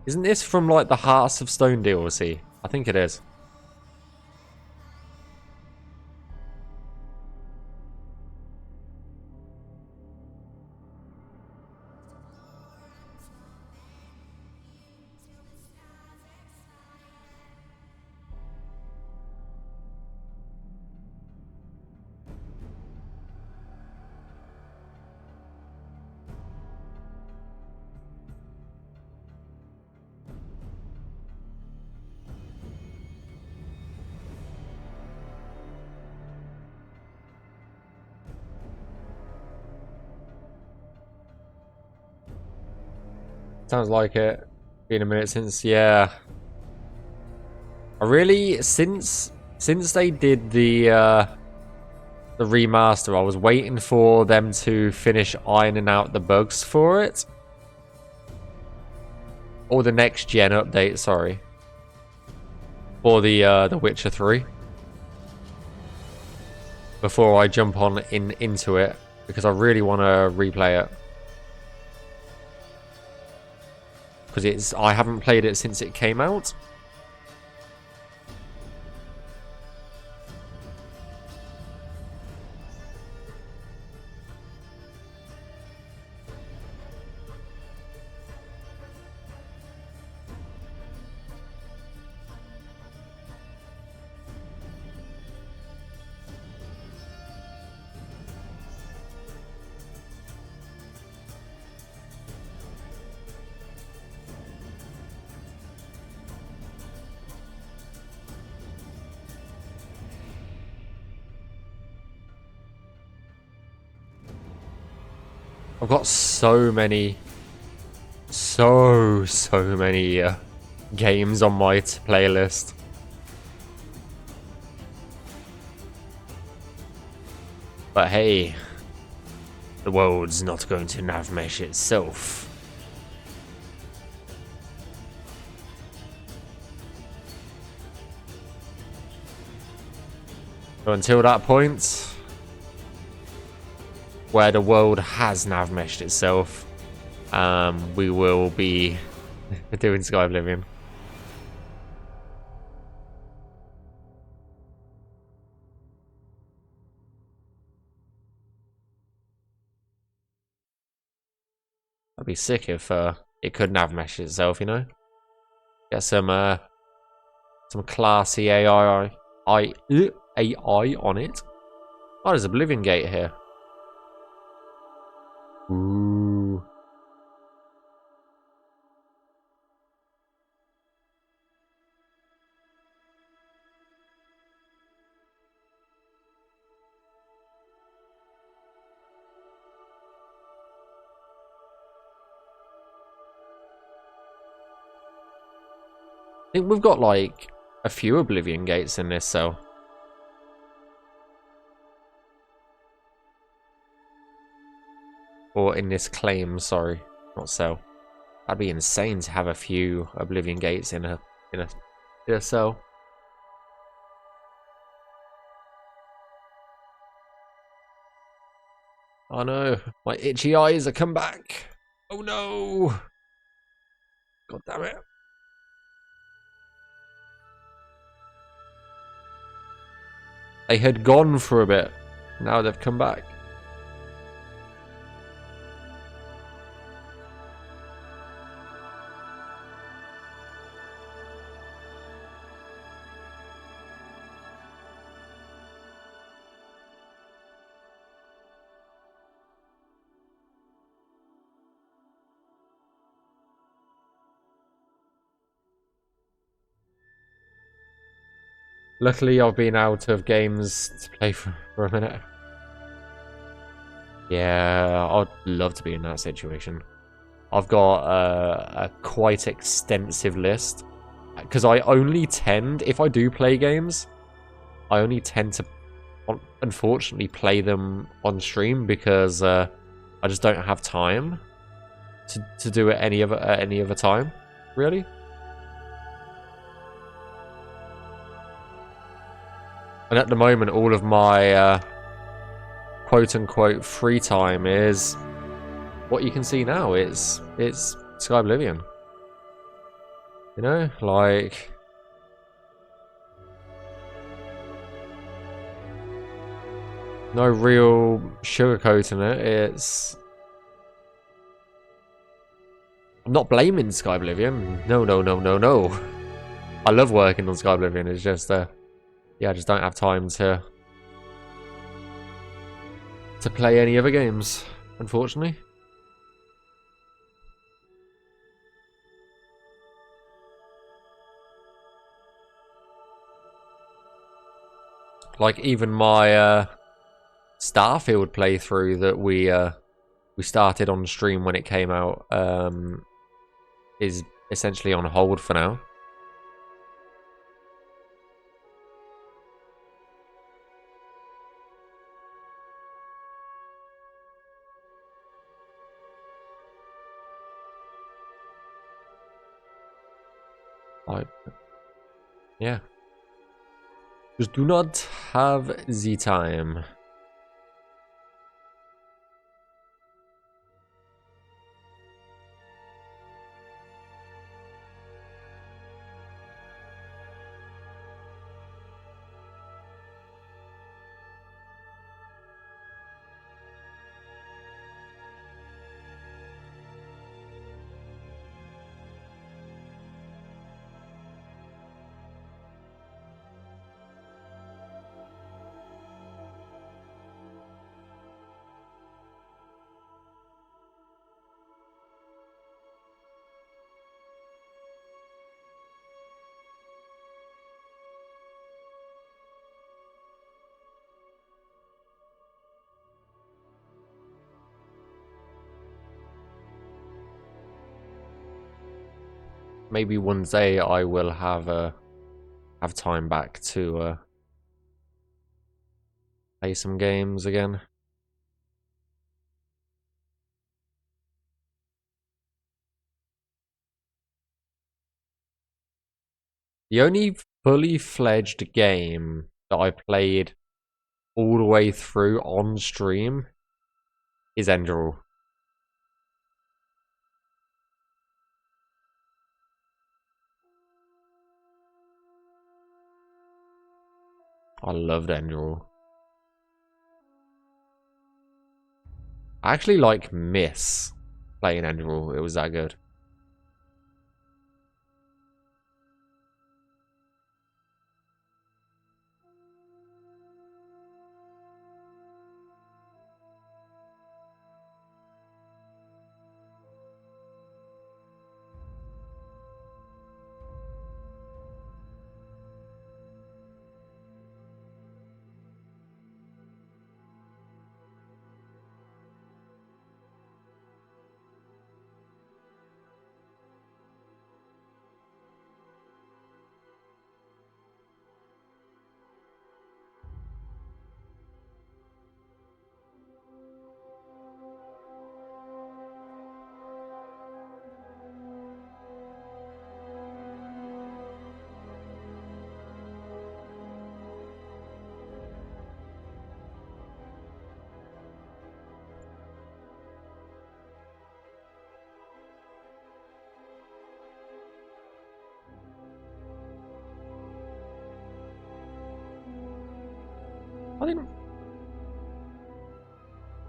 Isn't this from like the Hearts of Stone DLC? I think it is. Sounds like it. Been a minute since, yeah. I really since they did the remaster, I was waiting for them to finish ironing out the bugs for it. Or the next gen update, sorry. For the Witcher 3. Before I jump on into it, because I really want to replay it. Because I haven't played it since it came out. I've got so many games on my playlist. But hey, the world's not going to Navmesh itself. So until that point, where the world has Navmeshed itself, we will be doing Skyblivion. That'd be sick if it could Navmesh itself, you know? Get some classy AI on it. Oh, there's a Oblivion Gate here. Ooh. I think we've got like a few Oblivion Gates in this cell. Or in this claim, sorry, not cell. That'd be insane to have a few Oblivion Gates in a cell. Oh no, my itchy eyes are come back. Oh no. God damn it. They had gone for a bit. Now they've come back. Luckily, I've been out of games to play for a minute. Yeah, I'd love to be in that situation. I've got a quite extensive list. Because I only tend, if I do play games, I only tend to, unfortunately, play them on stream because I just don't have time to do it at any other time, really. And at the moment, all of my quote-unquote free time is what you can see now. It's Skyblivion. You know, like... no real sugarcoating it. It's... I'm not blaming Skyblivion. No, no, no, no, no. I love working on Skyblivion. It's just, yeah, I just don't have time to play any other games, unfortunately. Like even my Starfield playthrough that we started on stream when it came out is essentially on hold for now. Like, yeah. Just do not have the time. Maybe one day I will have time back to play some games again. The only fully fledged game that I played all the way through on stream is Enderal. I loved Enderal. I actually miss playing Enderal. It was that good.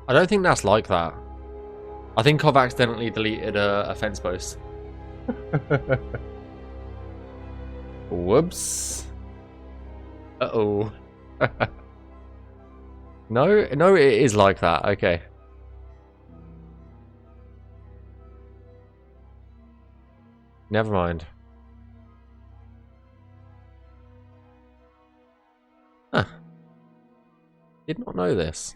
I don't think that's like that. I think I've accidentally deleted a fence post. Whoops. Uh-oh. No, it is like that. Okay. Never mind. Did not know this.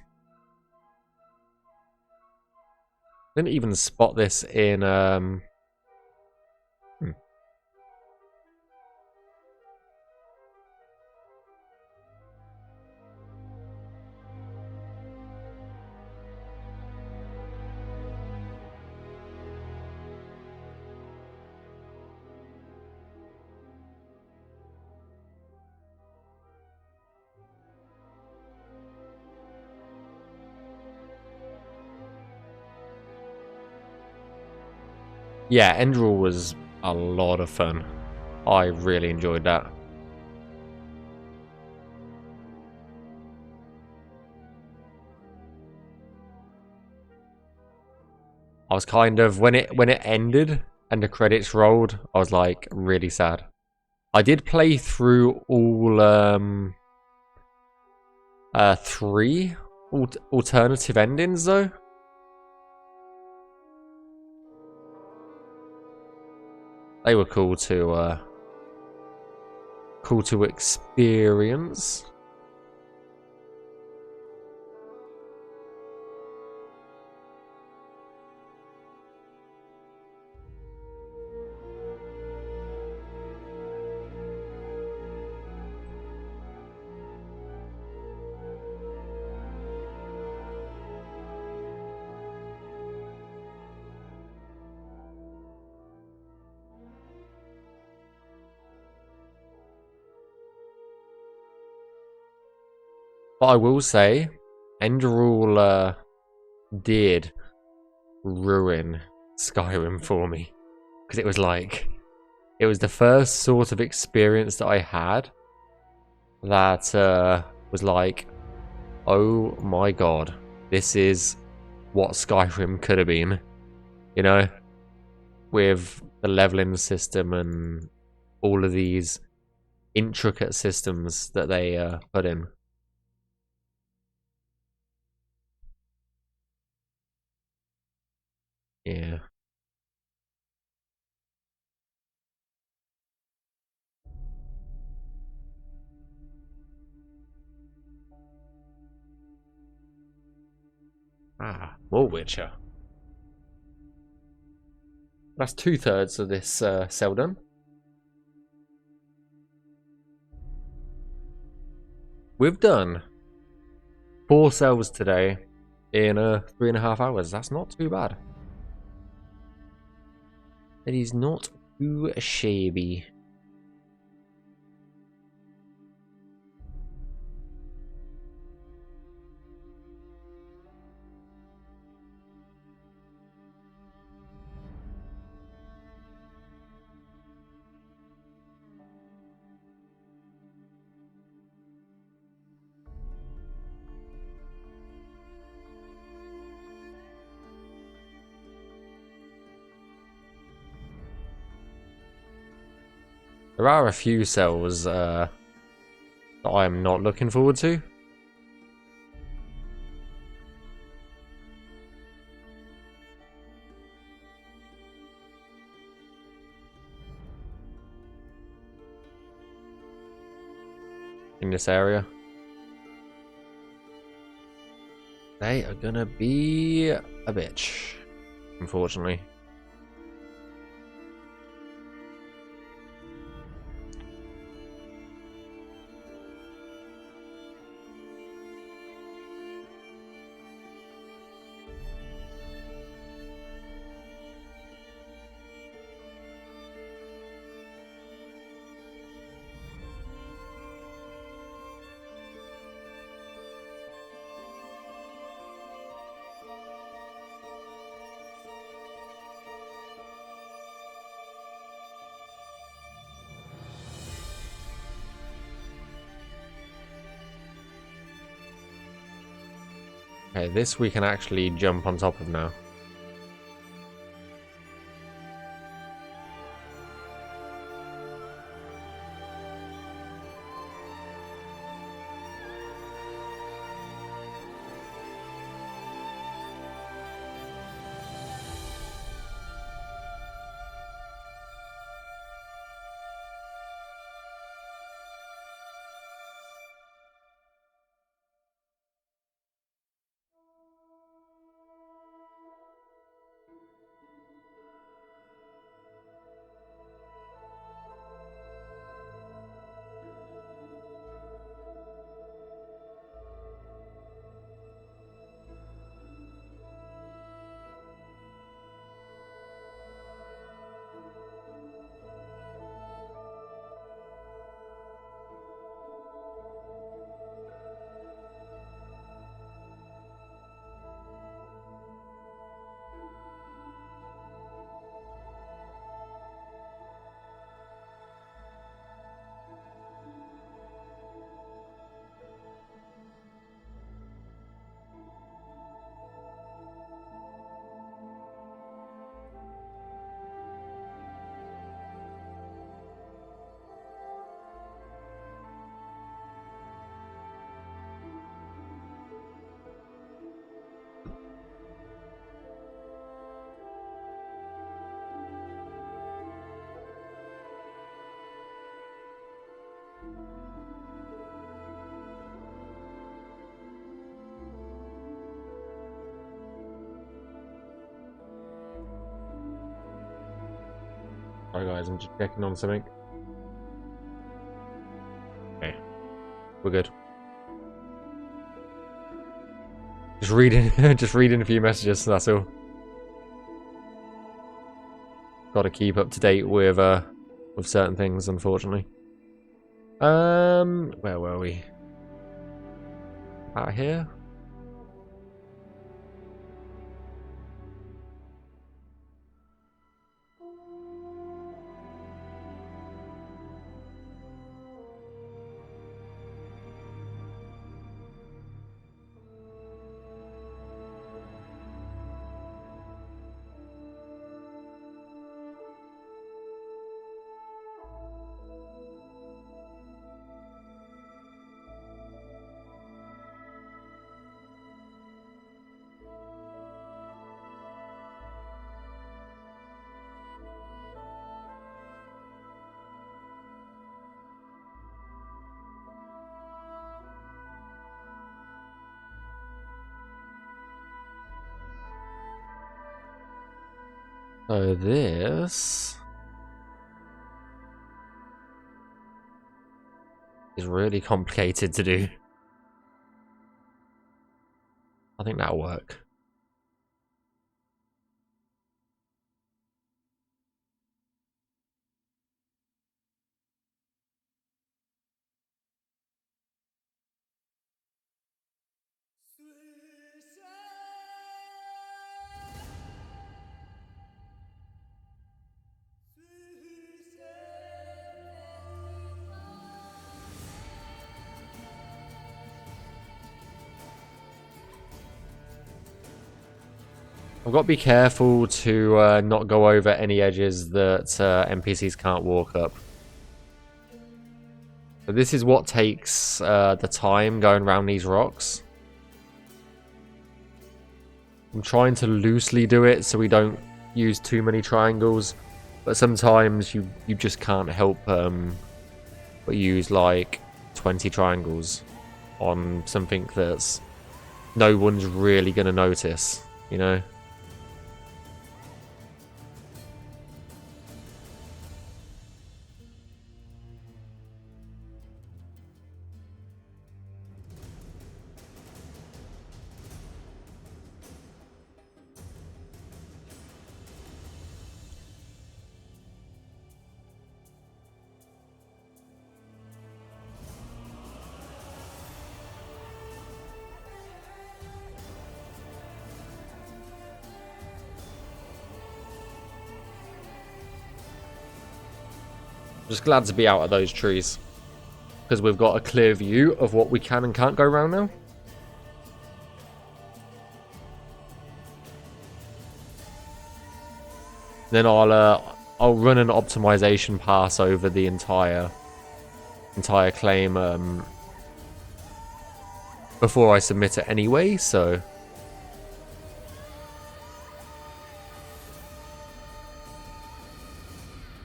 Didn't even spot this in yeah, Enderal was a lot of fun. I really enjoyed that. I was kind of when it ended and the credits rolled, I was like really sad. I did play through all 3 alternative endings though. They were cool to experience. But I will say, Enderal did ruin Skyrim for me. Because it was like, it was the first sort of experience that I had that was like, oh my god, this is what Skyrim could have been. You know? With the leveling system and all of these intricate systems that they put in. Yeah. Ah, more Witcher. That's 2/3 of this cell done. We've done 4 cells today in 3.5 hours. That's not too bad. It is not too shabby. There are a few cells that I am not looking forward to. In this area. They are gonna be a bitch, unfortunately. Okay, this we can actually jump on top of now. Sorry guys, I'm just checking on something. Okay, we're good. Just reading, just reading a few messages. That's all. Got to keep up to date with certain things, unfortunately. Where were we? Out here. So this is really complicated to do. I think that'll work. I've got to be careful to not go over any edges that NPCs can't walk up. So this is what takes the time going around these rocks. I'm trying to loosely do it so we don't use too many triangles, but sometimes you just can't help but use like 20 triangles on something that's no one's really going to notice, you know? Just glad to be out of those trees, because we've got a clear view of what we can and can't go around now. Then I'll run an optimization pass over the entire claim before I submit it anyway, so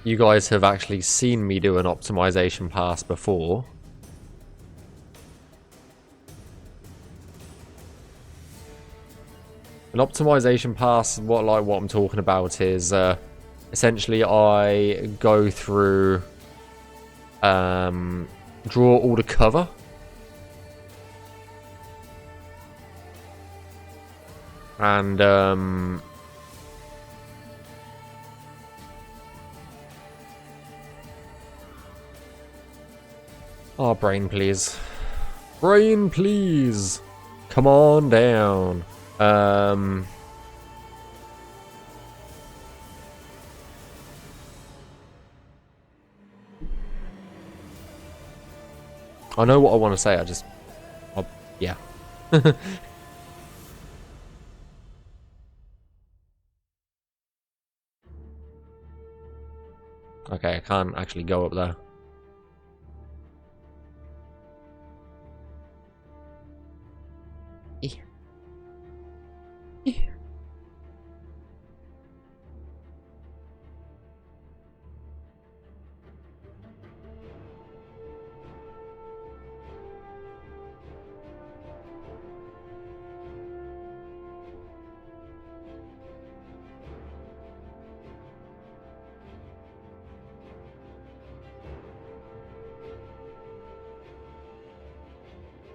you guys have actually seen me do an optimization pass before. An optimization pass, what I'm talking about is essentially I go through, draw all the cover, and oh, brain please. Brain please. Come on down. I know what I want to say, yeah. Okay, I can't actually go up there.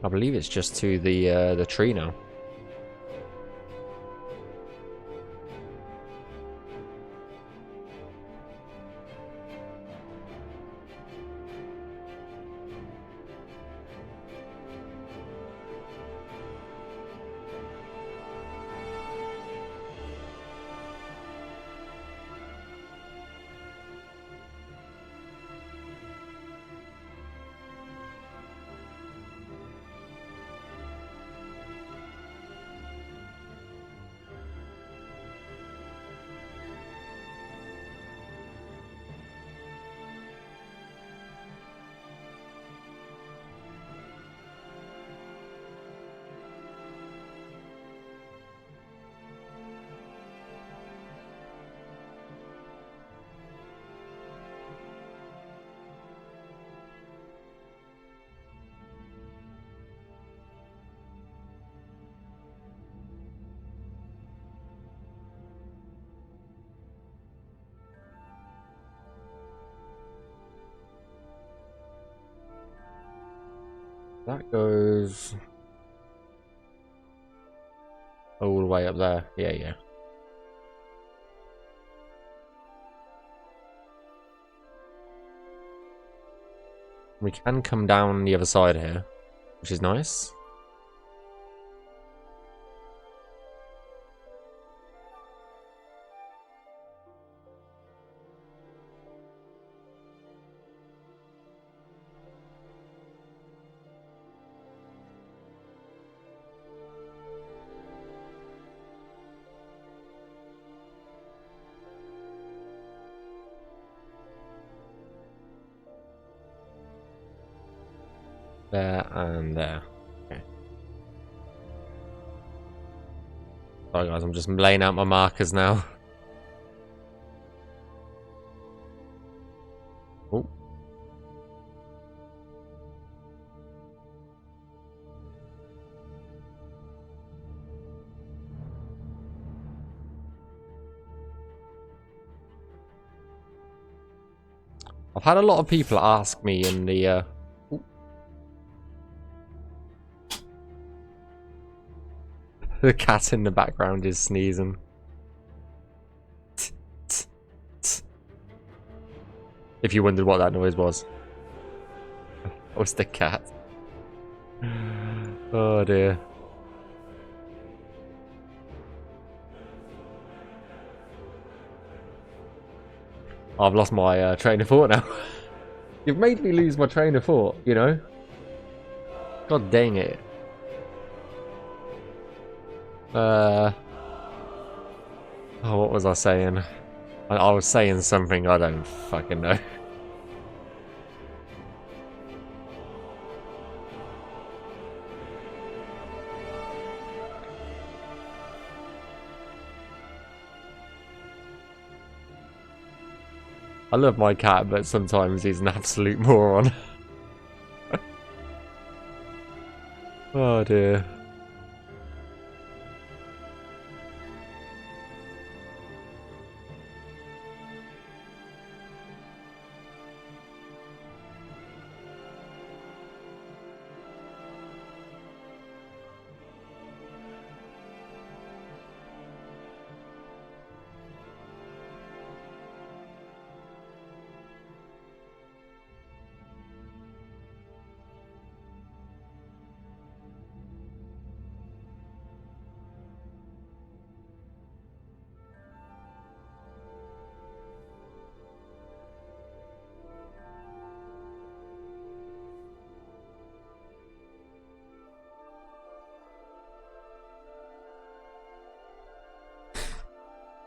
I believe it's just to the tree now. That goes all the way up there. Yeah, yeah. We can come down the other side here, which is nice. There and there. Okay. Sorry guys, I'm just laying out my markers now. Oh. I've had a lot of people ask me in the the cat in the background is sneezing. If you wondered what that noise was. That was the cat. Oh dear. I've lost my train of thought now. You've made me lose my train of thought, you know? God dang it. Oh, what was I saying? I was saying something I don't fucking know. I love my cat, but sometimes he's an absolute moron. Oh dear.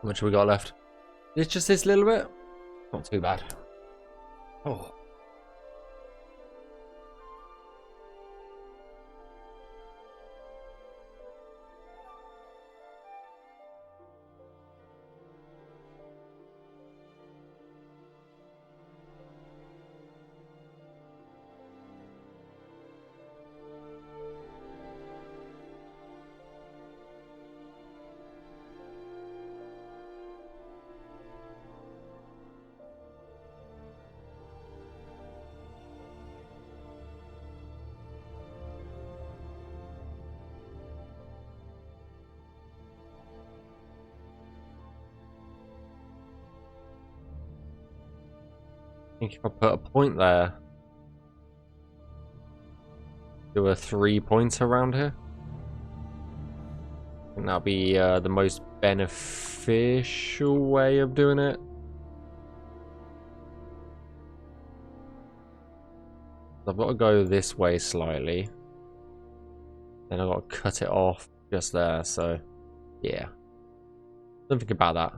How much have we got left? It's just this little bit? Not too bad. Oh. think if I put a point there, do a 3-pointer around here. I think that'll be the most beneficial way of doing it. I've got to go this way slightly. Then I've got to cut it off just there, so yeah. Don't think about that.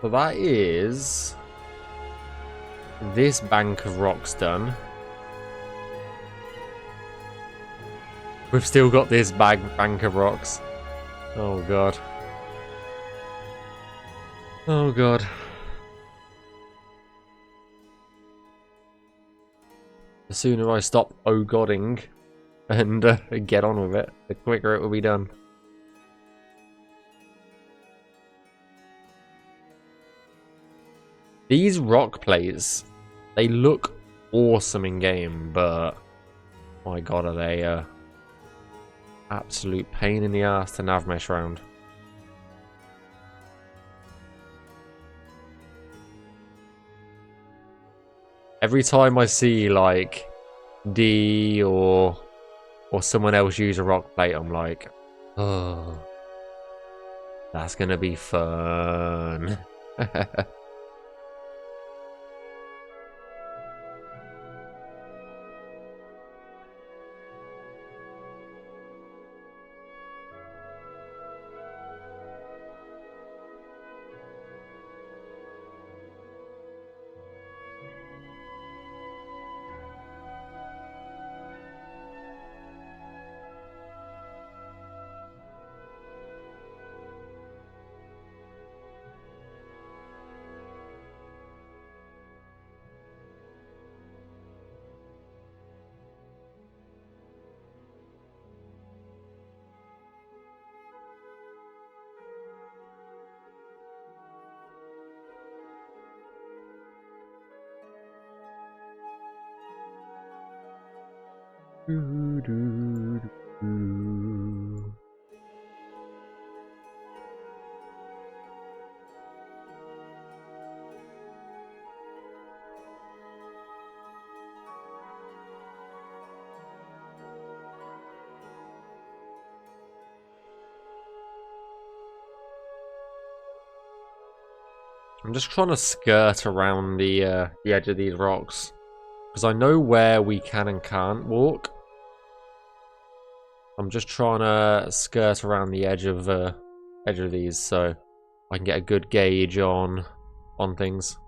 So that is this bank of rocks done. We've still got this bank of rocks. Oh god. Oh god. The sooner I stop oh-godding and get on with it, the quicker it will be done. These rock plates, they look awesome in game, but my god, are they absolute pain in the ass to navmesh around. Every time I see like D or someone else use a rock plate, I'm like, oh, that's gonna be fun. I'm just trying to skirt around the edge of these rocks, because I know where we can and can't walk. I'm just trying to skirt around the edge of these so I can get a good gauge on things.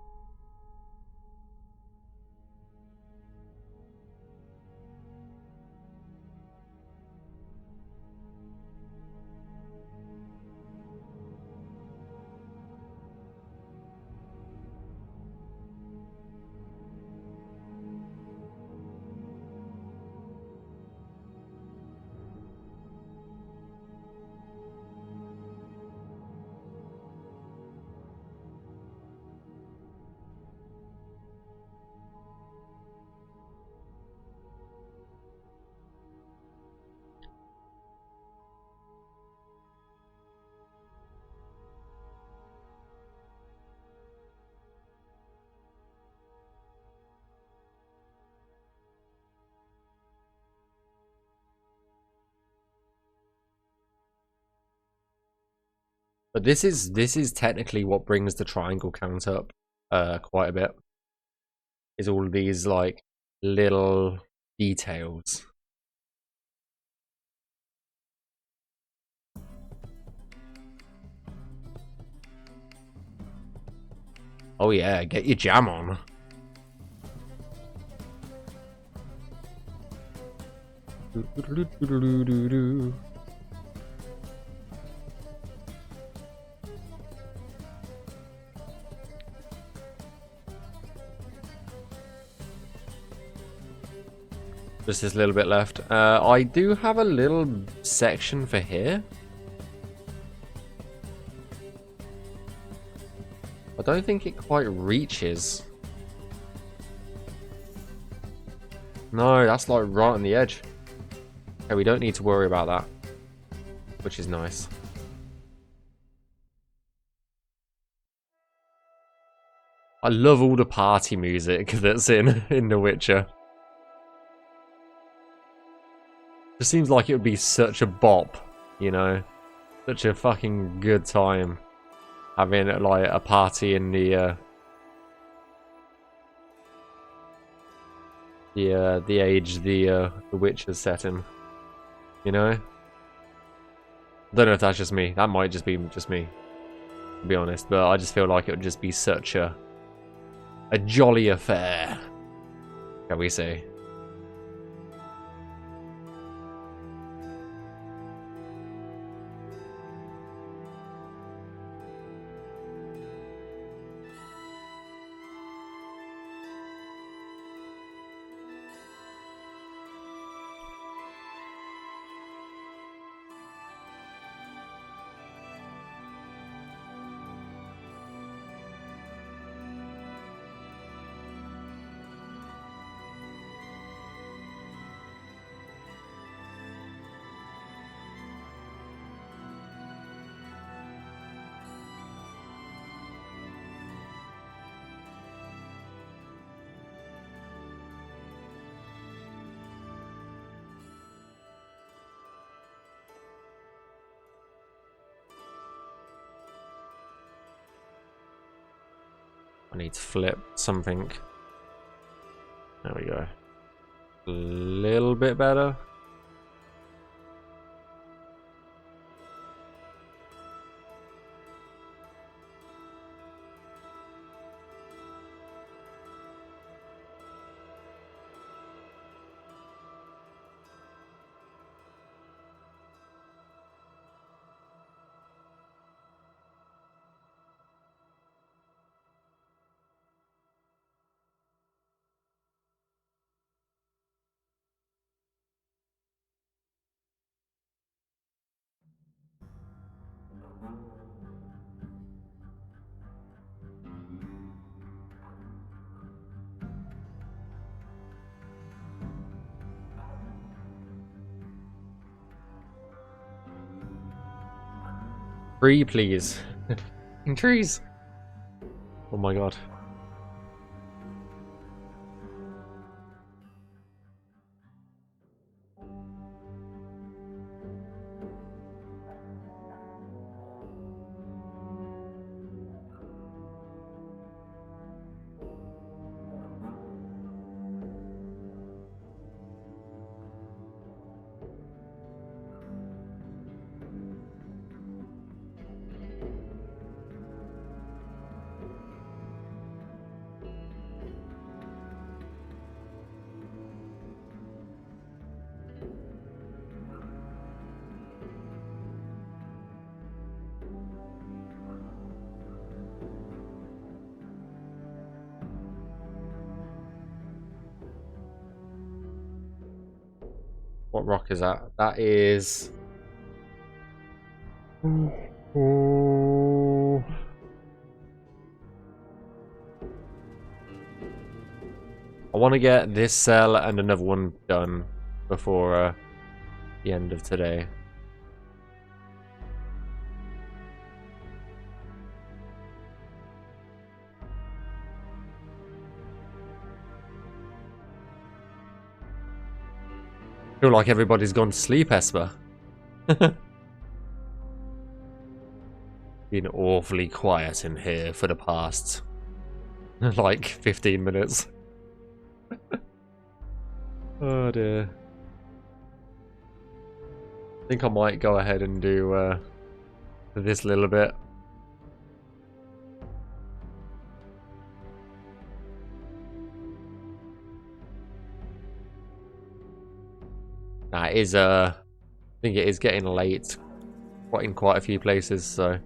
But this is technically what brings the triangle count up quite a bit. Is all of these like little details. Oh yeah, get your jam on. Just this little bit left. I do have a little section for here. I don't think it quite reaches. No, that's like right on the edge. Okay, we don't need to worry about that, which is nice. I love all the party music that's in The Witcher. It seems like it would be such a bop, you know, such a fucking good time having like a party in the age the Witcher's set in, you know. I don't know if that's just me. That might just be me, to be honest. But I just feel like it would just be such a jolly affair, can we say? I need to flip something. There we go. A little bit better. Tree, please. Trees. Oh my god. What rock is that? That is... Oh. I want to get this cell and another one done before the end of today. I feel like everybody's gone to sleep, Esper. Been awfully quiet in here for the past like 15 minutes. Oh dear. I think I might go ahead and do this little bit. Nah, it is I think it is getting late in quite a few places, so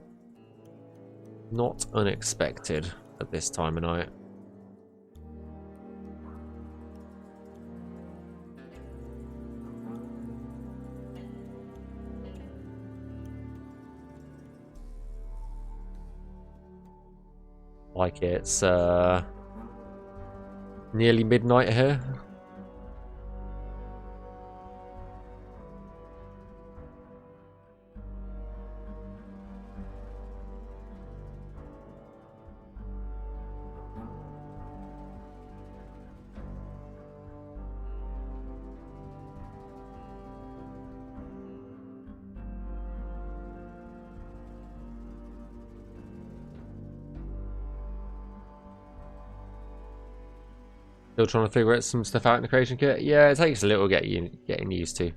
not unexpected at this time of night. Like it's nearly midnight here. Still trying to figure out some stuff out in the creation kit. Yeah, it takes a little getting used to.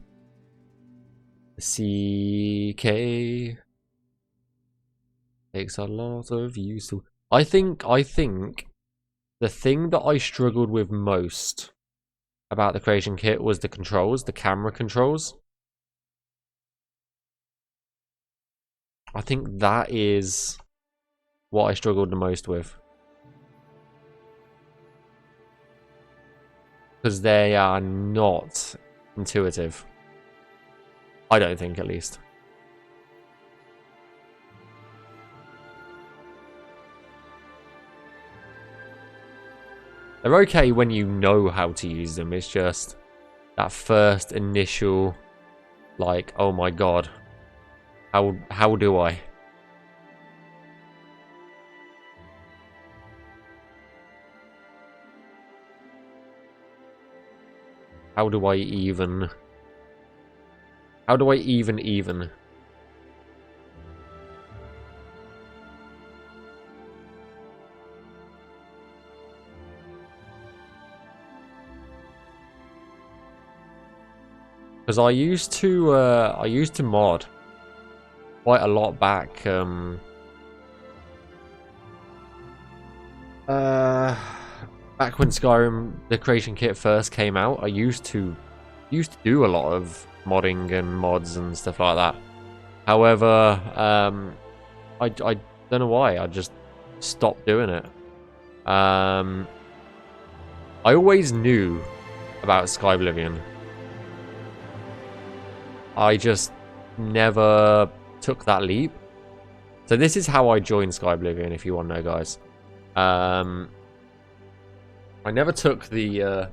CK takes a lot of use to. I think the thing that I struggled with most about the creation kit was the controls, the camera controls. I think that is what I struggled the most with. Because they are not intuitive. I don't think, at least. They're okay when you know how to use them. It's just that first initial, like, oh my god, how do I? How do I even? How do I even? Because I used to mod quite a lot back back when Skyrim the creation kit first came out. I used to do a lot of modding and mods and stuff like that. However, I don't know why, I just stopped doing it. I always knew about Skyblivion. I just never took that leap. So this is how I joined Skyblivion, if you want to know, guys. I never took the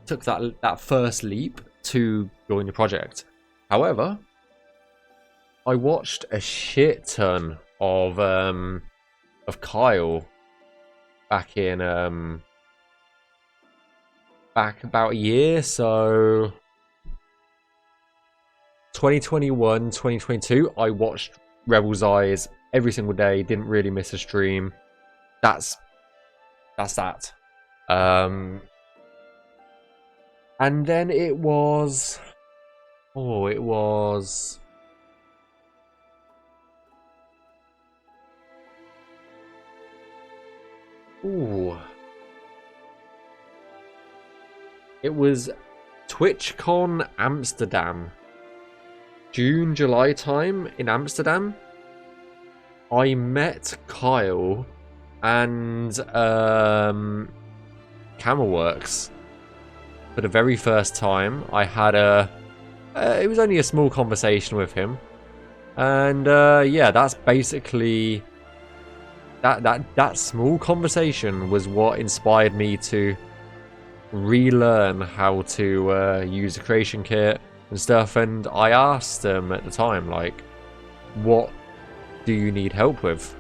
that first leap to join the project. However, I watched a shit ton of Kyle back in back about a year, so 2021, 2022, I watched Rebel's Eyes every single day, didn't really miss a stream. That's that. And then it was... Oh, it was... Ooh. It was TwitchCon Amsterdam. June, July time in Amsterdam. I met Kyle and Camelworks for the very first time. I had it was only a small conversation with him, and yeah, that's basically that small conversation was what inspired me to relearn how to use the creation kit and stuff. And I asked him at the time, like, what do you need help with?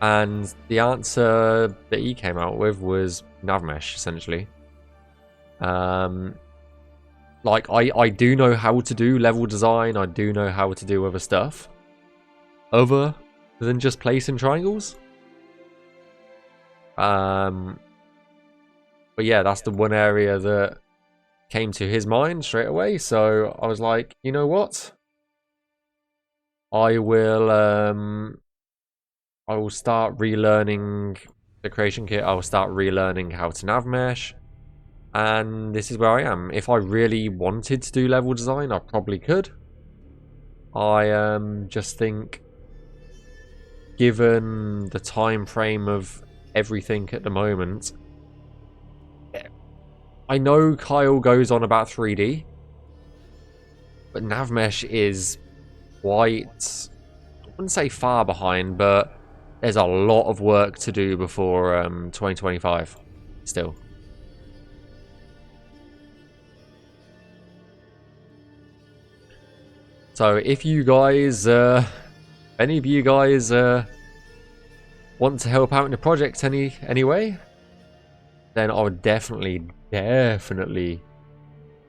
And the answer that he came out with was Navmesh, essentially. Like, I do know how to do level design, I do know how to do other stuff, other than just placing triangles. But yeah, that's the one area that came to his mind straight away. So I was like, you know what? I will start relearning the creation kit. I will start relearning how to navmesh. And this is where I am. If I really wanted to do level design, I probably could. I just think, given the time frame of everything at the moment, I know Kyle goes on about 3D, but Navmesh is quite, I wouldn't say far behind, but there's a lot of work to do before 2025 still. So if you guys, any of you guys want to help out in the project anyway, then I would definitely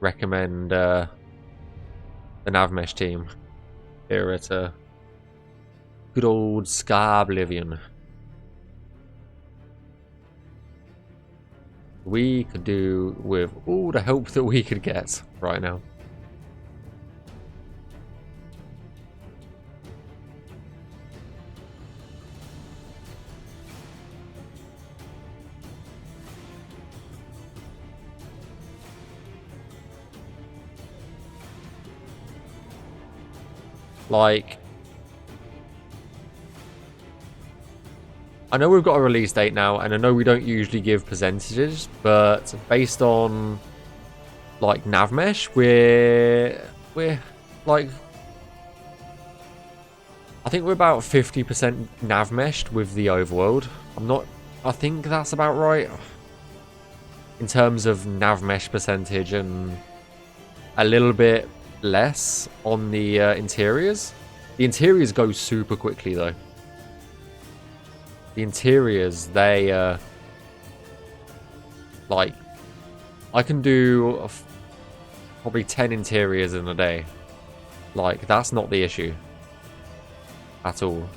recommend the Navmesh team here at good old Skyblivion. We could do with all the help that we could get right now. Like, I know we've got a release date now, and I know we don't usually give percentages, but based on like Navmesh, we're like, I think we're about 50% Navmeshed with the overworld. I think that's about right in terms of Navmesh percentage, and a little bit less on the interiors. The interiors go super quickly though. The interiors, they like, I can do probably 10 interiors in a day. Like, that's not the issue at all.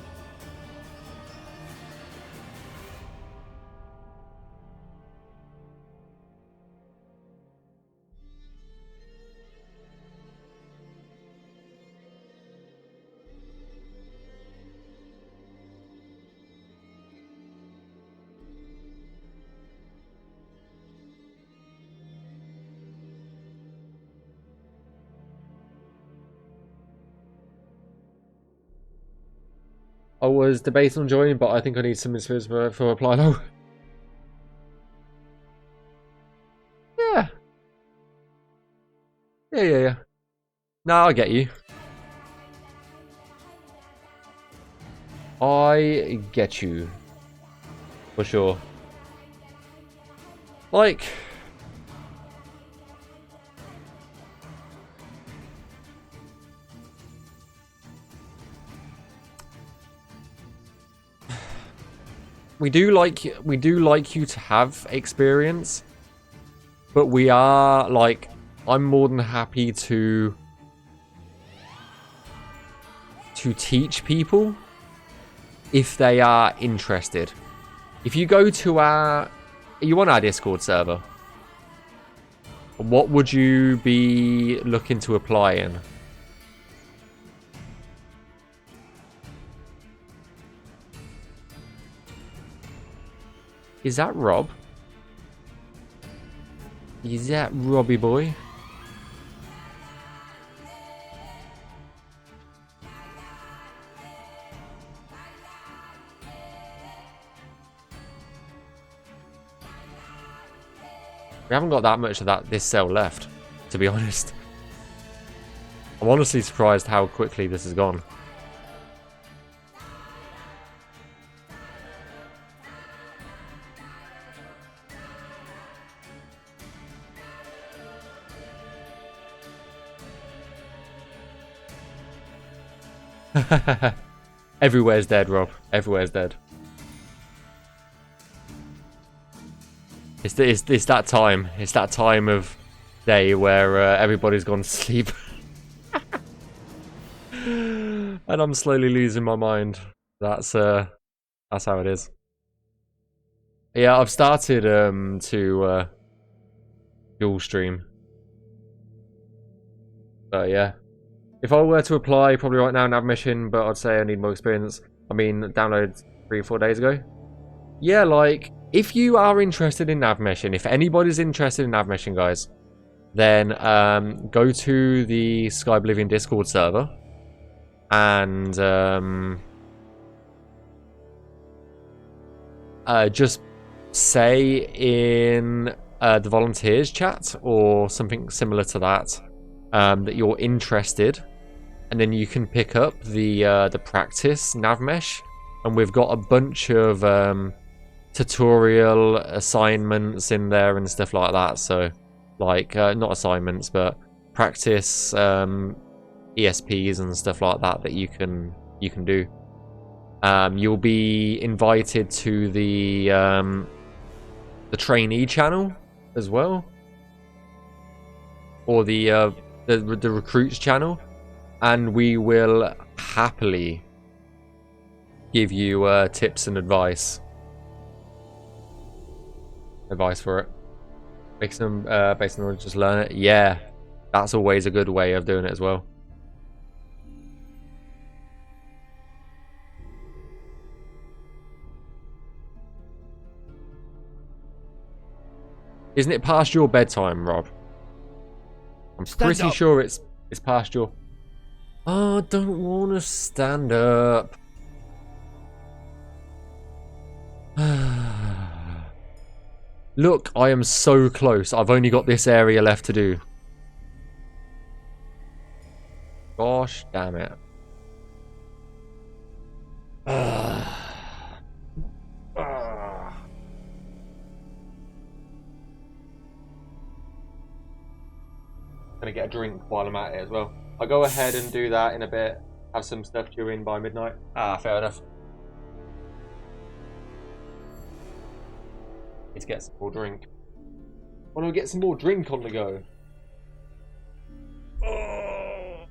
I was debating on joining, but I think I need some experience for apply though. Yeah. Yeah. No, I get you. I get you. For sure. Like, we do like you to have experience, but we are like, I'm more than happy to teach people if they are interested. If you go to are you on our Discord server? What would you be looking to apply in? Is that Rob? Is that Robbie boy? We haven't got that much of this cell left, to be honest. I'm honestly surprised how quickly this has gone. Everywhere's dead, Rob. Everywhere's dead. It's that time. It's that time of day where everybody's gone to sleep. And I'm slowly losing my mind. That's how it is. Yeah, I've started to dual stream. But yeah. If I were to apply, probably right now Navmeshing, but I'd say I need more experience. I mean, downloaded 3 or 4 days ago. Yeah, like, if you are interested in Navmeshing, if anybody's interested in Navmeshing, guys, then go to the Skyblivion Discord server and just say in the volunteers chat or something similar to that that you're interested, and then you can pick up the practice Navmesh, and we've got a bunch of tutorial assignments in there and stuff like that. So like not assignments but practice ESPs and stuff like that that you can do. You'll be invited to the trainee channel as well, or the recruits channel, and we will happily give you tips and advice for it. Based on just learn it. Yeah, that's always a good way of doing it as well. Isn't it past your bedtime, Rob? I'm pretty sure it's past your... Oh, I don't want to stand up. Look, I am so close. I've only got this area left to do. Gosh damn it. Gonna get a drink while I'm at it as well. I'll go ahead and do that in a bit. Have some stuff due in by midnight. Ah, fair enough. Need to get some more drink. Want to get some more drink on the go? To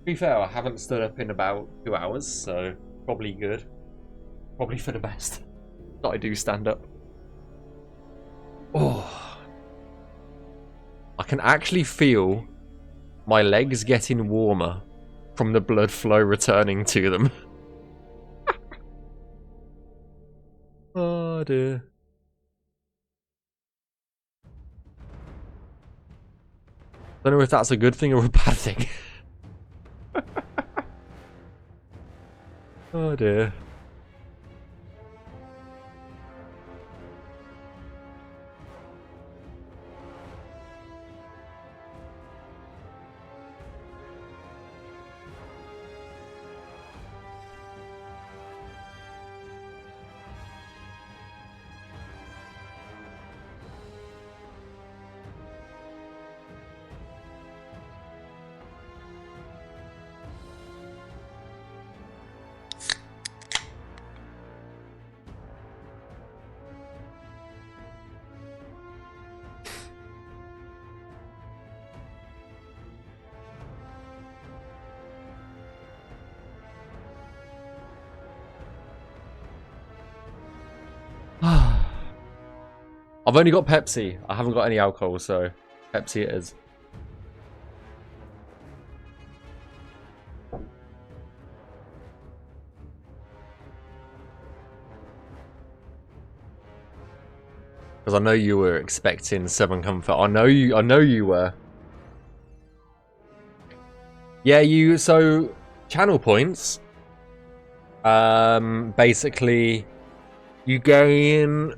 be fair, I haven't stood up in about 2 hours, so probably good. Probably for the best that I do stand up. Oh. I can actually feel my legs getting warmer from the blood flow returning to them. Oh dear. I don't know if that's a good thing or a bad thing. Oh dear. I've only got Pepsi. I haven't got any alcohol, so Pepsi it is. Because I know you were expecting Southern Comfort. I know you were. Yeah, so channel points. Basically you gain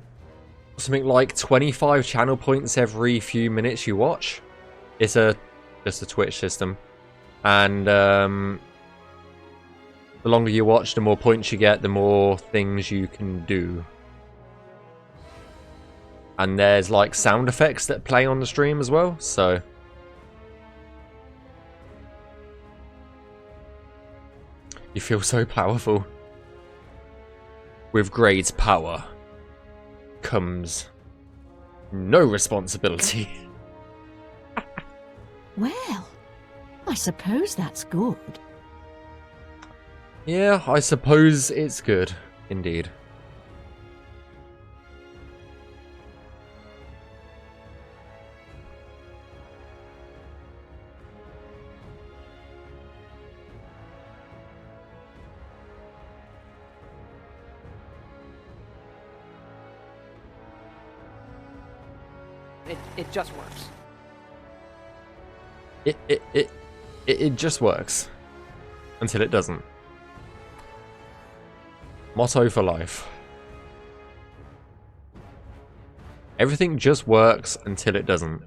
something like 25 channel points every few minutes you watch. It's just a Twitch system, and the longer you watch, the more points you get, the more things you can do. And there's like sound effects that play on the stream as well, so you feel so powerful. With great power comes no responsibility. Well, I suppose that's good. Yeah, I suppose it's good, indeed. It just works. It just works. Until it doesn't. Motto for life. Everything just works until it doesn't.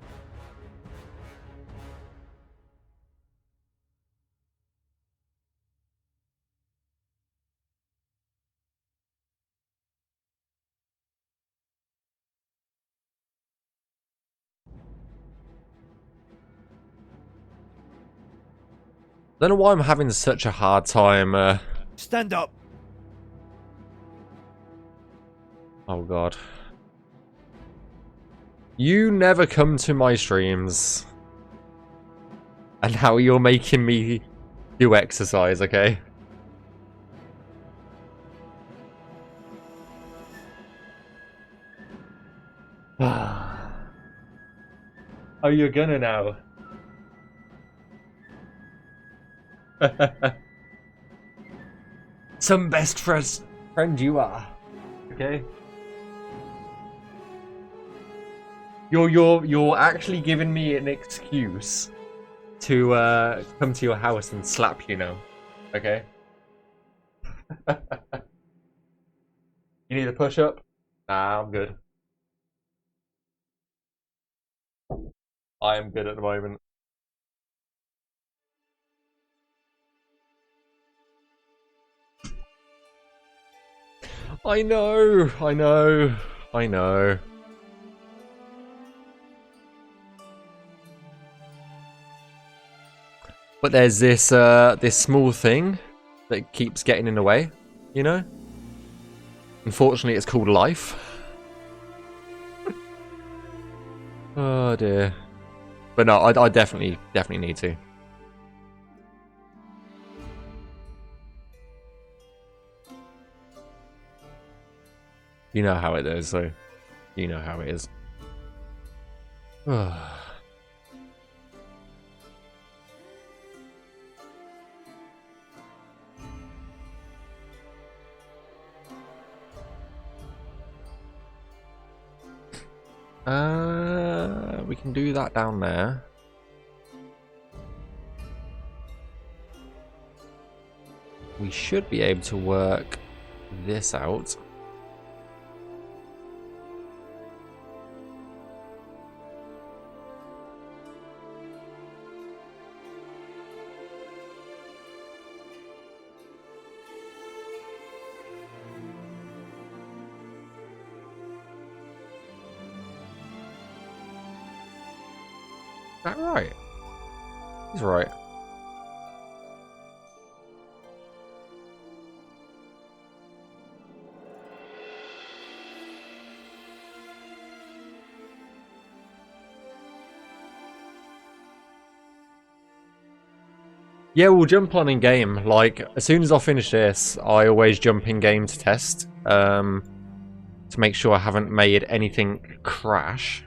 I don't know why I'm having such a hard time. Stand up. Oh god. You never come to my streams. And now you're making me do exercise, okay? Oh, you're gonna now. Some best friend you are. Okay? You're actually giving me an excuse to come to your house and slap you now. Okay? You need a push-up? Nah, I'm good. I am good at the moment. I know, I know, I know. But there's this small thing that keeps getting in the way, you know? Unfortunately, it's called life. Oh dear. But no, I definitely need to. You know how it is, so you know how it is. We can do that down there. We should be able to work this out. Is that right? He's right. Yeah, we'll jump on in game. Like, as soon as I finish this, I always jump in game to test. To make sure I haven't made anything crash.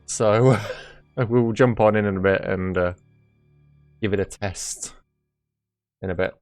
So, we'll jump on in a bit and give it a test in a bit.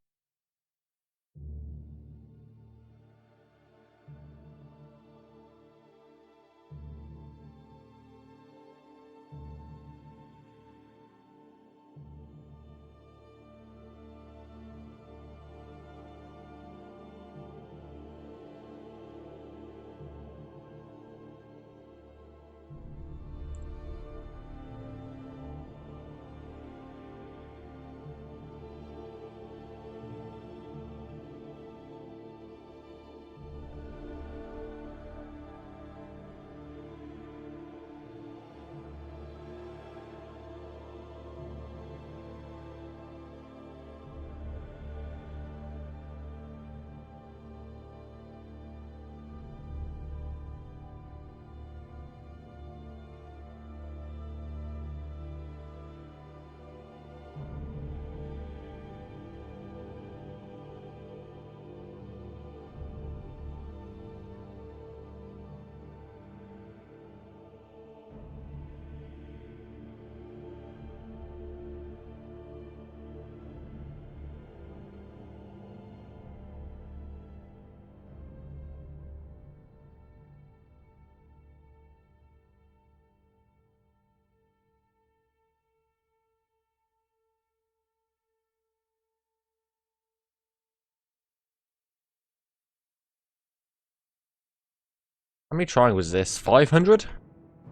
How many triangles is this? 500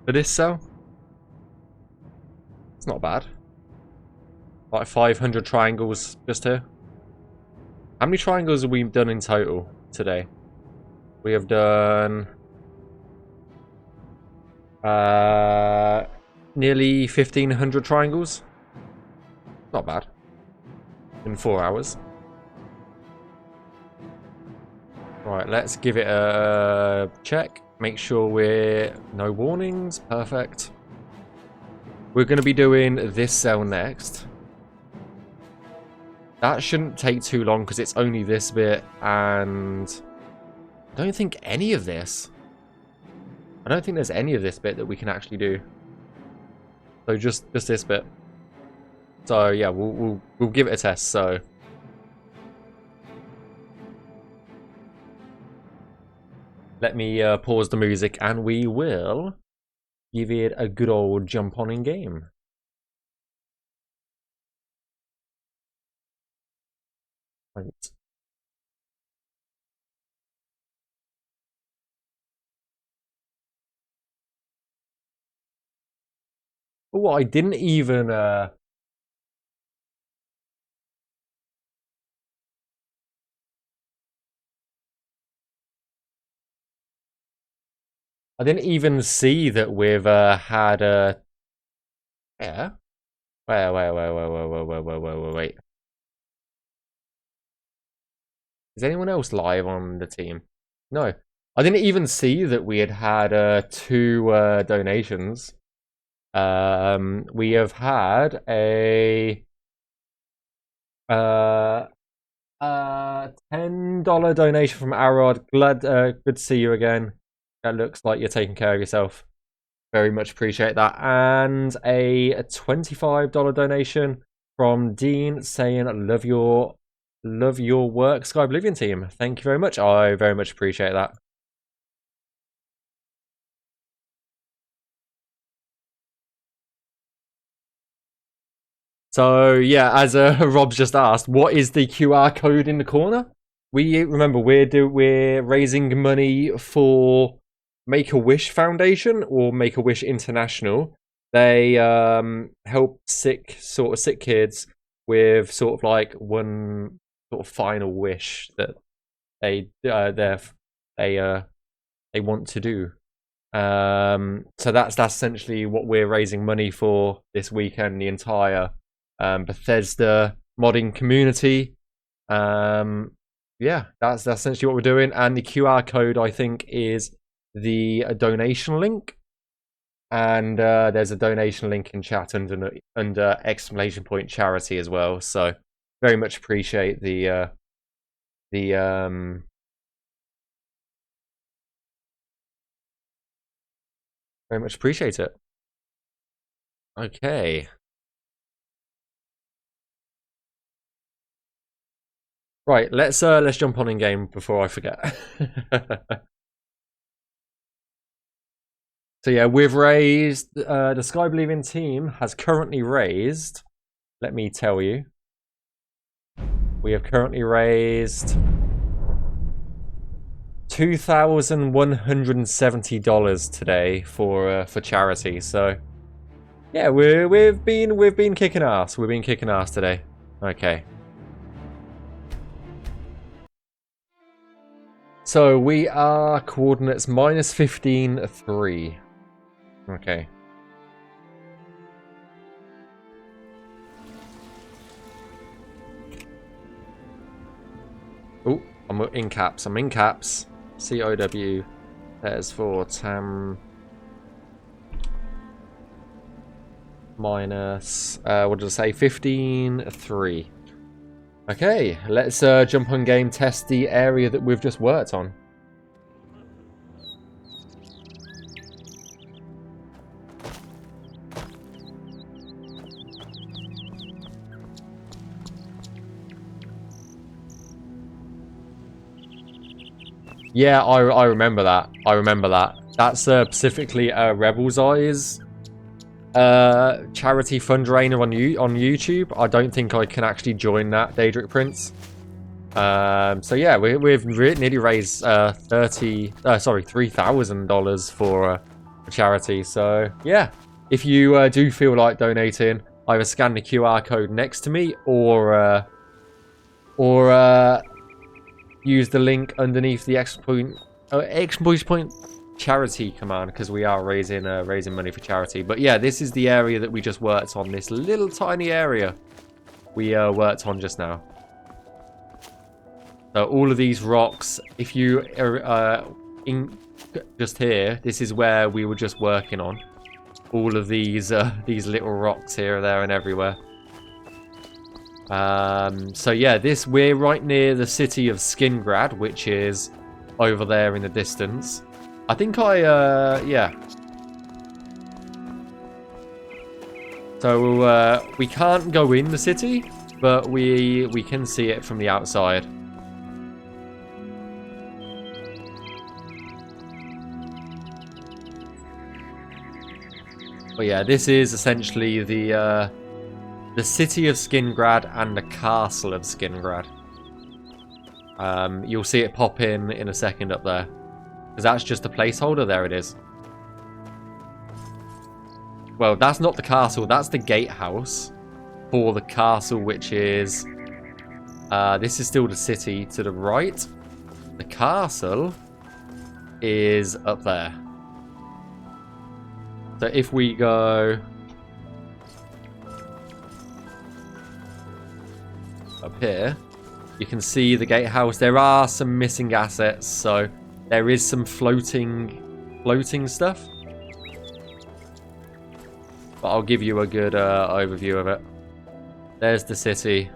for this cell? It's not bad. Like 500 triangles just here. How many triangles have we done in total today? We have done nearly 1,500 triangles. Not bad. In 4 hours. Right, let's give it a check. Make sure we're... no warnings. Perfect. We're going to be doing this cell next. That shouldn't take too long because it's only this bit, and I don't think any of this. I don't think there's any of this bit that we can actually do. So just this bit. So yeah, we'll give it a test. So let me pause the music, and we will give it a good old jump on in game. Right. Oh, I didn't even see that we've had a... Yeah. Wait. Is anyone else live on the team? No. I didn't even see that we had 2 donations. We have had a $10 donation from Arod. Glad, good to see you again. That looks like you're taking care of yourself. Very much appreciate that. And a $25 donation from Dean saying, love your work, Skyblivion team. Thank you very much. I very much appreciate that. So yeah, as Rob's just asked, what is the QR code in the corner? Remember we're raising money for Make-A-Wish Foundation or Make-A-Wish International. They help sick kids with sort of like one sort of final wish that they want to do. So that's essentially what we're raising money for this weekend. The entire Bethesda modding community. Yeah, that's essentially what we're doing. And the QR code, I think, is the donation link. And there's a donation link in chat under exclamation point charity as well. So very much appreciate the very much appreciate it. Okay. Right, let's jump on in game before I forget. So yeah, we've raised the Skyblivion team has currently raised. Let me tell you, we have currently raised $2,170 today for charity. So yeah, we've been kicking ass. We've been kicking ass today. Okay. So we are coordinates -15, 3. Okay. Oh, I'm in caps. I'm in caps. COW. That is for Tam. Minus. What did I say? 15, 3. Okay, let's jump on game, test the area that we've just worked on. Yeah, I remember that. I remember that. That's specifically Rebel's Eyes charity fundraiser on YouTube. I don't think I can actually join that, Daedric Prince. So yeah, we've nearly raised $3,000 for charity. So yeah, if you do feel like donating, either scan the QR code next to me or use the link underneath the exclamation point charity command, because we are raising money for charity. But yeah, this is the area that we just worked on. This little tiny area we worked on just now. So all of these rocks, if you are just here, this is where we were just working on. All of these little rocks here, there, and everywhere. So yeah, we're right near the city of Skingrad, which is over there in the distance. I think yeah. So we can't go in the city, but we can see it from the outside. But yeah, this is essentially the city of Skingrad and the castle of Skingrad. You'll see it pop in a second up there, because that's just a placeholder. There it is. Well, that's not the castle. That's the gatehouse for the castle, which is... this is still the city to the right. The castle is up there. So if we go up here, you can see the gatehouse. There are some missing assets, so there is some floating stuff. But I'll give you a good overview of it. There's the city,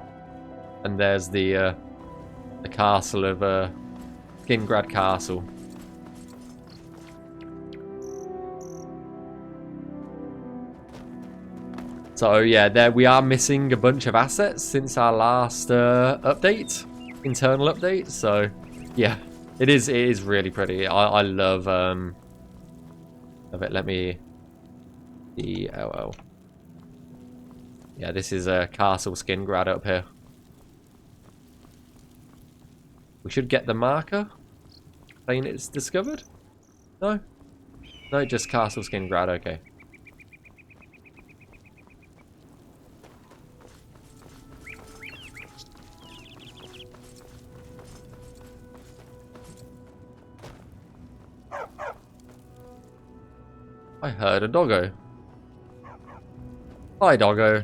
and there's the castle of Skingrad Castle. So yeah, there we are missing a bunch of assets since our last update, internal update. So yeah, it is really pretty. I love it. Let me see. Yeah, this is a Castle Skingrad up here. We should get the marker saying it's discovered. No, just Castle Skingrad. Okay. I heard a doggo. Hi, doggo.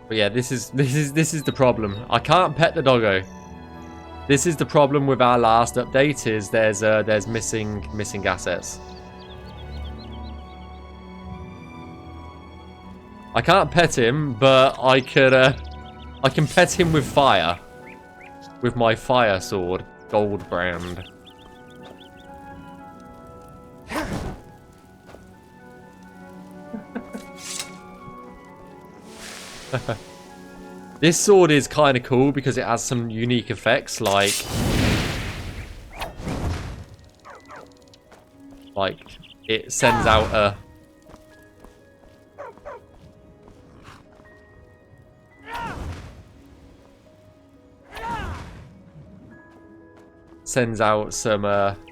But yeah, this is the problem. I can't pet the doggo. This is the problem with our last update, is there's missing assets. I can't pet him, but I can pet him with fire. With my fire sword, gold brand. This sword is kind of cool because it has some unique effects, like it sends out a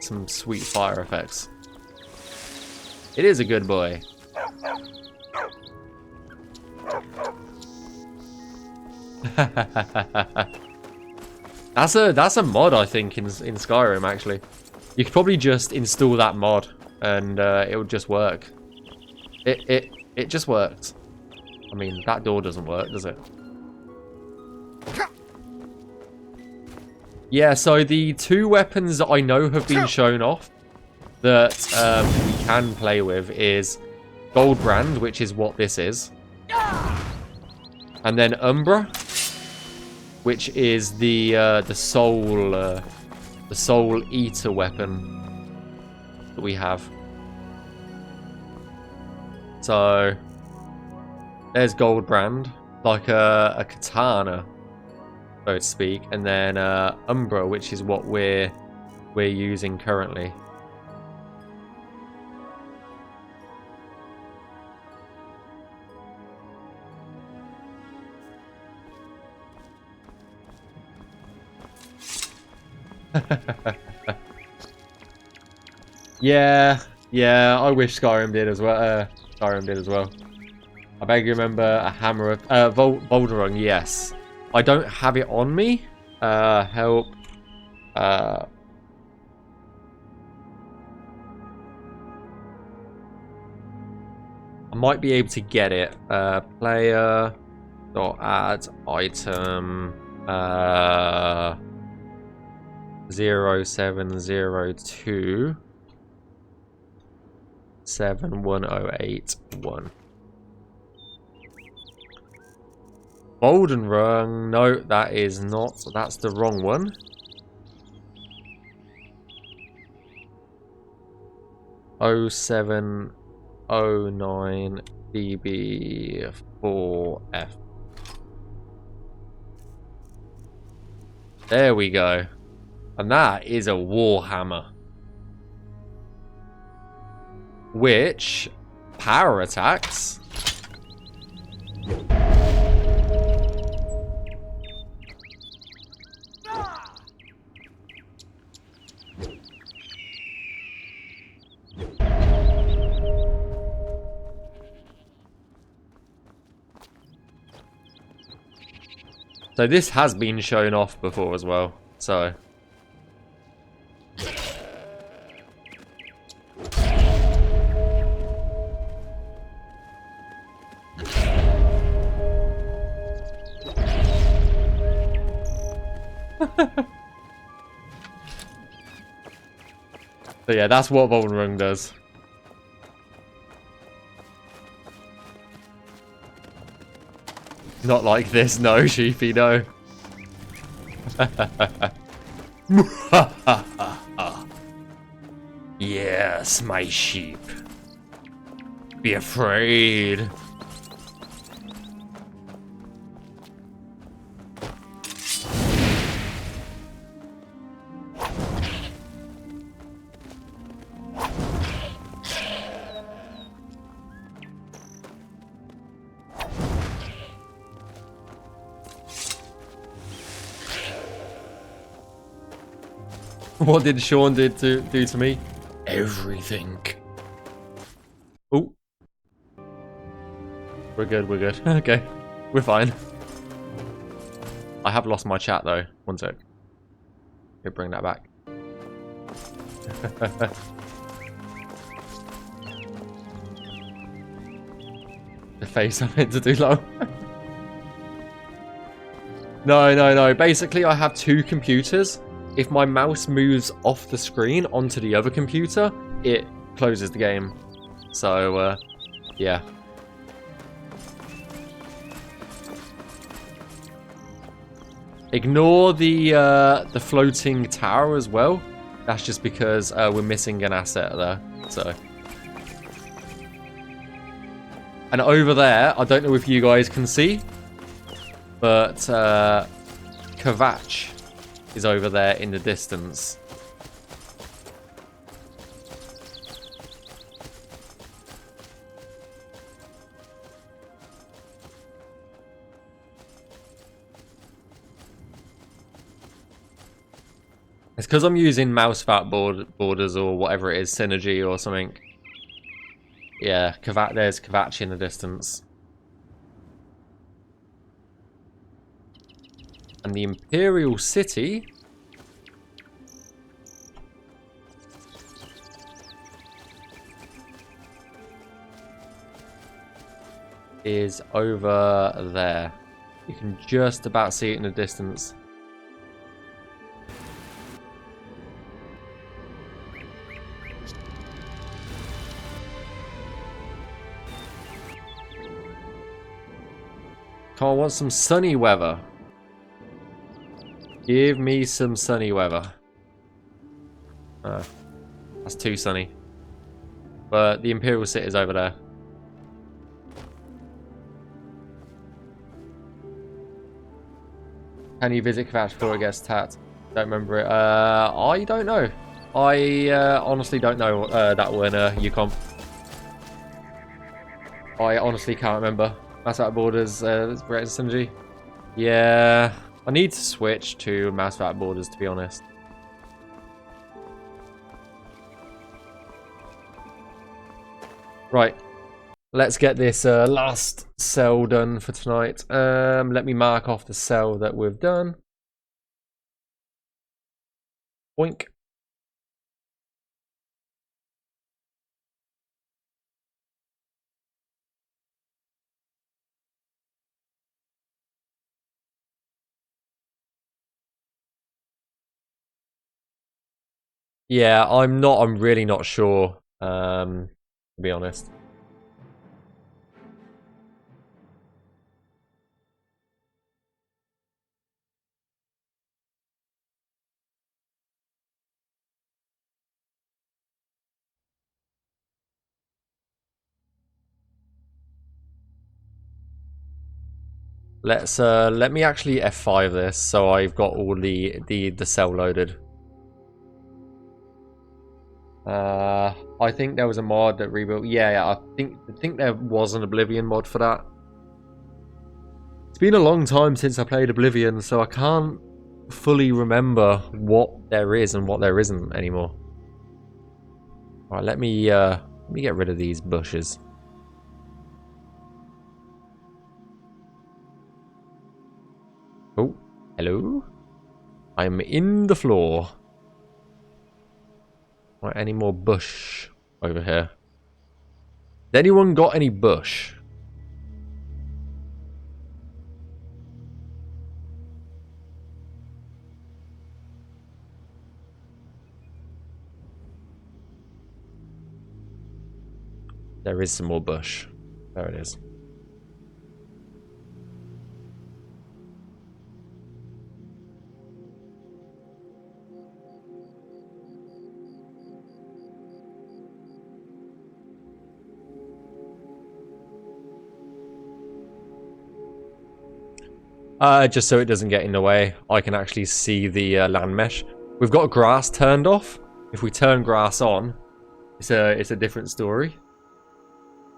some sweet fire effects. It is a good boy. That's a mod, I think, in Skyrim. Actually, you could probably just install that mod and it would just work. It just works. I mean, that door doesn't work, does it? Yeah. So the two weapons that I know have been shown off that we can play with is Goldbrand, which is what this is, and then Umbra, which is the soul eater weapon that we have. So there's Goldbrand, like a katana so to speak, and then Umbra, which is what we're using currently. Yeah, I wish Skyrim did as well. I beg you remember a hammer of Boulder Rung, yes. I don't have it on me. Help. I might be able to get it. Player dot add item 0702 71081. Bolden Rung. No, that is not. That's the wrong one. Oh 0709 DB4F. There we go. And that is a Warhammer. Which power attacks. So this has been shown off before as well. So so yeah, that's what Bolden Rung does. Not like this, no, Sheepy, no. Yes, my sheep. Be afraid. What did Sean do to me? Everything. Oh. We're good, we're good. Okay. We're fine. I have lost my chat though. One sec. Okay, bring that back. The face I meant to do low. No. Basically, I have two computers. If my mouse moves off the screen onto the other computer, it closes the game. So, yeah. Ignore the floating tower as well. That's just because we're missing an asset there. So, and over there, I don't know if you guys can see, but Kvatch is over there in the distance. It's because I'm using mouse fat borders or whatever it is, Synergy or something. Yeah, there's Kvatch in the distance. And the Imperial City is over there. You can just about see it in the distance. Come on, I want some sunny weather. Give me some sunny weather. That's too sunny. But the Imperial City is over there. Can you visit Kvatch before it gets tapped? Don't remember it. I don't know. I honestly don't know that one, Yukon. I honestly can't remember. Mass Out Borders, Brett Synergy. Yeah, I need to switch to Mass Out Borders, to be honest. Right, let's get this last cell done for tonight. Let me mark off the cell that we've done. Boink. Yeah, I'm really not sure, to be honest. Let's let me actually F5 this so I've got all the cell loaded. I think there was a mod that rebuilt. Yeah, I think there was an Oblivion mod for that. It's been a long time since I played Oblivion, so I can't fully remember what there is and what there isn't anymore. All right, let me get rid of these bushes. Oh, hello. I'm in the floor. Right, any more bush over here? Has anyone got any bush? There is some more bush. There it is. Just so it doesn't get in the way, I can actually see the land mesh. We've got grass turned off. If we turn grass on, it's a different story.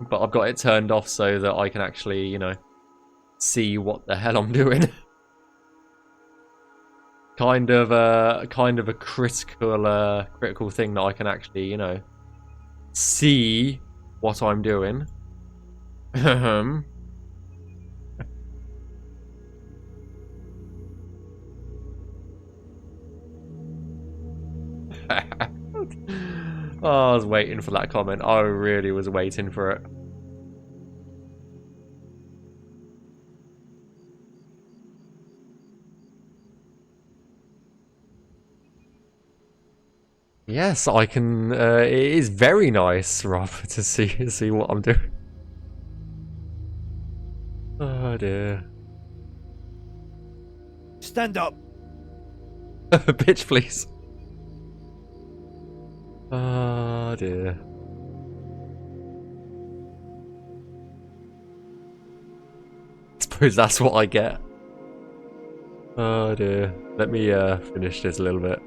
But I've got it turned off so that I can actually, you know, see what the hell I'm doing. kind of a critical thing that I can actually, you know, see what I'm doing. Oh, I was waiting for that comment. I really was waiting for it. Yes, I can. It is very nice, Rob, to see what I'm doing. Oh dear. Stand up. Bitch, please. Oh dear. I suppose that's what I get. Oh dear. Let me finish this a little bit.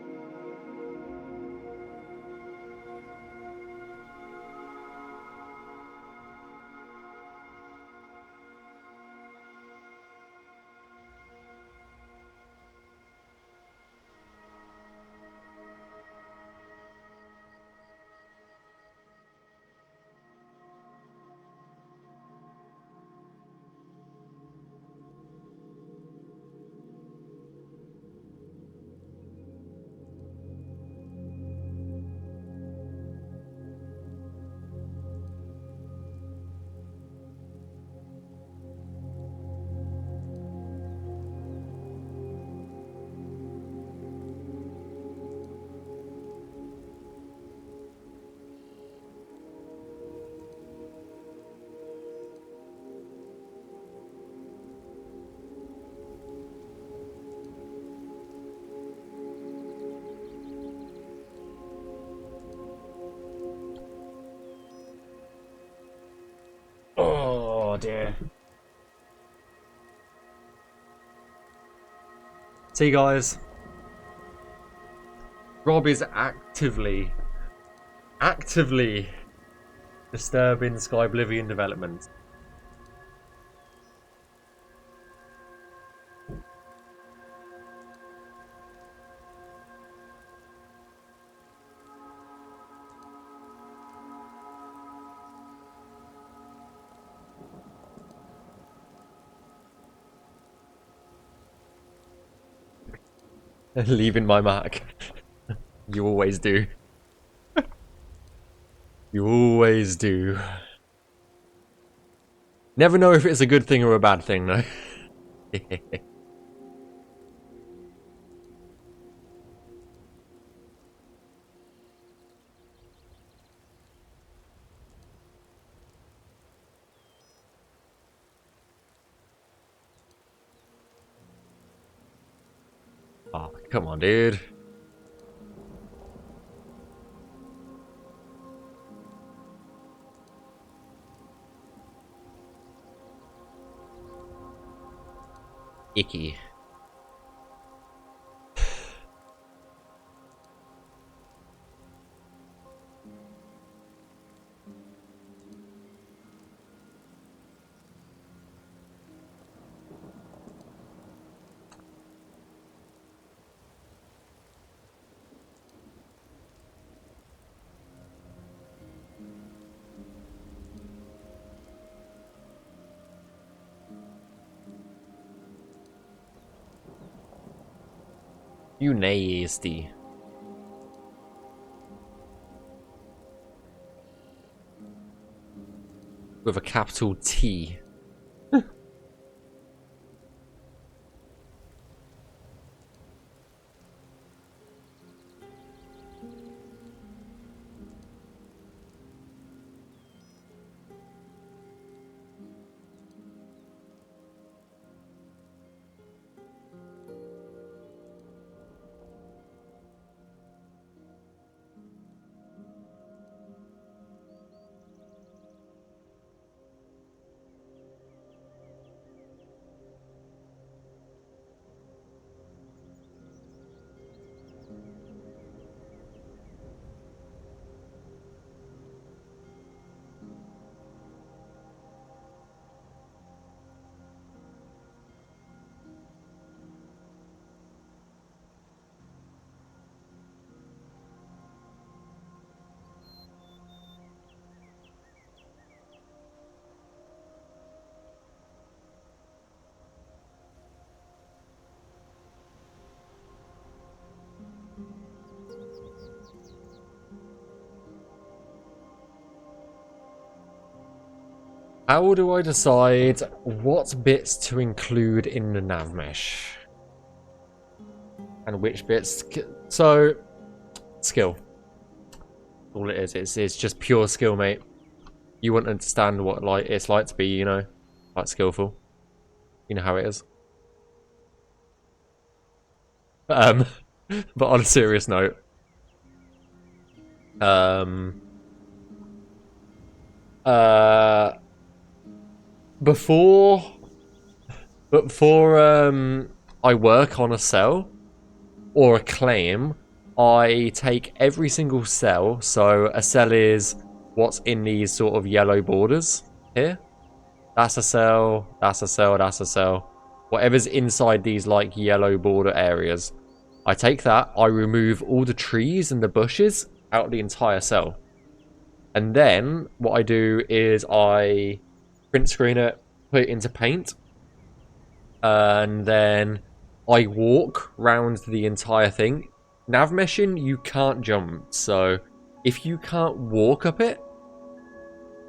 Oh dear. See, guys, Rob is actively disturbing Skyblivion development. Leaving my mark. You always do. You always do. Never know if it's a good thing or a bad thing, though. Oh, come on, dude. Icky. You nasty. With a capital T. How do I decide what bits to include in the Navmesh? And which bits... So, skill. All it is, it's just pure skill, mate. You wouldn't understand what it's like to be, you know, like skillful. You know how it is. But on a serious note, before I work on a cell or a claim, I take every single cell. So a cell is what's in these sort of yellow borders here. That's a cell, that's a cell, that's a cell. Whatever's inside these like yellow border areas. I take that, I remove all the trees and the bushes out of the entire cell. And then what I do is I print screen it, put it into paint, and then I walk round the entire thing. Navmeshing, you can't jump, so if you can't walk up it,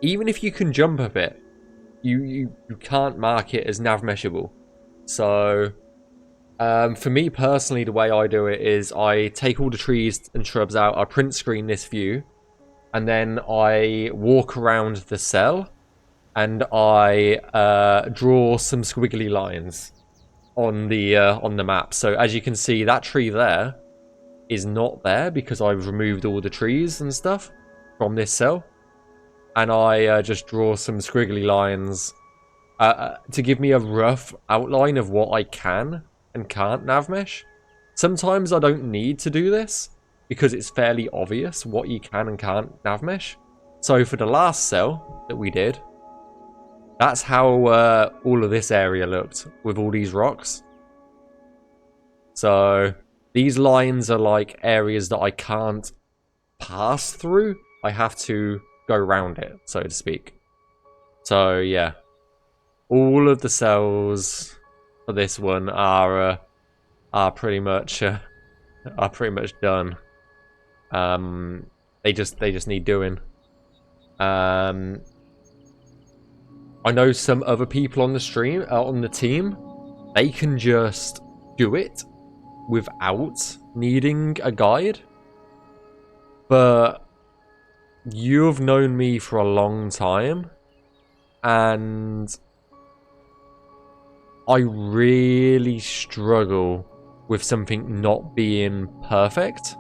even if you can jump up it, you can't mark it as navmeshable. So for me personally, the way I do it is I take all the trees and shrubs out, I print screen this view, and then I walk around the cell and I draw some squiggly lines on the map. So as you can see, that tree there is not there because I've removed all the trees and stuff from this cell, and I just draw some squiggly lines to give me a rough outline of what I can and can't navmesh. Sometimes I don't need to do this because it's fairly obvious what you can and can't navmesh. So for the last cell that we did, that's how all of this area looked with all these rocks. So these lines are like areas that I can't pass through. I have to go around it, so to speak. So yeah, all of the cells for this one are pretty much done. They just need doing. I know some other people on the stream, on the team, they can just do it without needing a guide. But you've known me for a long time, and I really struggle with something not being perfect.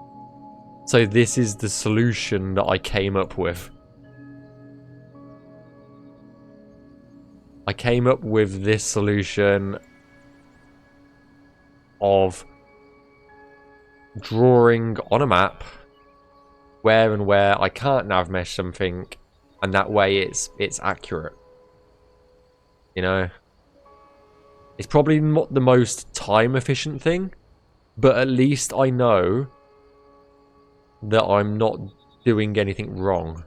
So this is the solution that I came up with. I came up with this solution of drawing on a map where and where I can't navmesh something, and that way it's accurate. You know? It's probably not the most time efficient thing, but at least I know that I'm not doing anything wrong.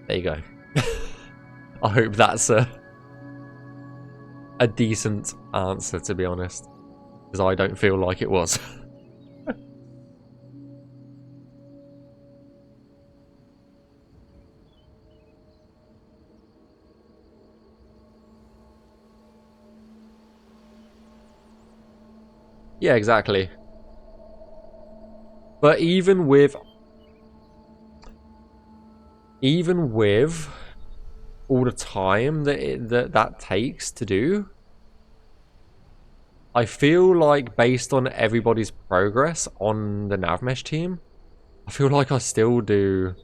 There you go. I hope that's a decent answer, to be honest, because I don't feel like it was. Yeah, exactly. But even with all the time that takes to do, I feel like based on everybody's progress on the Navmesh team, I feel like I still do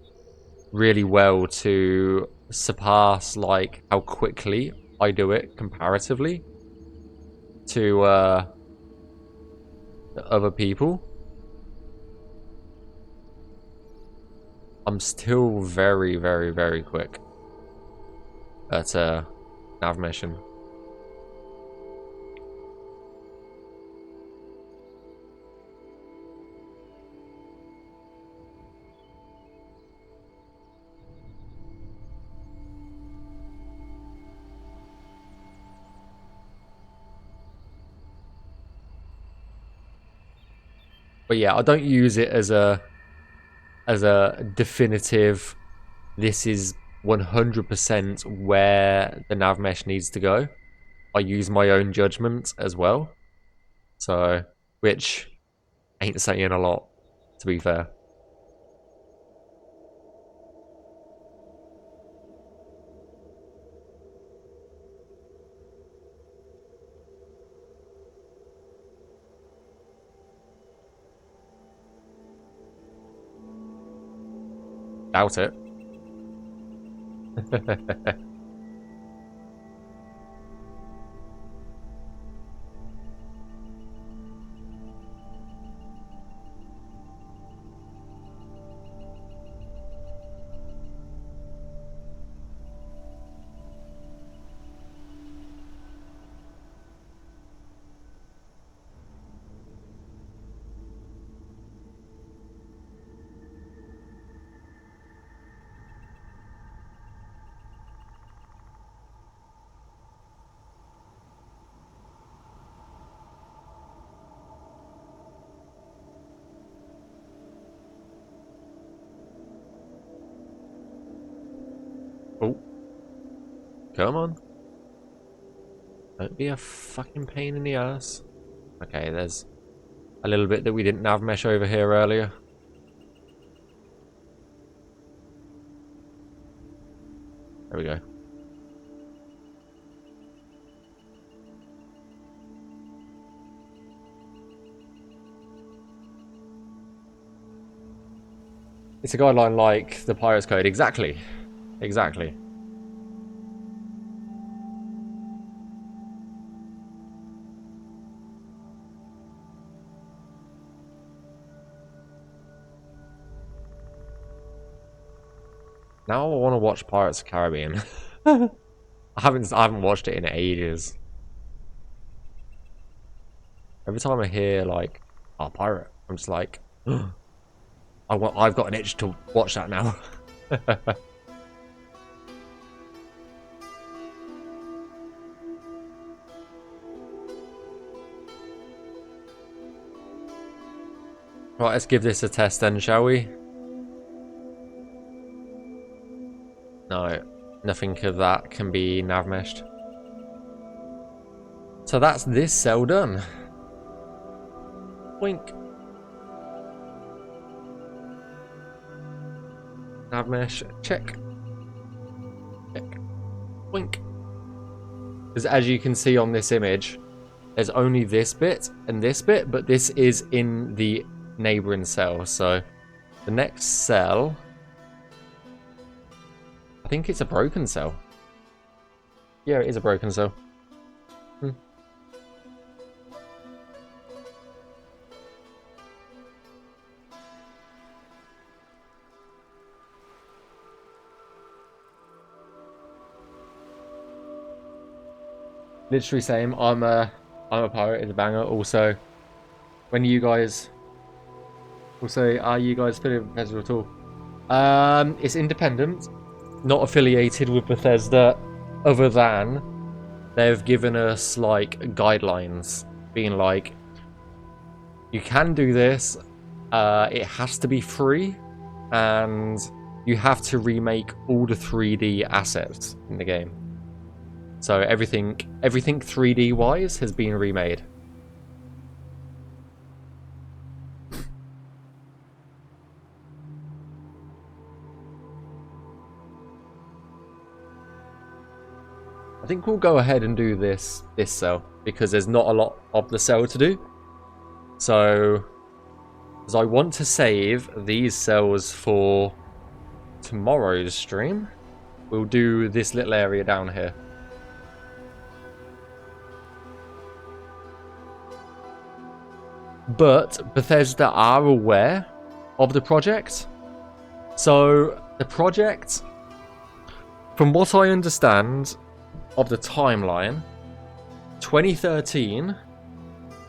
really well to surpass like how quickly I do it comparatively to other people. I'm still very, very, very quick at Navmeshing. But yeah, I don't use it as a definitive, this is 100% where the nav mesh needs to go. I use my own judgment as well. So, which ain't saying a lot, to be fair. Doubt it. Oh. Come on. Don't be a fucking pain in the ass. Okay, there's a little bit that we didn't nav mesh over here earlier. There we go. It's a guideline like the Pirate's Code. Exactly. Exactly. Now I want to watch Pirates of the Caribbean. I haven't watched it in ages. Every time I hear like, "Oh, pirate," I'm just like, I've got an itch to watch that now. Right, let's give this a test then, shall we? No, nothing of that can be navmeshed. So that's this cell done. Wink. Navmesh, check. Check. Wink. Because as you can see on this image, there's only this bit and this bit, but this is in the neighboring cell. So the next cell, I think it's a broken cell. Yeah, it is a broken cell. Literally same. I'm a pirate. It's a banger. Also, when you guys, are you guys affiliated with Bethesda at all? It's independent, not affiliated with Bethesda, other than they've given us like guidelines, being like, you can do this. It has to be free, and you have to remake all the 3D assets in the game. So everything 3D wise has been remade. I think we'll go ahead and do this cell because there's not a lot of the cell to do. So, as I want to save these cells for tomorrow's stream, we'll do this little area down here. But Bethesda are aware of the project. So the project, from what I understand of the timeline, 2013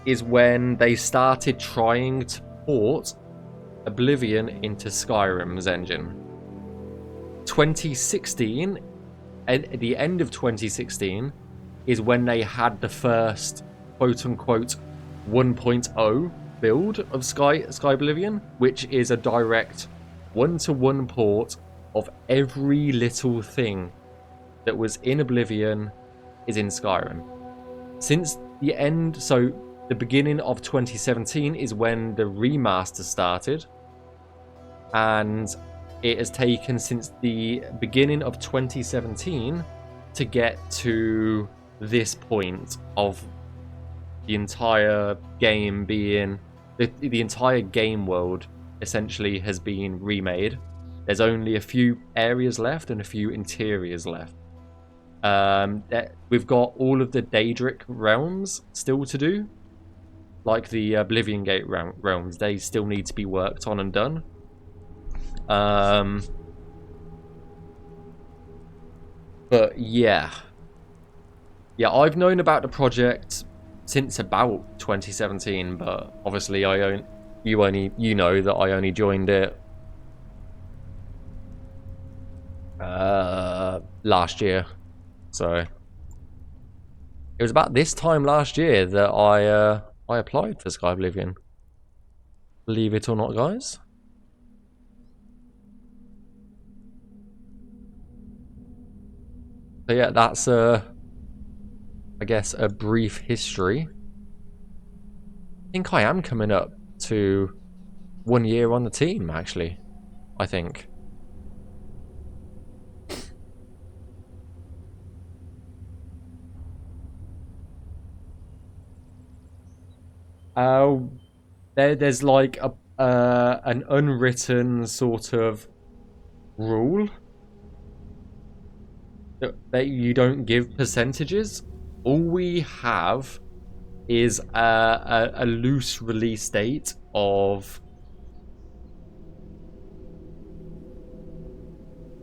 is when they started trying to port Oblivion into Skyrim's engine. 2016, at the end of 2016, is when they had the first quote-unquote 1.0 build of Skyblivion, which is a direct one-to-one port of every little thing that was in Oblivion is in Skyrim. Since the end, so the beginning of 2017 is when the remaster started, and it has taken since the beginning of 2017 to get to this point of the entire game being, the entire game world essentially has been remade. There's only a few areas left and a few interiors left. We've got all of the Daedric realms still to do, like the Oblivion Gate realms. They still need to be worked on and done. But yeah, I've known about the project since about 2017, but obviously you know that I only joined it last year. So it was about this time last year that I applied for Skyblivion. Believe it or not, guys. So yeah, that's I guess a brief history. I think I am coming up to 1 year on the team, actually. I think. There's like an unwritten sort of rule that you don't give percentages. All we have is a loose release date of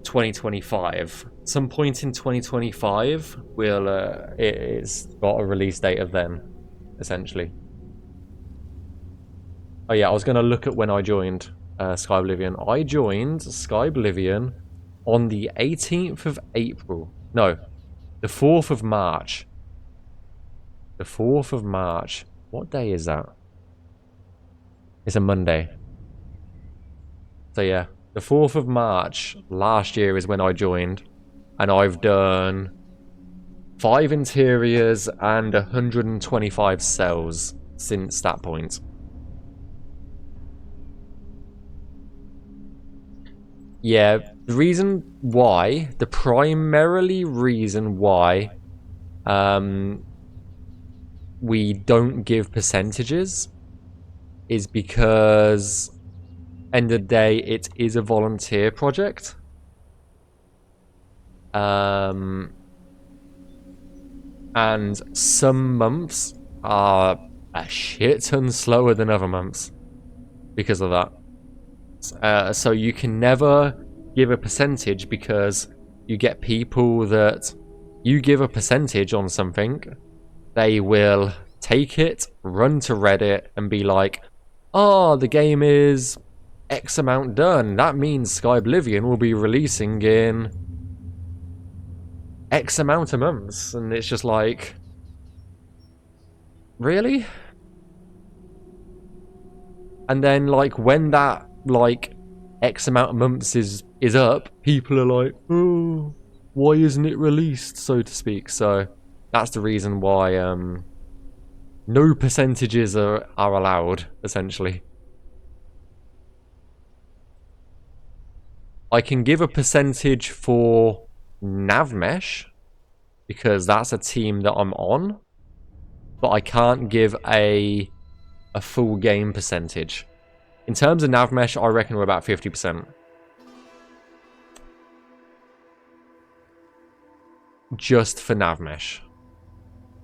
2025. Some point in 2025, it's got a release date of then, essentially. Oh yeah, I was going to look at when I joined Skyblivion. I joined Skyblivion on the 18th of April. No, the 4th of March. The 4th of March. What day is that? It's a Monday. So yeah, the 4th of March last year is when I joined. And I've done 5 interiors and 125 cells since that point. Yeah, the reason why, the primarily reason why we don't give percentages is because end of the day it is a volunteer project. And some months are a shit ton slower than other months because of that. So you can never give a percentage because you get people that you give a percentage on something, they will take it, run to Reddit and be like, oh, the game is X amount done. That means Skyblivion will be releasing in X amount of months. And it's just like, really? And then like when that like X amount of months is up, people are like, oh, why isn't it released, so to speak? So that's the reason why no percentages are allowed, essentially. I can give a percentage for Navmesh because that's a team that I'm on, but I can't give a full game percentage. In terms of Navmesh, I reckon we're about 50%. Just for Navmesh.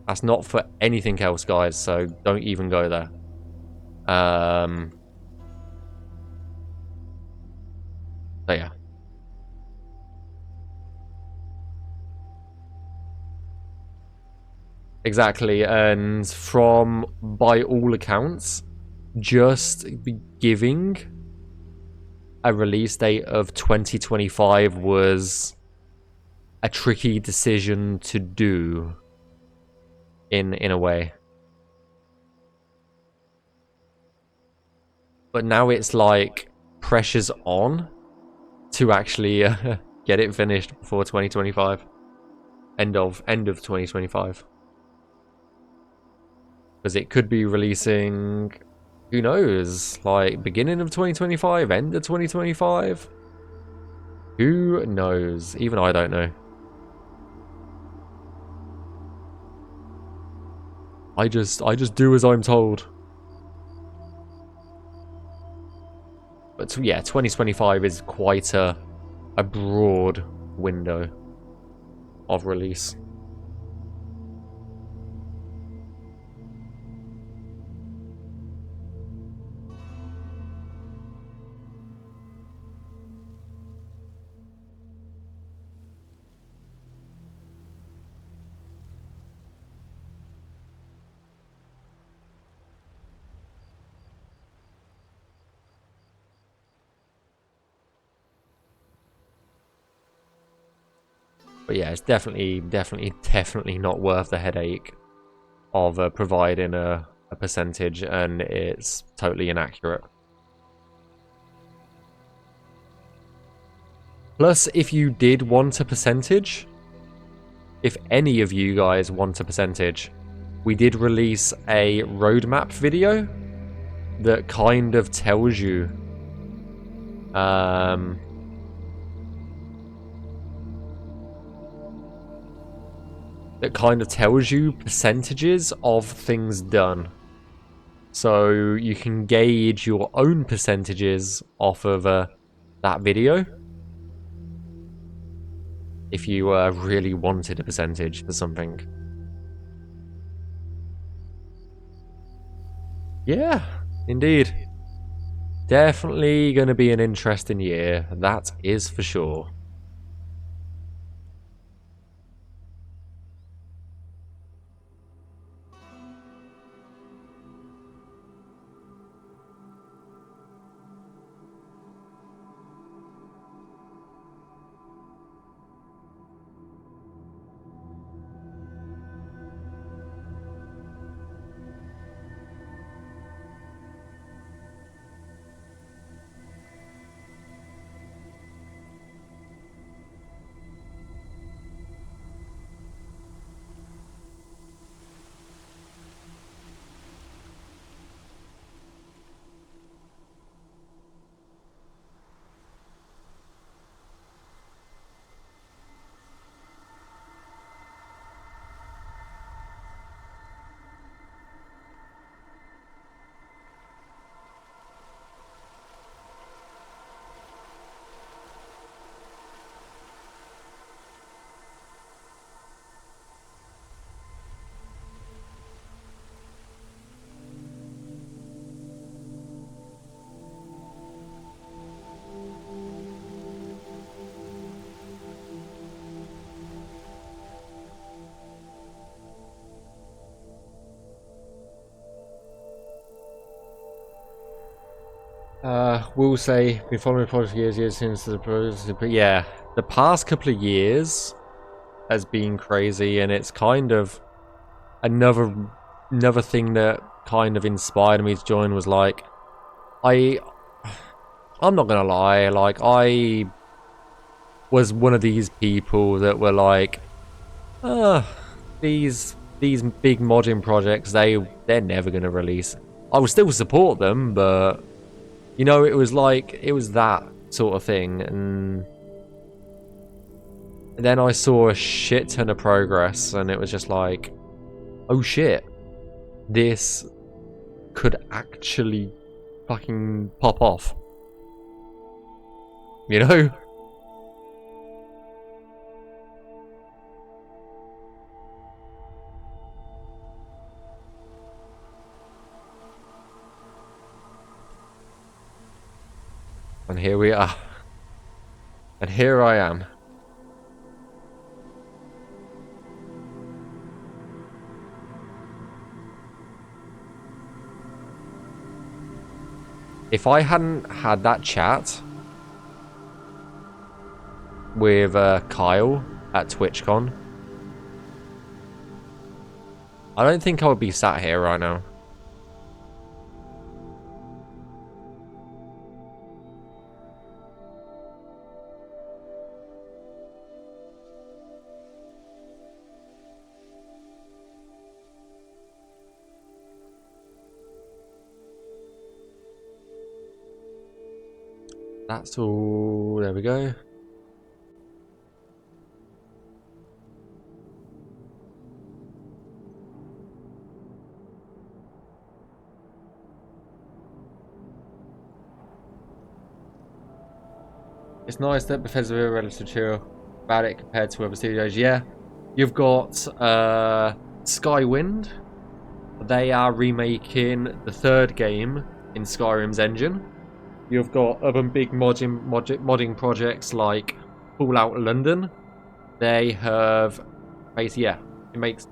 That's not for anything else, guys, so don't even go there. So yeah. Exactly, and by all accounts, just giving a release date of 2025 was a tricky decision to do in a way. But now it's like pressure's on to actually get it finished before 2025. End of 2025. Because it could be releasing, who knows, like beginning of 2025, end of 2025? Who knows? Even I don't know. I just do as I'm told. But yeah, 2025 is quite a broad window of release. But yeah, it's definitely not worth the headache of providing a percentage, and it's totally inaccurate. Plus, if you did want a percentage, if any of you guys want a percentage, we did release a roadmap video that kind of tells you percentages of things done. So you can gauge your own percentages off of that video. If you really wanted a percentage for something. Yeah, indeed. Definitely going to be an interesting year, that is for sure. We'll say been following the project for years since but yeah, the past couple of years has been crazy, and it's kind of another thing that kind of inspired me to join was like I'm not gonna lie, like I was one of these people that were like, these big modding projects, they're never gonna release. I will still support them, but you know, it was like it was that sort of thing, and then I saw a shit ton of progress, and it was just like, oh shit, this could actually fucking pop off. You know? And here we are. And here I am. If I hadn't had that chat with Kyle at TwitchCon, I don't think I would be sat here right now. That's all. There we go. It's nice that Bethesda are relatively chill about it compared to other studios. Yeah, you've got Skywind. They are remaking the third game in Skyrim's engine. You've got other big modding projects like Fallout London. They have basically, yeah, it makes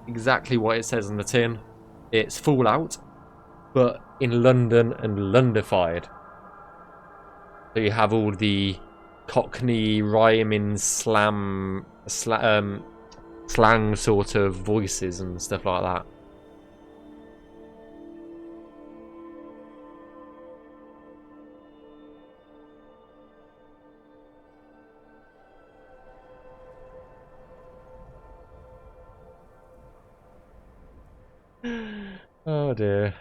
exactly what it says on the tin. It's Fallout, but in London and Londified. So you have all the Cockney rhyming slang sort of voices and stuff like that. Oh dear.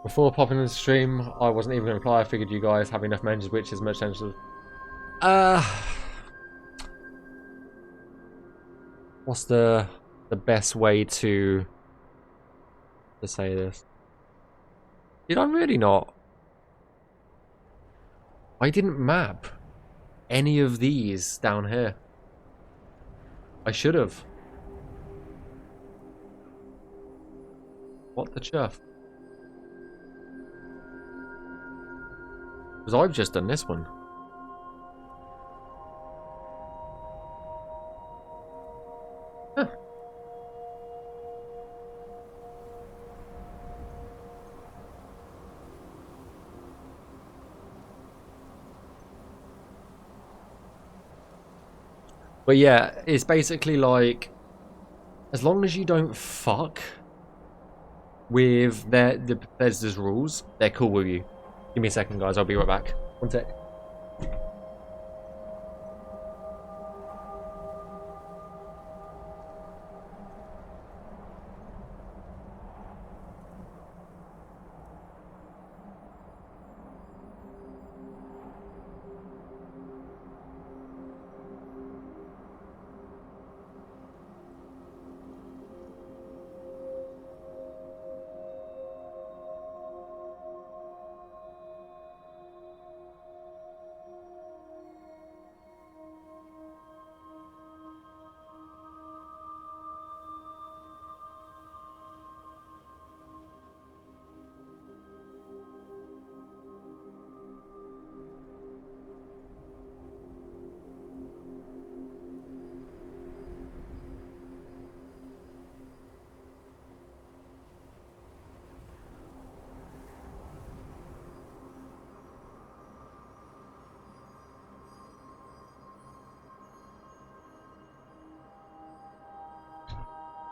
Before popping in the stream, I wasn't even going to reply. I figured you guys have enough mentions, which is much sense. What's the best way to say this? Did I really not? I didn't map any of these down here. I should have. What the chuff? Because I've just done this one. Huh. But yeah, it's basically like, as long as you don't fuck with the Bethesda's rules, they're cool with you. Give me a second, guys. I'll be right back. One sec.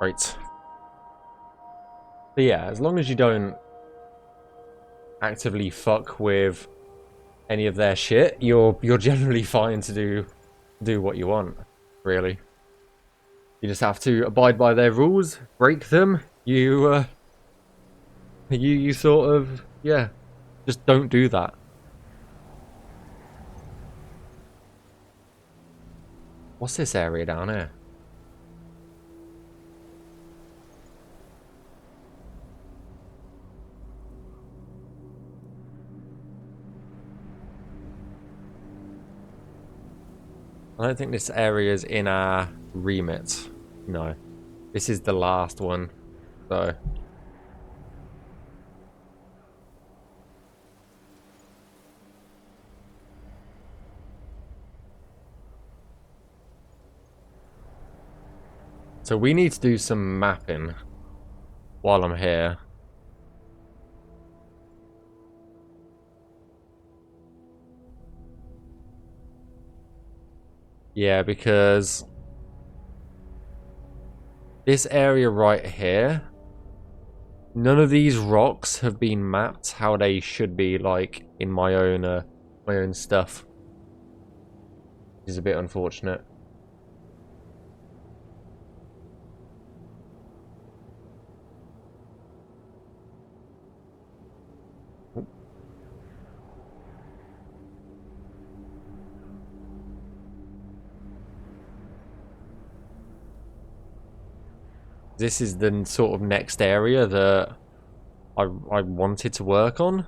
Right. But yeah, as long as you don't actively fuck with any of their shit, you're generally fine to do what you want, really. You just have to abide by their rules, break them. You sort of, yeah, just don't do that. What's this area down here? I don't think this area is in our remit. No. This is the last one. So. So we need to do some mapping while I'm here. Yeah, because this area right here, none of these rocks have been mapped how they should be, like in my own stuff. Which is a bit unfortunate. This is the sort of next area that I wanted to work on.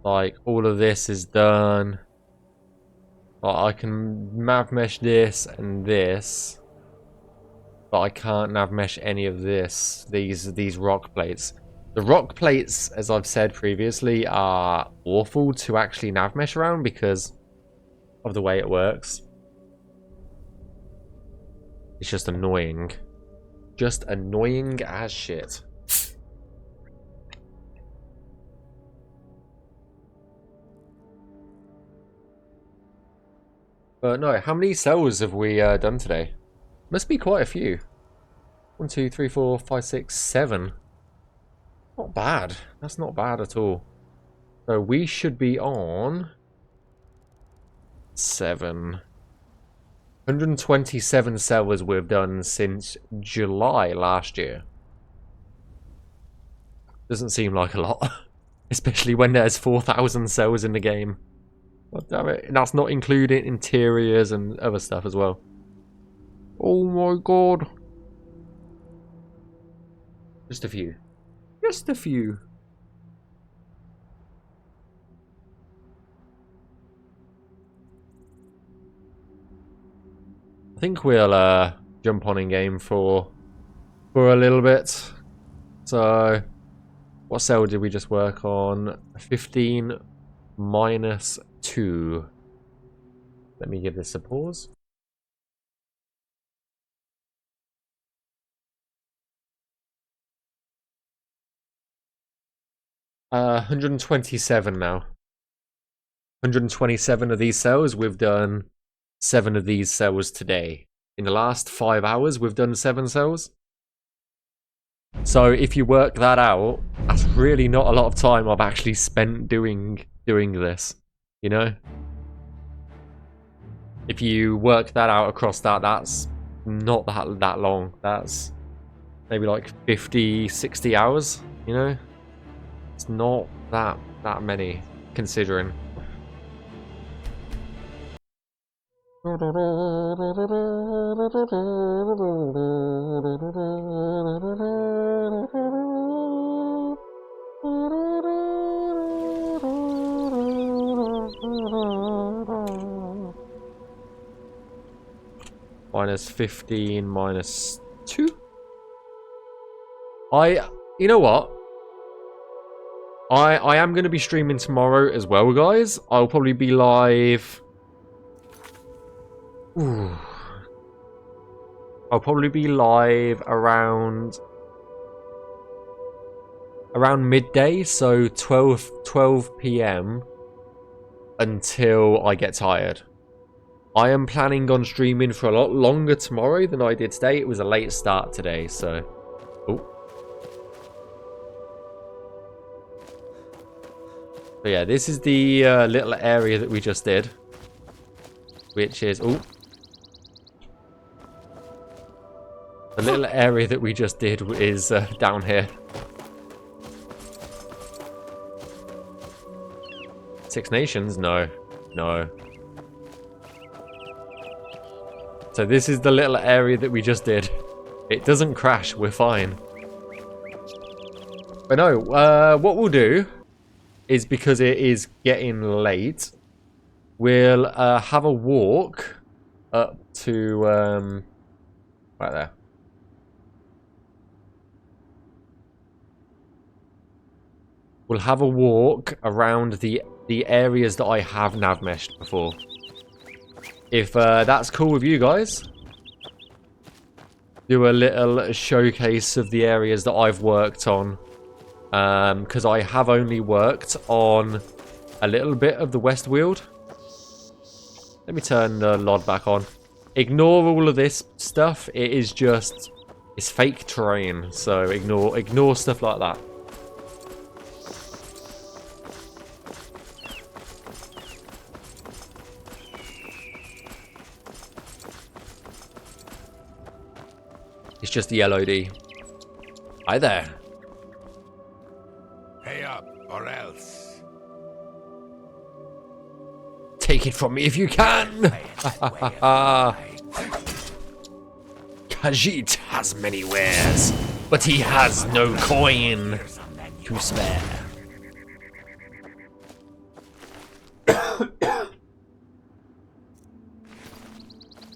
Like, all of this is done. Like, I can navmesh this and this, but I can't navmesh any of this. These rock plates. The rock plates, as I've said previously, are awful to actually navmesh around because of the way it works. It's just annoying. Just annoying as shit. But no, how many cells have we done today? Must be quite a few. 1, 2, 3, 4, 5, 6, 7. Not bad. That's not bad at all. So we should be on 7. 127 cells we've done since July last year. Doesn't seem like a lot. Especially when there's 4,000 cells in the game. God damn it. And that's not including interiors and other stuff as well. Oh my god. Just a few. Just a few. I think we'll jump on in game for a little bit. So, what cell did we just work on? 15 minus 2. Let me give this a pause. Uh, 127 now. 127 of these cells. We've done 7 of these cells today. In the last 5 hours, we've done 7 cells. So if you work that out, that's really not a lot of time I've actually spent doing this, you know? If you work that out across that, that's not that long. That's maybe like 50, 60 hours, you know? It's not that many, considering. Minus 15, minus 2. You know what? I am going to be streaming tomorrow as well, guys. I'll probably be live. Ooh. I'll probably be live around midday, so 12 p.m. until I get tired. I am planning on streaming for a lot longer tomorrow than I did today. It was a late start today, so... Oh. So yeah, this is the little area that we just did. Which is... Oh. The little area that we just did is down here. 6 Nations? No. No. So this is the little area that we just did. It doesn't crash, we're fine. But no, what we'll do is, because it is getting late, we'll have a walk up to right there. We'll have a walk around the areas that I have navmeshed before. If that's cool with you guys, do a little showcase of the areas that I've worked on. Because I have only worked on a little bit of the West Weald. Let me turn the LOD back on. Ignore all of this stuff. It is just... it's fake terrain. So ignore stuff like that. It's just the LOD. Hi there. Pay up, or else. Take it from me if you can. Khajiit has many wares, but he has no coin to spare.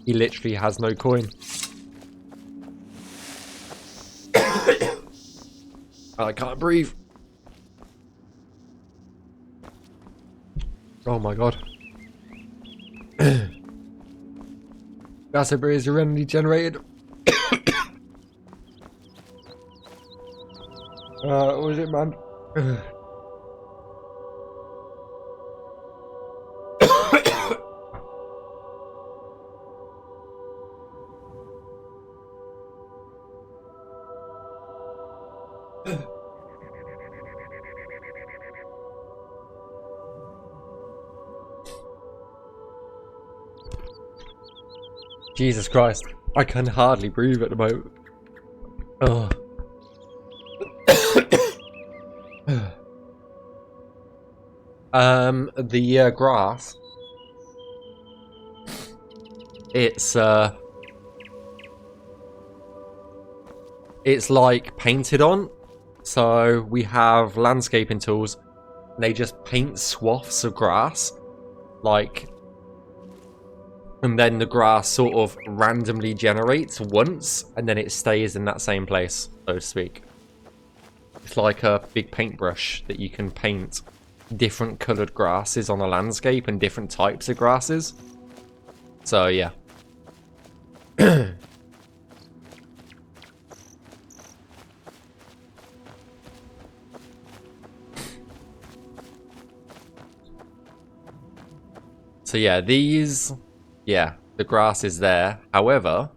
He literally has no coin. I can't breathe. Oh my god. Gas is randomly generated. What is it, man? Jesus Christ. I can hardly breathe at the moment. Oh. The grass. It's like painted on. So we have landscaping tools. And they just paint swaths of grass. Like... and then the grass sort of randomly generates once, and then it stays in that same place, so to speak. It's like a big paintbrush that you can paint different coloured grasses on a landscape and different types of grasses. So, yeah. So, yeah, these... yeah, the grass is there. However,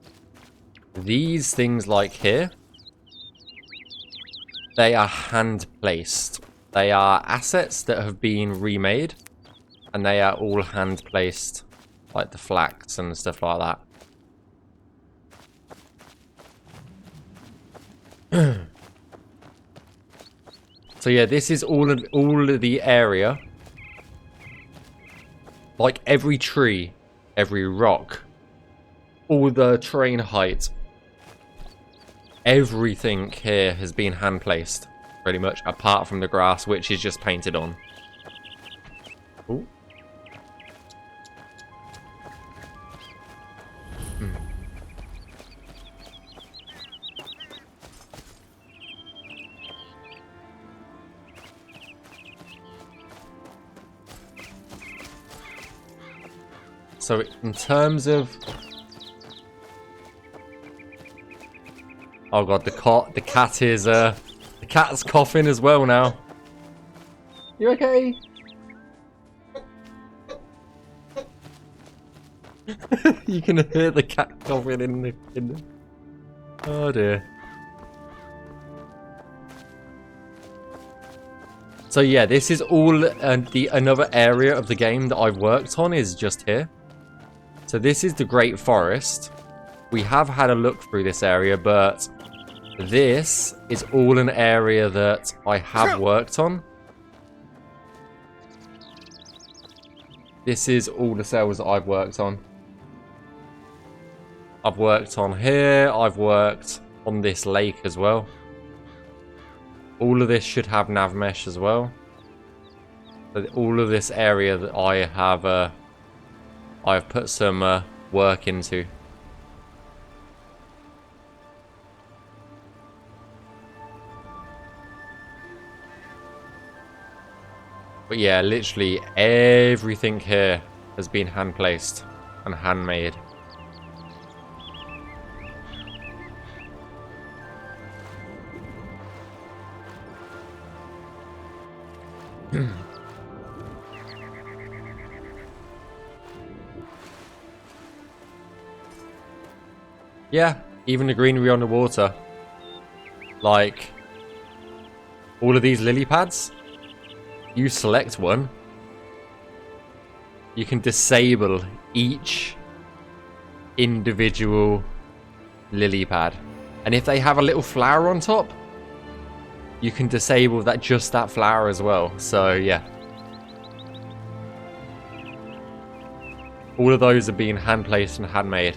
these things like here, they are hand placed. They are assets that have been remade, and they are all hand placed, like the flax and stuff like that. So yeah, this is all of the area. Like every tree, every rock, all the terrain height, everything here has been hand placed, pretty much, apart from the grass, which is just painted on. Ooh. So in terms of... oh god, the cat is the cat's coughing as well now. You okay? You can hear the cat coughing in the... Oh dear. So yeah, this is all another area of the game that I've worked on is just here. So this is the Great Forest. We have had a look through this area, but this is all an area that I have worked on. This is all the cells that I've worked on. I've worked on here. I've worked on this lake as well. All of this should have Navmesh as well. But all of this area that I've put some work into. But yeah, literally everything here has been hand placed and handmade. Yeah, even the greenery on the water. Like, all of these lily pads, you select one, you can disable each individual lily pad. And if they have a little flower on top, you can disable that, just that flower as well. So yeah, all of those are being hand placed and handmade.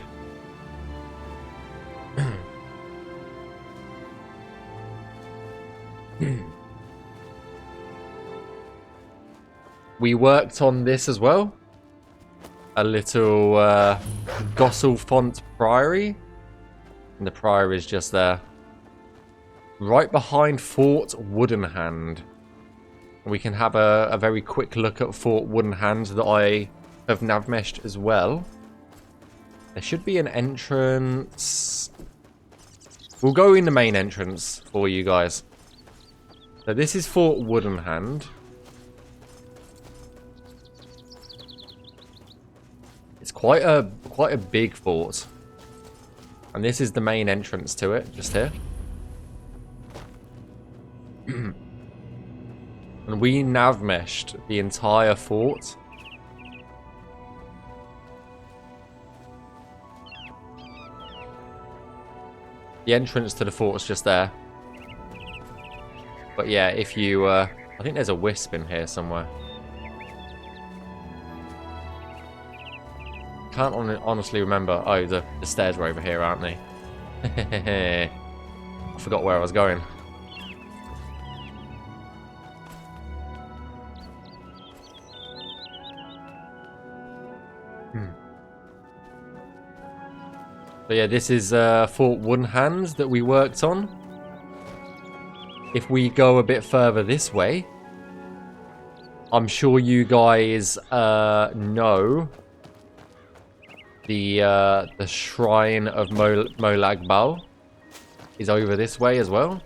We worked on this as well. A little Gosselfont Priory. And the Priory is just there. Right behind Fort Woodenhand. We can have a very quick look at Fort Woodenhand that I have navmeshed as well. There should be an entrance. We'll go in the main entrance for you guys. So this is Fort Woodenhand. It's quite a big fort. And this is the main entrance to it, just here. And we navmeshed the entire fort. The entrance to the fort is just there. But yeah, if you... I think there's a wisp in here somewhere. Can't honestly remember. Oh, the stairs were over here, aren't they? I forgot where I was going. So yeah, this is Fort Woodenhand that we worked on. If we go a bit further this way, I'm sure you guys know the Shrine of Molag Bal is over this way as well.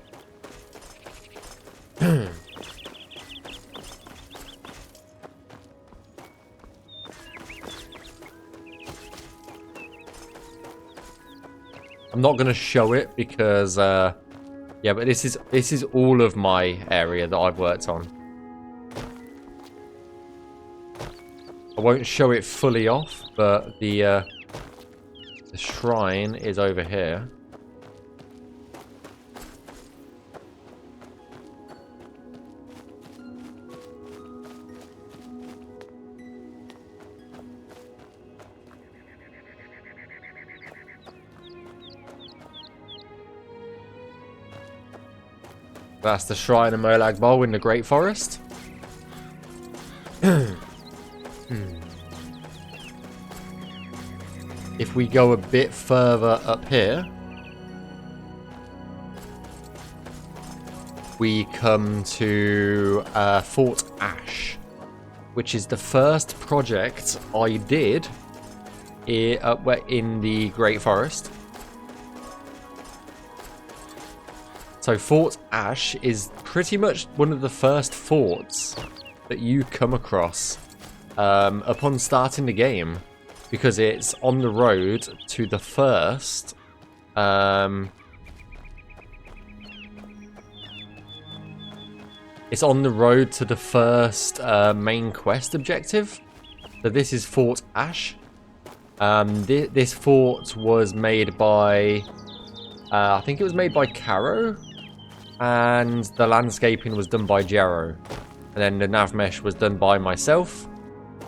I'm not going to show it because, yeah, but this is all of my area that I've worked on. I won't show it fully off, but the shrine is over here. That's the Shrine of Molag Bal in the Great Forest. If we go a bit further up here, we come to Fort Ash, which is the first project I did in the Great Forest. So Fort Ash is pretty much one of the first forts that you come across upon starting the game. because it's on the road to the first it's on the road to the first main quest objective. So this is Fort Ash. This fort was made by I think it was made by Caro, and the landscaping was done by Jarrow, and then the Navmesh was done by myself.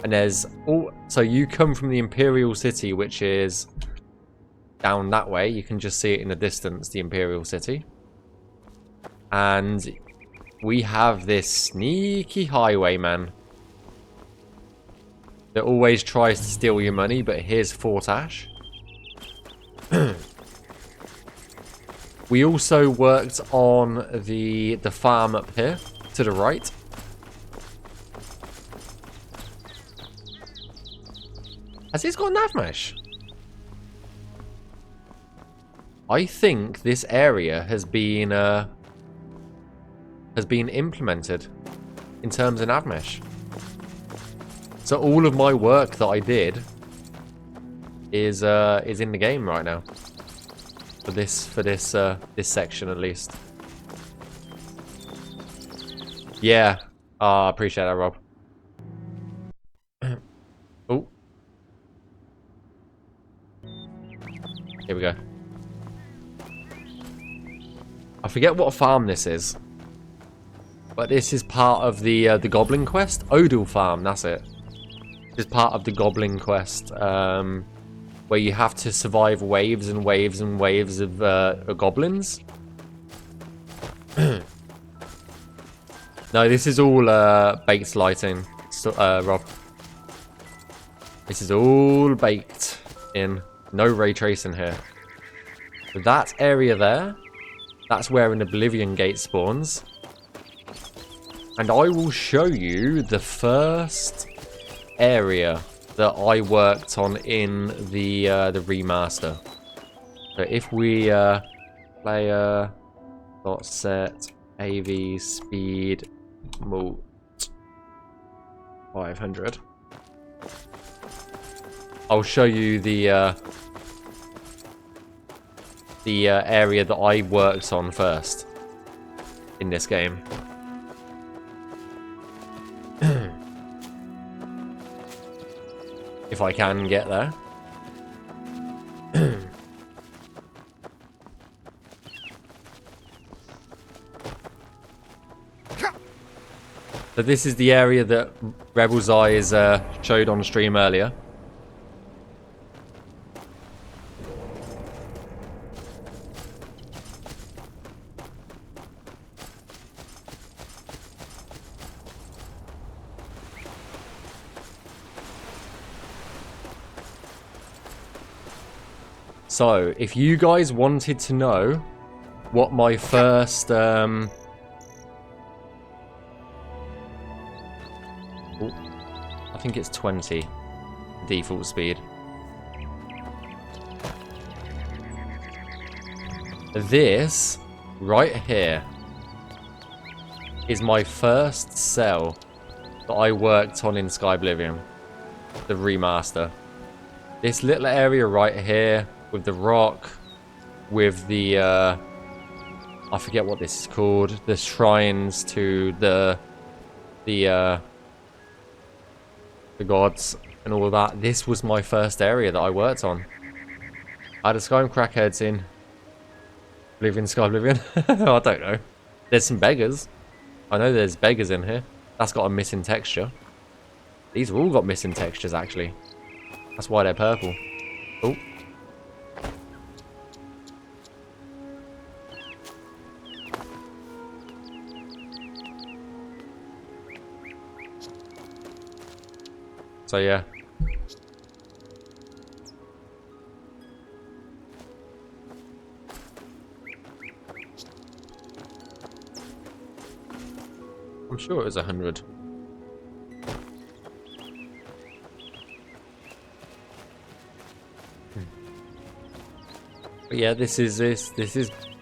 And there's all, so you come from the Imperial City, which is down that way. You can just see it in the distance, the Imperial City. And we have this sneaky highwayman that always tries to steal your money, but here's Fort Ash. We also worked on the farm up here to the right. Has this got Navmesh? I think this area has been implemented in terms of Navmesh. So all of my work that I did is in the game right now. For this section at least. Yeah. I appreciate that, Rob. Oh. Here we go. I forget what farm this is, but this is part of the Goblin quest. Odal Farm, that's it. This is part of the Goblin quest, where you have to survive waves and waves and waves of goblins. No, this is all baked lighting, so, Rob. This is all baked in. No ray tracing here. That area there, that's where an Oblivion Gate spawns. And I will show you the first area that I worked on in the remaster. So if we player dot set AV speed mult 500, I'll show you the area that I worked on first in this game. If I can get there. So this is the area that Rebel's Eyes showed on stream earlier. So, if you guys wanted to know what my first I think it's 20 default speed. This right here is my first cell that I worked on in Skyblivion, the remaster. This little area right here with the rock, with the I forget what this is called, the shrines to the gods and all of that. This was my first area that I worked on. I had a Skyrim crackheads in Skyblivion. I don't know. There's some beggars. I know there's beggars in here. That's got a missing texture. These have all got missing textures actually. That's why they're purple. Oh. So yeah. I'm sure it was 100. But yeah, this is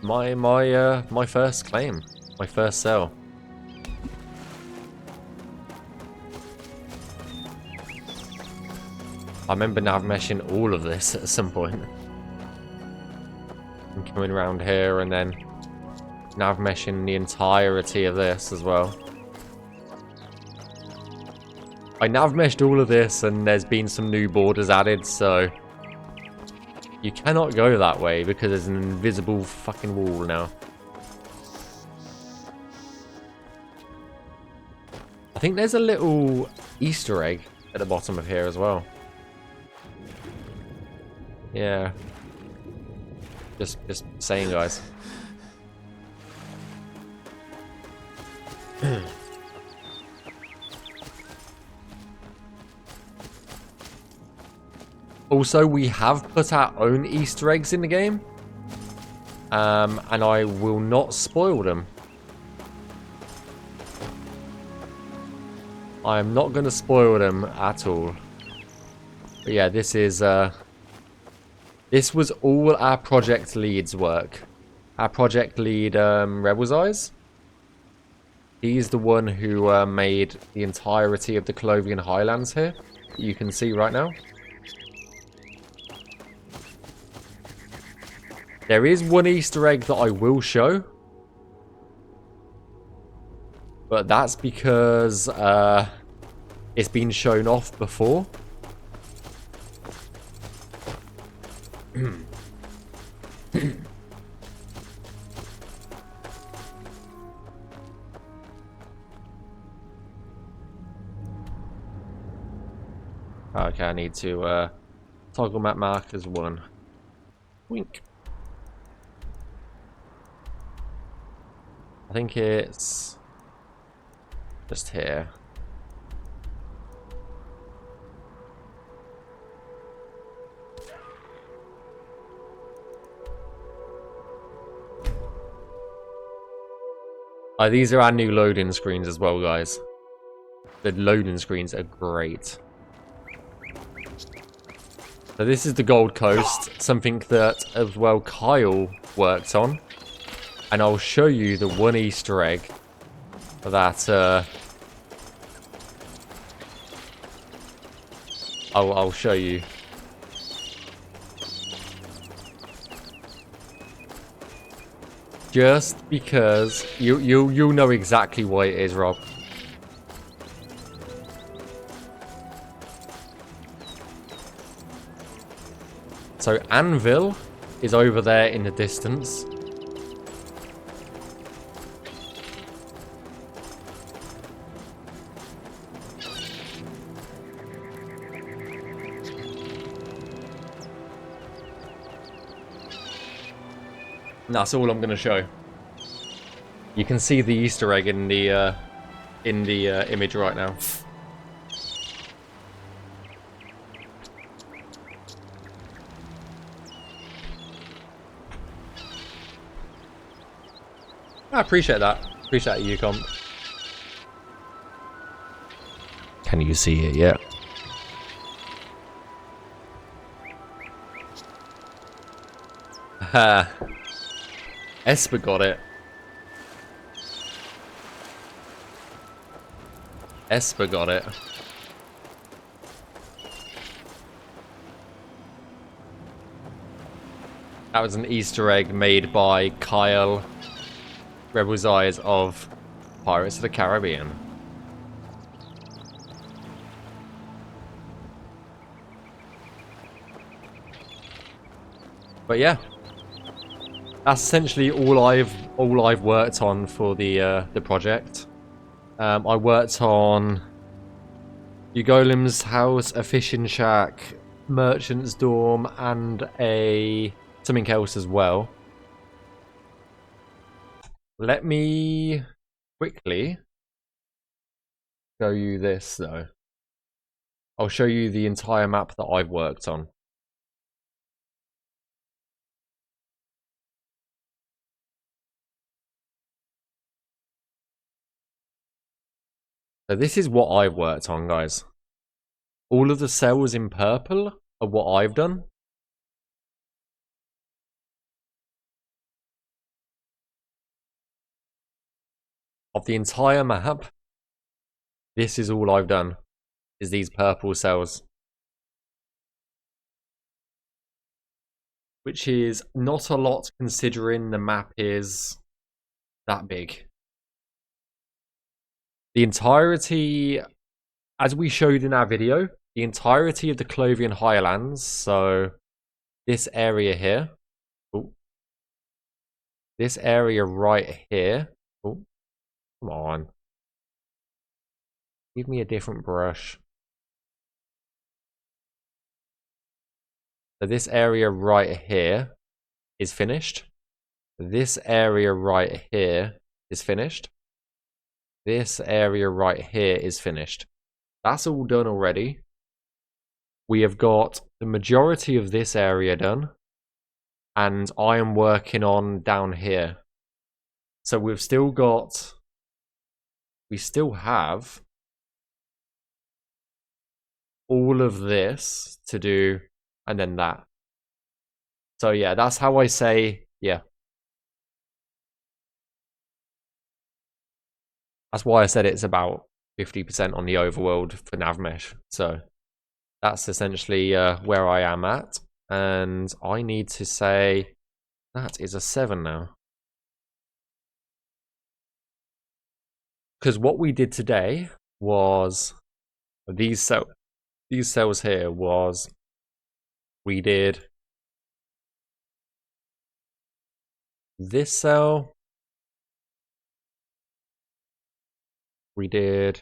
my first claim, my first cell. I remember Navmeshing all of this at some point. And coming around here and then Navmeshing the entirety of this as well. I Navmeshed all of this and there's been some new borders added, so you cannot go that way because there's an invisible fucking wall now. I think there's a little Easter egg at the bottom of here as well. Yeah. Just saying, guys. Also, we have put our own Easter eggs in the game. And I will not spoil them. I am not going to spoil them at all. But yeah, this is... this was all our project lead's work. Our project lead, Rebel's Eyes. He's the one who made the entirety of the Clovian Highlands here. You can see right now. There is one Easter egg that I will show. But that's because it's been shown off before. Okay, I need to toggle map markers 1. Wink. I think it's just here. Oh, these are our new loading screens as well, guys. The loading screens are great. So this is the Gold Coast, something that as well Kyle worked on. And I'll show you the one Easter egg that I'll show you. Just because you'll know exactly why it is, Rob. So Anvil is over there in the distance. And that's all I'm going to show. You can see the Easter egg in the image right now. I appreciate that. Appreciate you, comp. Can you see it yet? Ha. Esper got it. Esper got it. That was an Easter egg made by Kyle, Rebel's Eyes of Pirates of the Caribbean. But yeah, that's essentially all I've worked on for the project. I worked on Ugolem's house, a fishing shack, merchant's dorm, and something else as well. Let me quickly show you this though. I'll show you the entire map that I've worked on. So this is what I've worked on, guys. All of the cells in purple are what I've done. Of the entire map, this is all I've done, is these purple cells. which is not a lot considering the map is that big. The entirety, as we showed in our video, the entirety of the Clovian Highlands, so this area here, this area right here, come on, give me a different brush. So this area right here is finished. This area right here is finished. This area right here is finished. That's all done already. We have got the majority of this area done. And I am working on down here. So we've still got... We still have all of this to do, and then that. So yeah, that's how I say, yeah. That's why I said it's about 50% on the overworld for Navmesh. So that's essentially where I am at. And I need to say that is a 7 now. Because what we did today was these cells here was we did this cell. We did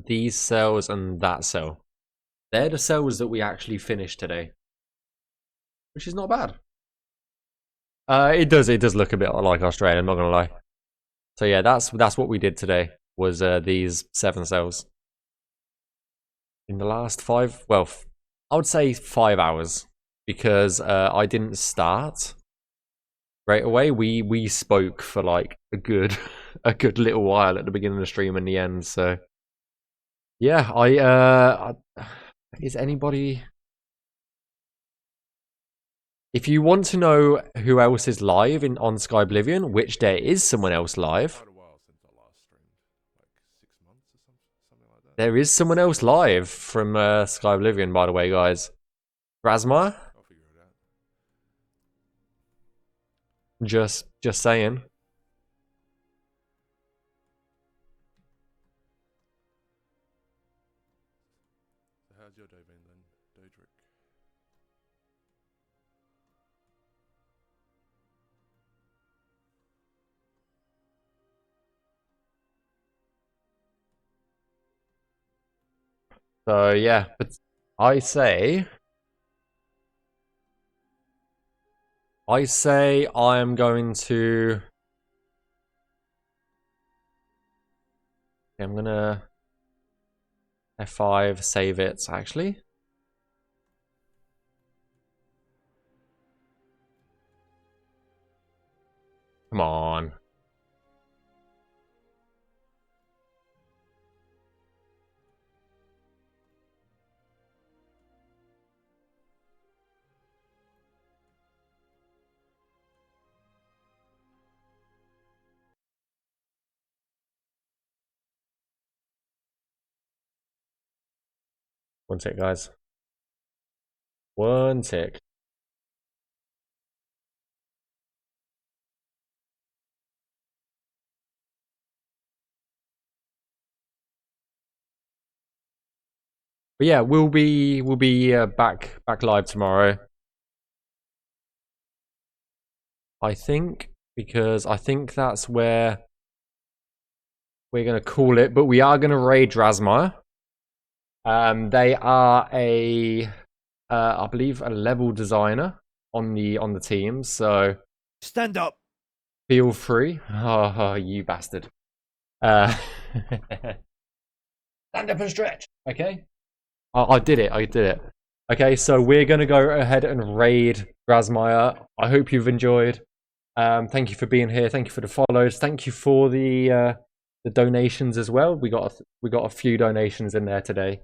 these cells and that cell. They're the cells that we actually finished today, which is not bad. It does look a bit like Australia, I'm not gonna lie. So yeah, that's what we did today, was these 7 cells. In the last 5, well, I would say 5 hours, because I didn't start right away. We spoke for like a good little while at the beginning of the stream and the end. So yeah, is anybody? If you want to know who else is live on Skyblivion, which there is someone else live. There is someone else live from Skyblivion, by the way, guys. Razma? Just saying. So how's your day been then, Dodrick? So yeah, but I say I am going to... I'm gonna F5, save it, actually. Come on. One tick, guys. One tick. But yeah, we'll be back live tomorrow. I think, because I think that's where we're gonna call it. But we are gonna raid Drasmire. They are I believe a level designer on the team, so Stand up. feel free. Oh, you bastard. Stand up and stretch. Okay. I did it. Okay, so we're gonna go ahead and raid Drasmire. I hope you've enjoyed. Thank you for being here. Thank you for the follows. Thank you for the donations as well. We got a few donations in there today.